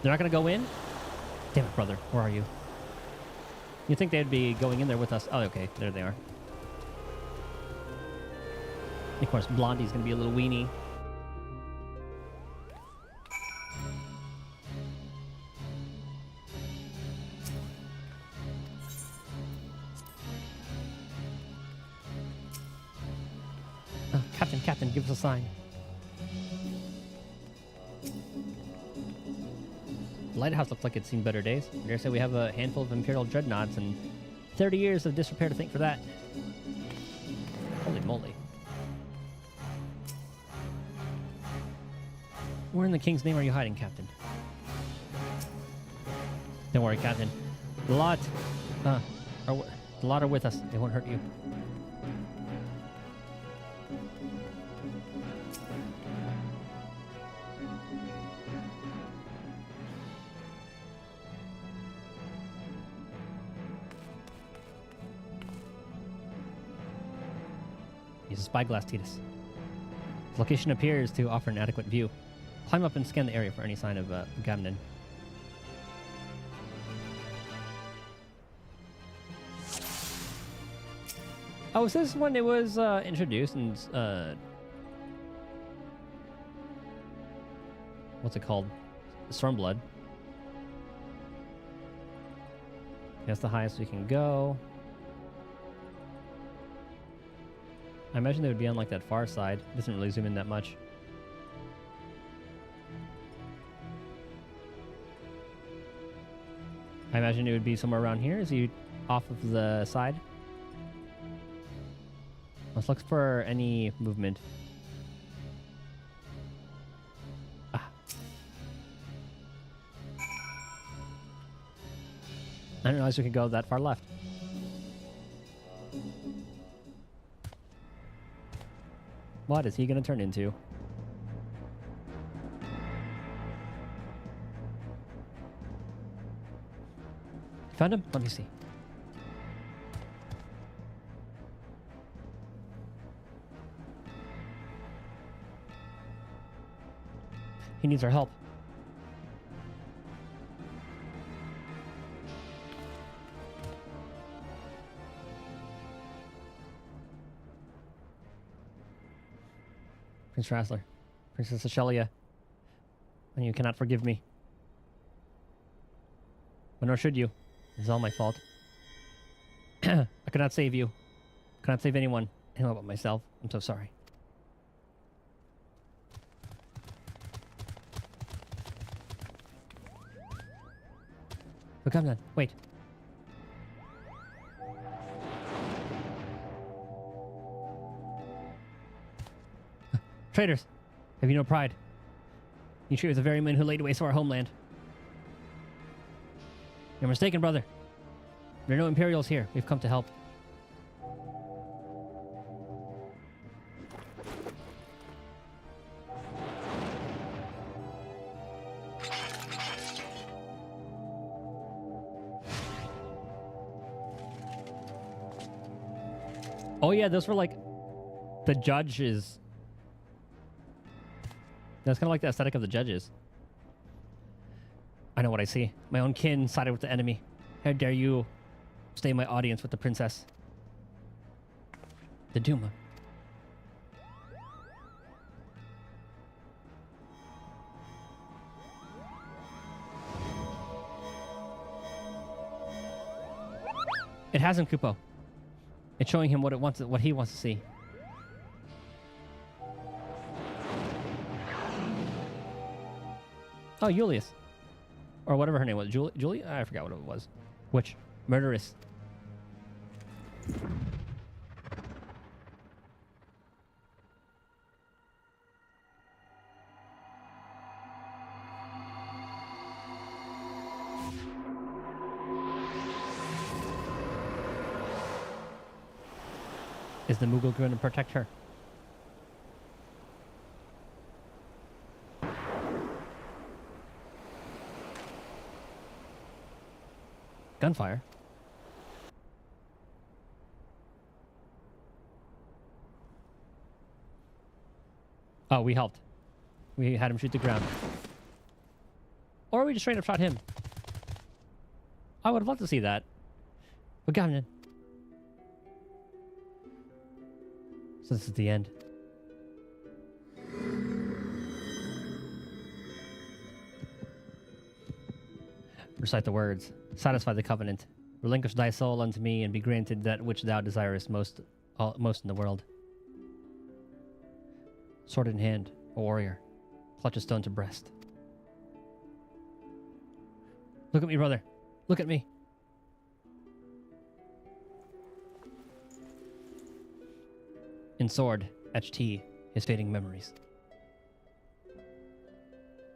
They're not going to go in? Damn it, brother. Where are you? You'd think they'd be going in there with us. Oh, okay. There they are. Of course, Blondie's going to be a little weenie. Oh, Captain, give us a sign. The lighthouse looks like it's seen better days. I dare say we have a handful of Imperial dreadnoughts and 30 years of disrepair to thank for that. Holy moly. Where in the king's name are you hiding, Captain? Don't worry, Captain. The lot are with us. They won't hurt you. Use a spyglass, Titus. The location appears to offer an adequate view. Climb up and scan the area for any sign of Gamden. Oh, is this when it was introduced and what's it called? Stormblood. That's the highest we can go. I imagine they would be on like that far side. It doesn't really zoom in that much. I imagine it would be somewhere around here. Is he off of the side? Let's look for any movement. Ah. I didn't realize we could go that far left. What is he going to turn into? Found him? Let me see. He needs our help. Prince Rassler. Princess Ashelia, and you cannot forgive me. But nor should you. It's all my fault. I could not save you. I could not save anyone. Anyone but myself. I'm so sorry. But come then. Wait. Traitors! Have you no pride? You treat with the very men who laid waste to our homeland. You're mistaken, brother. There are no Imperials here. We've come to help. Oh yeah, those were like the judges. That's kind of like the aesthetic of the judges. I know what I see. My own kin sided with the enemy. How dare you stay in my audience with the princess? The Duma. It has him, Kupo. It's showing him what it wants, what he wants to see. Oh, Julius. Or whatever her name was. Julie? I forgot what it was. Which? Murderess. Is the Moogle going to protect her? Gunfire? Oh, we helped. We had him shoot the ground. Or we just straight up shot him. I would have loved to see that. But Gamnon. So this is the end. Recite the words. Satisfy the covenant. Relinquish thy soul unto me, and be granted that which thou desirest most in the world. Sword in hand, a warrior. Clutch a stone to breast. Look at me, brother. Look at me. In sword, etched he his fading memories.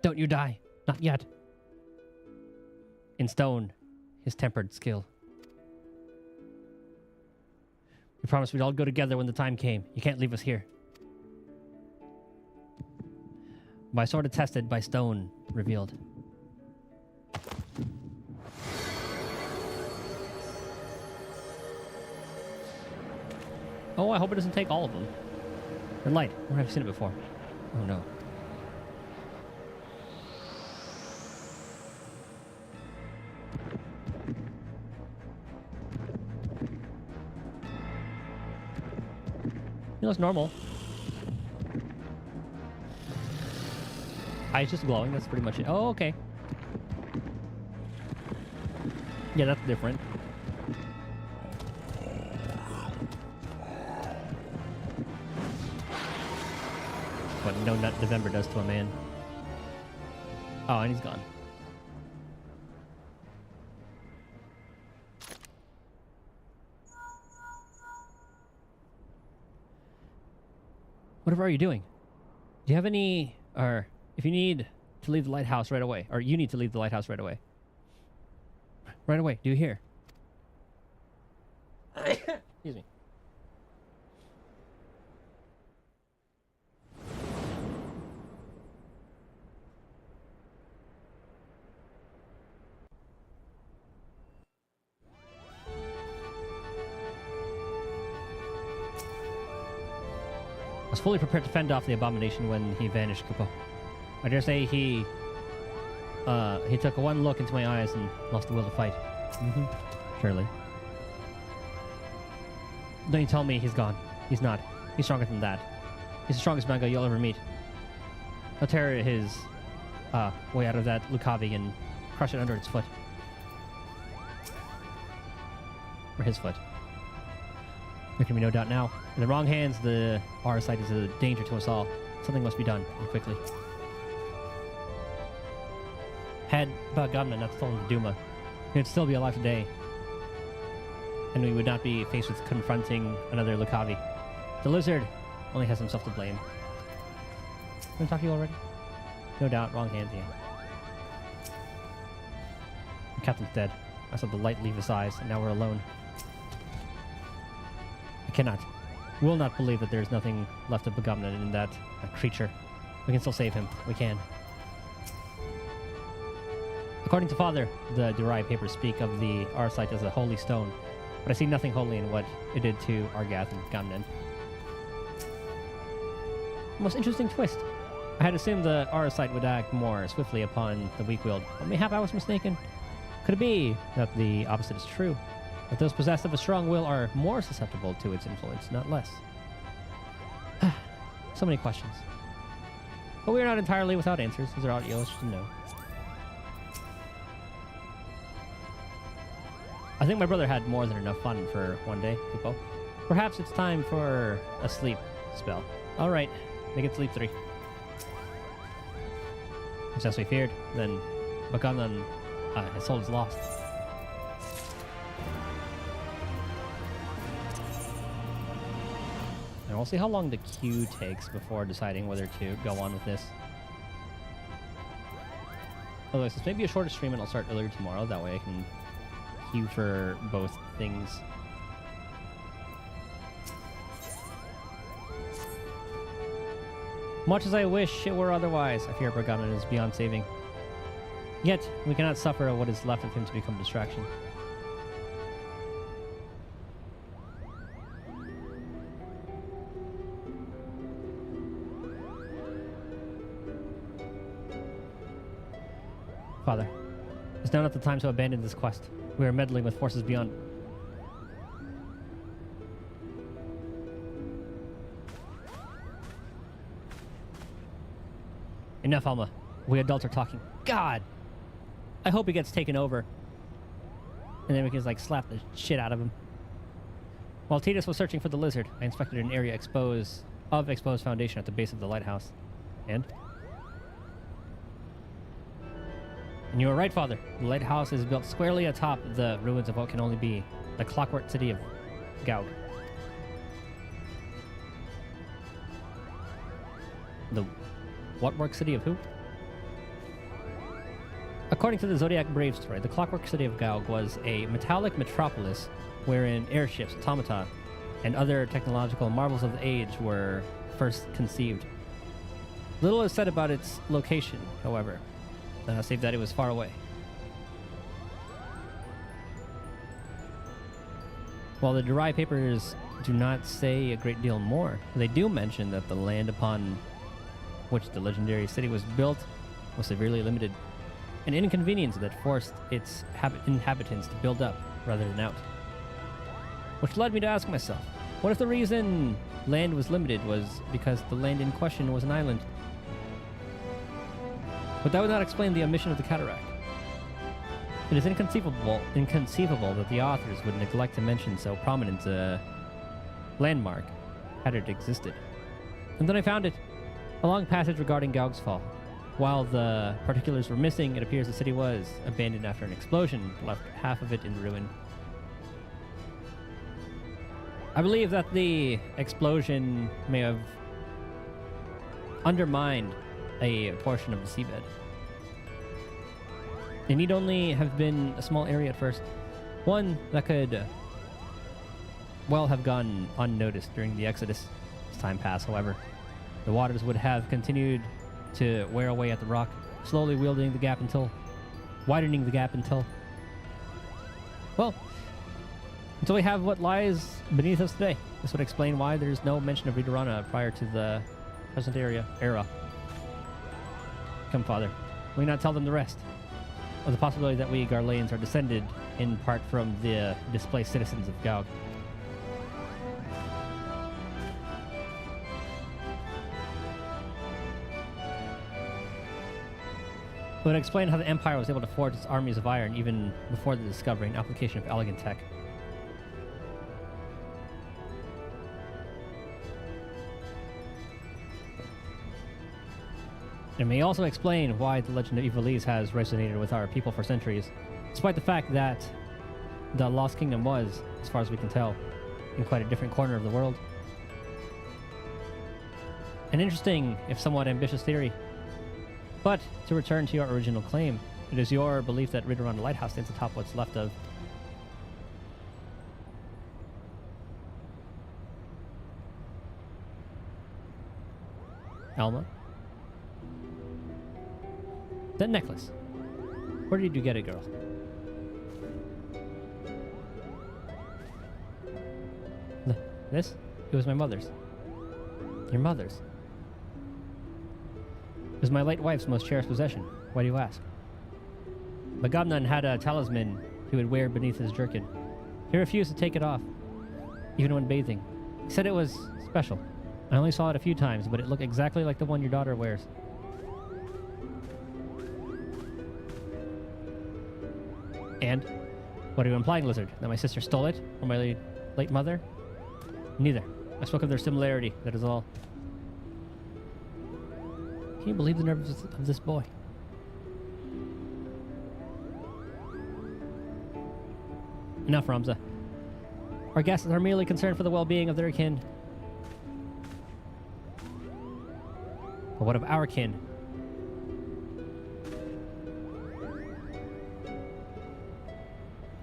Don't you die. Not yet. In stone, his tempered skill. We promised we'd all go together when the time came. You can't leave us here. By sword attested, by stone revealed. Oh, I hope it doesn't take all of them. Red light. Where have I seen it before? Oh no. He looks normal. Eyes just glowing, that's pretty much it. Oh, okay. Yeah, that's different. What No Nut November does to a man. Oh, and he's gone. Whatever are you doing? Do you have any... Or if you need to leave the lighthouse right away, or you need to leave the lighthouse right away. Right away, do you hear? Excuse me. I was fully prepared to fend off the abomination when he vanished, Kupo. I dare say he took one look into my eyes and lost the will to fight. Surely. Don't you tell me he's gone. He's not. He's stronger than that. He's the strongest manga you'll ever meet. He'll tear his way out of that Lucavi and crush it under its foot. Or his foot. There can be no doubt now. In the wrong hands, the Arasite is a danger to us all. Something must be done, and quickly. Had Bagamna not stolen the Duma, he would still be alive today. And we would not be faced with confronting another Lucavi. The lizard only has himself to blame. Did I talk to you already? No doubt, wrong hands, yeah. The captain's dead. I saw the light leave his eyes, and now we're alone. I cannot, will not believe that there's nothing left of Bagamna in that creature. We can still save him. We can. According to Father, the Durai papers speak of the Arasite as a holy stone, but I see nothing holy in what it did to Argath and Gamnen. Most interesting twist. I had assumed the Arasite would act more swiftly upon the weak-willed, but mayhap I was mistaken. Could it be that the opposite is true? That those possessed of a strong will are more susceptible to its influence, not less? So many questions. But we are not entirely without answers, as our audios should know. I think my brother had more than enough fun for one day, people. Perhaps it's time for a sleep spell. Alright, make it sleep 3. Just as we feared, then Bagamnan, his soul is lost. And we'll see how long the queue takes before deciding whether to go on with this. Otherwise, this may be a shorter stream and I'll start earlier tomorrow. That way I can queue for both things. Much as I wish it were otherwise, I fear Bagamnan is beyond saving. Yet, we cannot suffer what is left of him to become a distraction. Father, it's now not the time to abandon this quest. We are meddling with forces beyond. Enough, Alma. We adults are talking. God! I hope he gets taken over. And then we can just, like, slap the shit out of him. While Titus was searching for the lizard, I inspected an area exposed foundation at the base of the lighthouse. And you were right, Father. The lighthouse is built squarely atop the ruins of what can only be the clockwork city of Gaug. The what work city of who? According to the Zodiac Brave story, the clockwork city of Gaug was a metallic metropolis wherein airships, automata, and other technological marvels of the age were first conceived. Little is said about its location, however, save that it was far away. While the Durai papers do not say a great deal more, they do mention that the land upon which the legendary city was built was severely limited, an inconvenience that forced its inhabitants to build up rather than out. Which led me to ask myself, what if the reason land was limited was because the land in question was an island? But that would not explain the omission of the cataract. It is inconceivable that the authors would neglect to mention so prominent a landmark had it existed. And then I found it. A long passage regarding Gaug's fall. While the particulars were missing, it appears the city was abandoned after an explosion, left half of it in ruin. I believe that the explosion may have undermined a portion of the seabed. It need only have been a small area at first, one that could well have gone unnoticed during the Exodus. As time passed, however, the waters would have continued to wear away at the rock, slowly widening the gap until, well, until we have what lies beneath us today. This would explain why there's no mention of Ridurana prior to the present era. Come, Father, will you not tell them the rest? Or the possibility that we Garleans are descended in part from the displaced citizens of Gaug. It would explain how the Empire was able to forge its armies of iron even before the discovery and application of elegant tech. It may also explain why the legend of Ivalice has resonated with our people for centuries, despite the fact that the Lost Kingdom was, as far as we can tell, in quite a different corner of the world. An interesting, if somewhat ambitious theory. But to return to your original claim, it is your belief that Ridoran Lighthouse stands atop what's left of Alma? That necklace. Where did you get it, girl? This? It was my mother's. Your mother's? It was my late wife's most cherished possession. Why do you ask? Bagabnan had a talisman he would wear beneath his jerkin. He refused to take it off, even when bathing. He said it was special. I only saw it a few times, but it looked exactly like the one your daughter wears. And? What are you implying, Lizard? That my sister stole it from my late mother? Neither. I spoke of their similarity, that is all. Can you believe the nerves of this boy? Enough, Ramza. Our guests are merely concerned for the well-being of their kin. But what of our kin?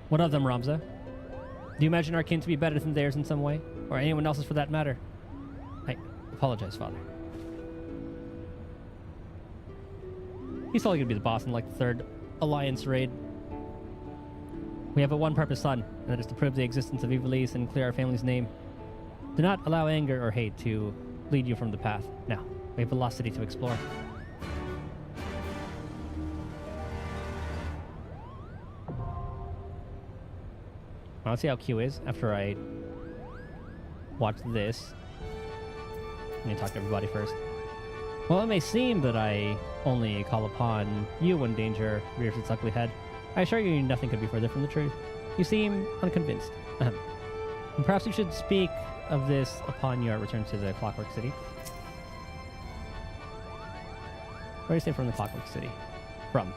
What of them, Ramza? Do you imagine our kin to be better than theirs in some way? Or anyone else's for that matter? I apologize, Father. He's totally gonna be the boss in like the third Alliance raid. We have but one purpose, son, and that is to prove the existence of Ivalice and clear our family's name. Do not allow anger or hate to lead you from the path. Now, we have velocity to explore. Well, let's see how Q is after I watch this. Let me talk to everybody first. Well, it may seem that I only call upon you when danger rears its ugly head. I assure you nothing could be further from the truth. You seem unconvinced. And perhaps you should speak of this upon your return to the Clockwork City. Where do you say from the Clockwork City? From.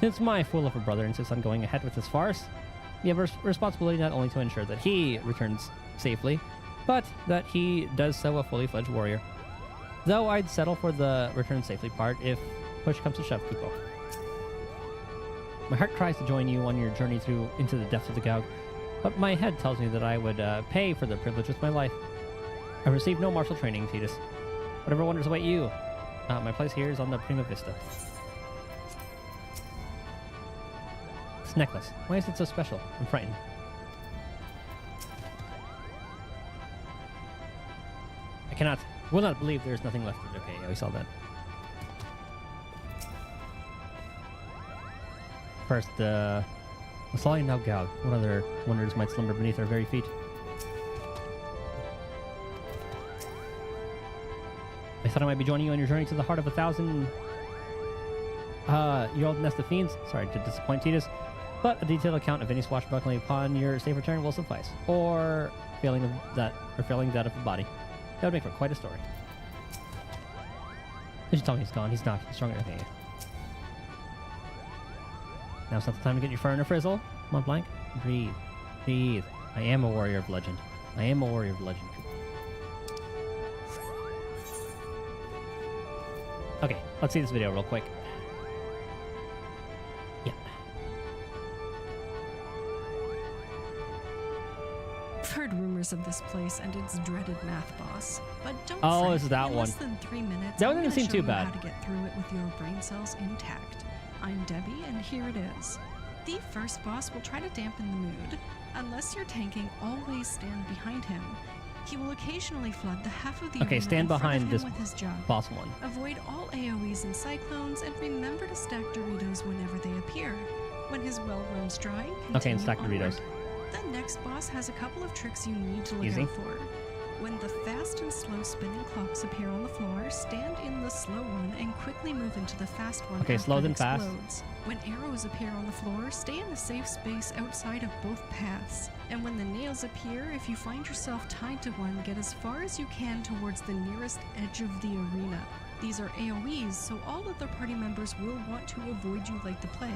Since my fool of a brother insists on going ahead with this farce, you have a responsibility not only to ensure that he returns safely, but that he does so a fully fledged warrior. Though I'd settle for the return safely part if push comes to shove, Kupo. My heart cries to join you on your journey into the depths of the Gaug, but my head tells me that I would pay for the privilege with my life. I've received no martial training, Titus. Whatever wonders await you, my place here is on the Prima Vista. This necklace, why is it so special? I'm frightened. I will not believe there's nothing left. Okay, yeah, we saw that. First, Masalia now Gaug. What other wonders might slumber beneath our very feet? I thought I might be joining you on your journey to the heart of 1,000-year-old nest of fiends. Sorry to disappoint, Titus, but a detailed account of any swashbuckling upon your safe return will suffice. Or failing that of the body. That would make for quite a story. Did you tell me he's gone? He's not. He's stronger. Okay. Now's not the time to get your fur in a frizzle. Mont Blanc. Breathe. Breathe. I am a warrior of legend. I am a warrior of legend. Okay, let's see this video real quick. Yeah. I've heard rumors of this place and its dreaded math boss, but don't Oh, fret. it's that In one. less than 3 minutes, That one I'm didn't gonna seem too show bad. you how to get through it with your brain cells intact. I'm Debbie, and here it is. The first boss will try to dampen the mood. Unless you're tanking, always stand behind him. He will occasionally flood the half of the Okay, arena stand in front of behind him this with his jug. boss one. Avoid all AoEs and cyclones, and remember to stack Doritos whenever they appear. When his well runs dry, Okay, and continue stack onward. Doritos. The next boss has a couple of tricks you need to look Easy. out for. When the fast and slow spinning clocks appear on the floor, stand in the slow one and quickly move into the fast one. Okay, after slow it then fast. explodes. When arrows appear on the floor, stay in a safe space outside of both paths. And when the nails appear, if you find yourself tied to one, get as far as you can towards the nearest edge of the arena. These are AoEs, so all other party members will want to avoid you like the plague.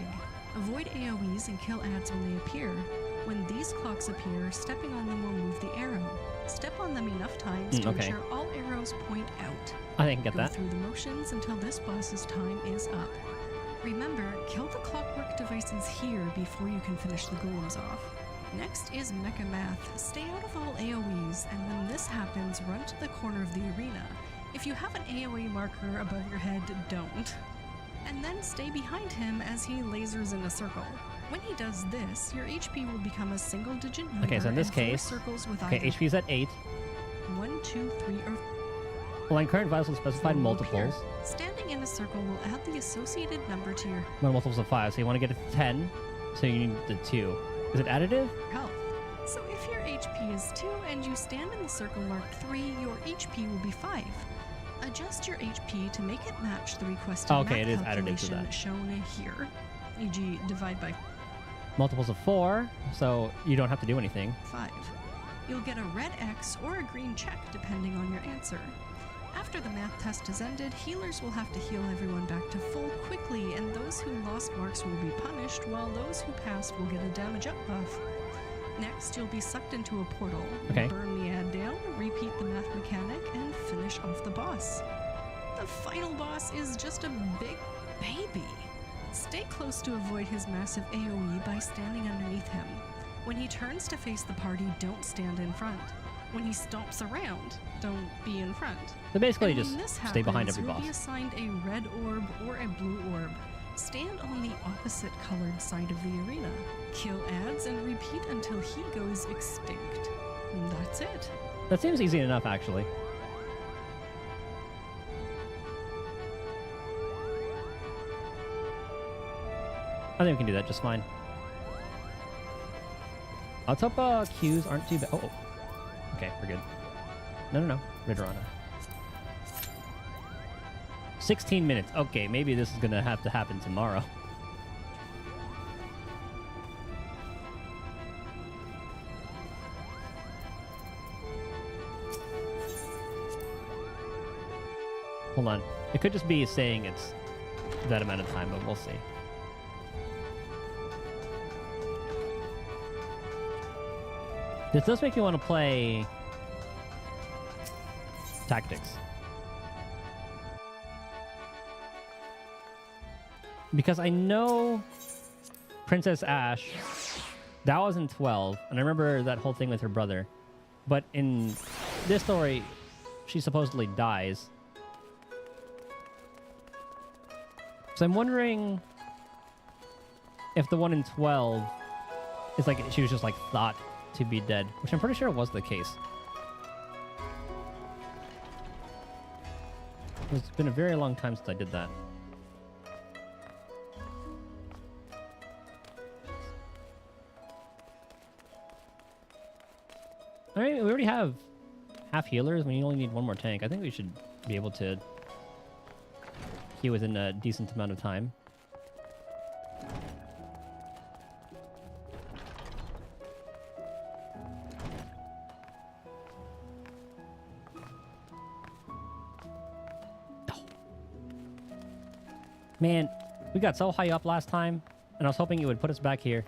Avoid AoEs and kill ads when they appear. When these clocks appear, stepping on them will move the arrow. Step on them enough times to okay. ensure all arrows point out. I think I can get Go that. through the motions until this boss's time is up. Remember, kill the clockwork devices here before you can finish the golems off. Next is Mecha Math. Stay out of all AoEs, and when this happens, run to the corner of the arena. If you have an AoE marker above your head, don't. And then stay behind him as he lasers in a circle. When he does this, your HP will become a single-digit number. Okay, so in this and 4 case, circles with okay, either HP's at 8. 1, 2, 3, or Well, in current vitals with specified 4 will appear. multiples. Standing in a circle will add the associated number to your Multiples of 5, so you want to get it to 10, so you need the 2. Is it additive? health. So if your HP is 2 and you stand in the circle marked 3, your HP will be 5. Adjust your HP to make it match the requested Okay, math it is additive to calculation that. shown here. E.g., divide by Multiples of 4, so you don't have to do anything. 5. You'll get a red X or a green check depending on your answer. After the math test is ended, healers will have to heal everyone back to full quickly, and those who lost marks will be punished, while those who passed will get a damage up buff. Next, you'll be sucked into a portal, Okay. burn the ad down, repeat the math mechanic, and finish off the boss. The final boss is just a big baby. Stay close to avoid his massive AoE by standing underneath him. When he turns to face the party, don't stand in front. When he stomps around, don't be in front. So basically, And just when this stay behind happens, every you'll be boss. assigned a red orb or a blue orb. Stand on the opposite colored side of the arena. Kill ads and repeat until he goes extinct. And that's it. That seems easy enough, actually. I think we can do that just fine. Let's hope Qs aren't too bad. Oh, okay, we're good. No. Ridorana. 16 minutes. Okay, maybe this is going to have to happen tomorrow. Hold on. It could just be saying it's that amount of time, but we'll see. This does make me want to play Tactics. Because I know Princess Ash, that was in 12, and I remember that whole thing with her brother. But in this story, she supposedly dies. So I'm wondering if the one in 12 is like, she was just like thought to be dead, which I'm pretty sure was the case. It's been a very long time since I did that. Alright, we already have half healers. We only need one more tank. I think we should be able to heal within a decent amount of time. Man, we got so high up last time, and I was hoping it would put us back here.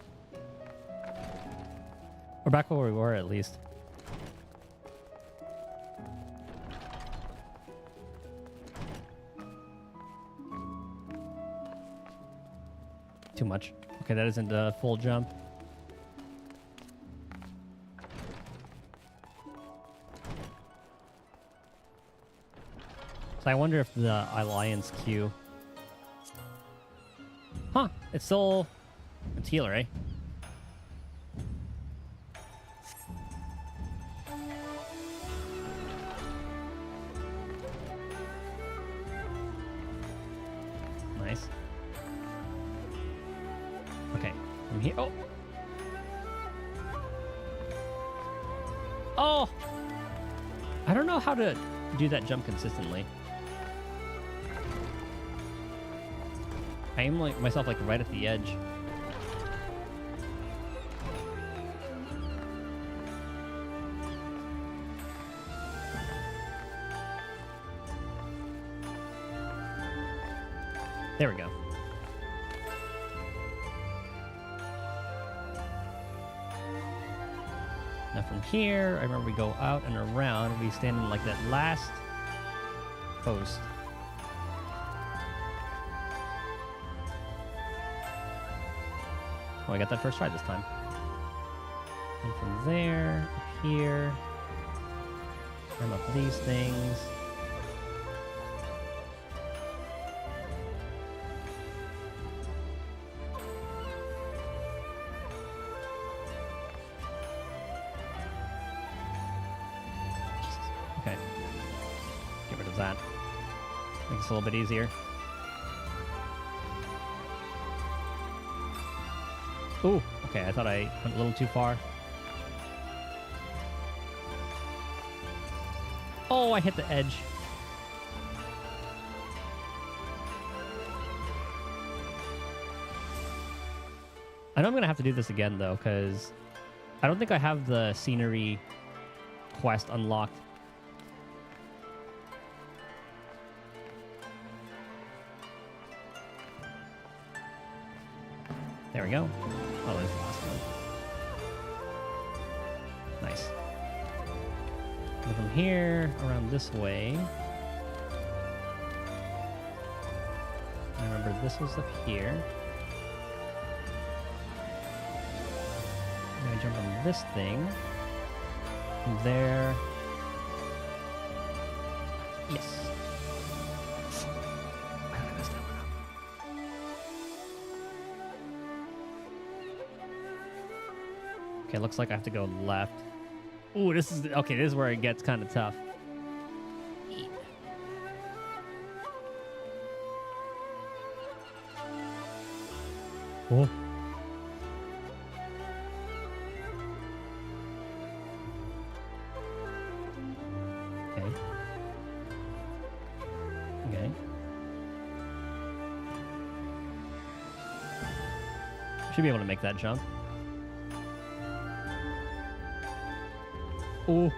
Or back where we were, at least. Too much. Okay, that isn't a full jump. So I wonder if the Alliance queue... Huh, it's still... It's healer, eh? Nice. Okay, from here... Oh! I don't know how to do that jump consistently. I aim like myself like right at the edge. There we go. Now from here, I remember we go out and around. We stand in like that last post. Oh, I got that first try this time. And from there, up here, climb up these things. Okay. Get rid of that. Makes it a little bit easier. Ooh, okay, I thought I went a little too far. Oh, I hit the edge. I know I'm gonna have to do this again though, because I don't think I have the scenery quest unlocked. There we go. Oh, there's the last one. Nice. And from here, around this way. I remember this was up here. I'm gonna jump on this thing. From there. Yes. I messed that one up. Okay, looks like I have to go left. Ooh, this is okay. This is where it gets kind of tough. Oh. Okay. Okay. Should be able to make that jump. Oh.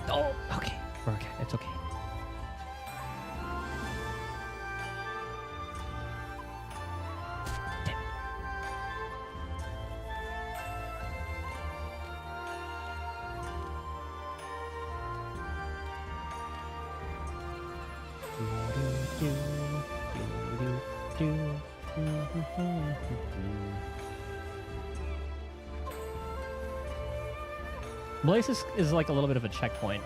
Oh, okay. We're okay. It's okay. Damn. Ivalice is like a little bit of a checkpoint.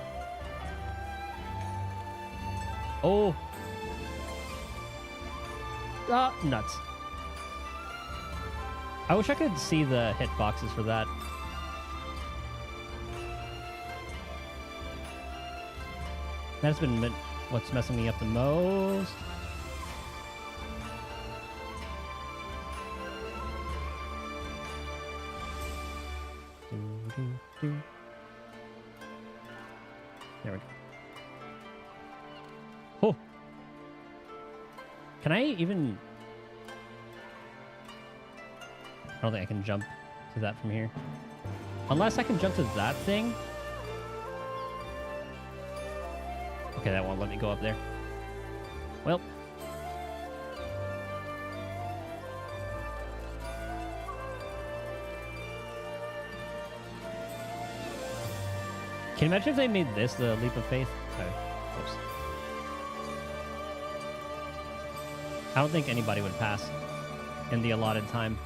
Oh. Ah, nuts. I wish I could see the hitboxes for that. That's been what's messing me up the most. There we go. Oh! Can I even... I don't think I can jump to that from here. Unless I can jump to that thing. Okay, that won't let me go up there. Well. Can you imagine if they made this the leap of faith? Okay. Oops. I don't think anybody would pass in the allotted time.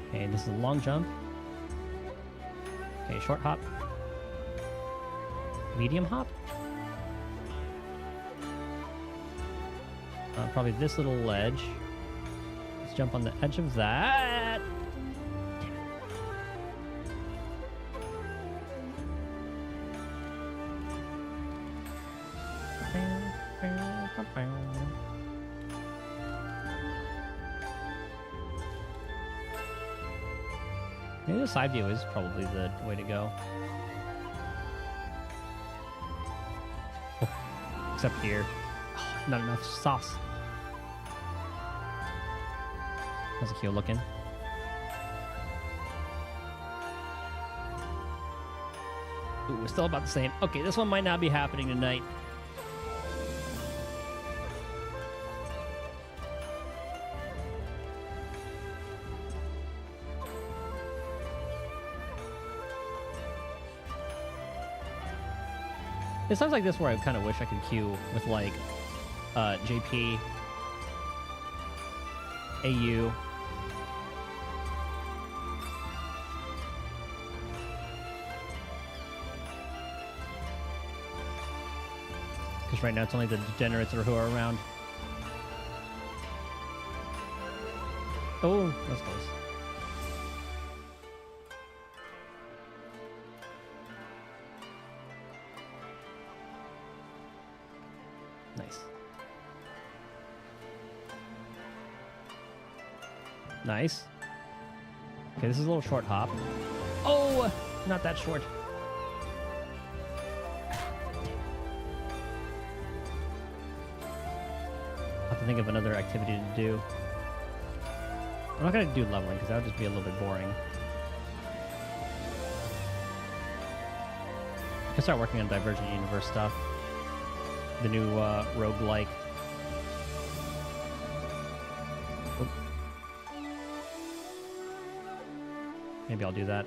Okay, this is a long jump. Okay, short hop. Medium hop. Probably this little ledge. Let's jump on the edge of that. Maybe the side view is probably the way to go. Except here. Oh, not enough sauce. How's the cute looking? Ooh, we're still about the same. Okay, this one might not be happening tonight. It sounds like this where I kind of wish I could queue with like JP, AU. Because right now it's only the degenerates who are around. Oh, that's close. Nice. Nice. Okay, this is a little short hop. Oh, not that short. I'll have to think of another activity to do. I'm not going to do leveling because that would just be a little bit boring. I can start working on Divergent Universe stuff. The new roguelike. Oop. Maybe I'll do that.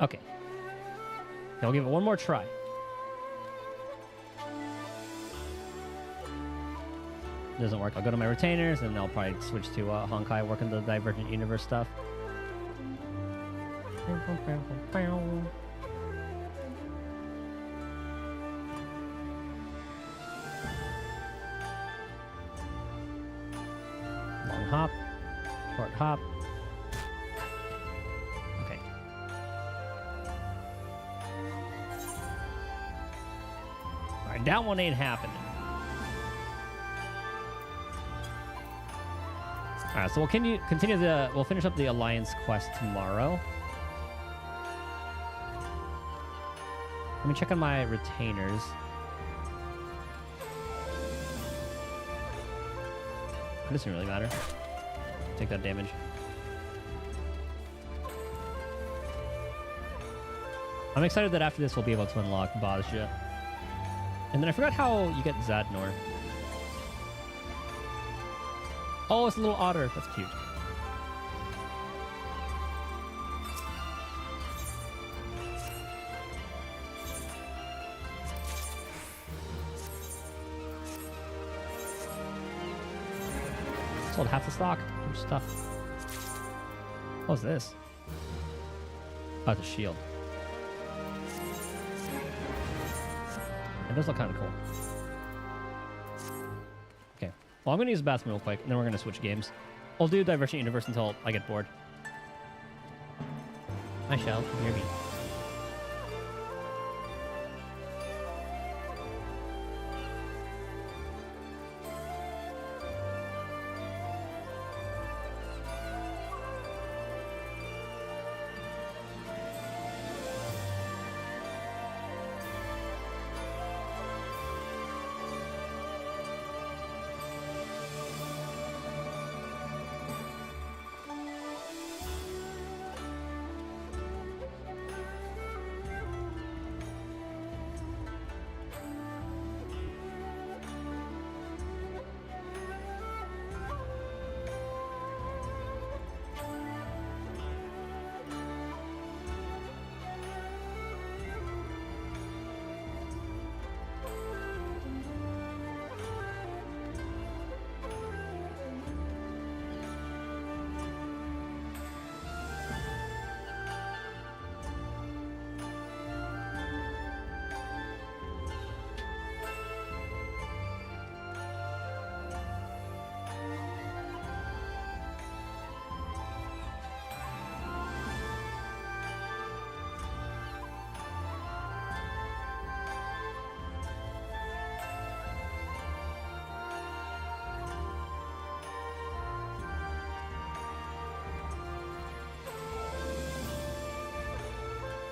Okay. I'll give it one more try. Doesn't work. I'll go to my retainers and I'll probably switch to Honkai, work on the Divergent Universe stuff. Long hop, short hop. Okay. Alright, that one ain't happening. Alright, so we'll we'll finish up the Alliance quest tomorrow. Let me check on my retainers. It doesn't really matter. Take that damage. I'm excited that after this we'll be able to unlock Bozja. And then I forgot how you get Zadnor. Oh, it's a little otter. That's cute. Sold half the stock. Good stuff. What's this? Oh, it's a shield. It does look kind of cool. Okay. Well, I'm going to use the bathroom real quick, and then we're going to switch games. I'll do Divergent Universe until I get bored. I shall. Hear me.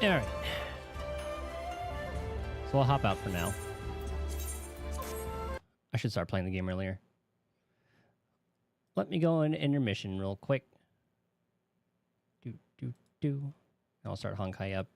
Alright. So I'll hop out for now. I should start playing the game earlier. Let me go in intermission real quick. Do. I'll start Honkai up.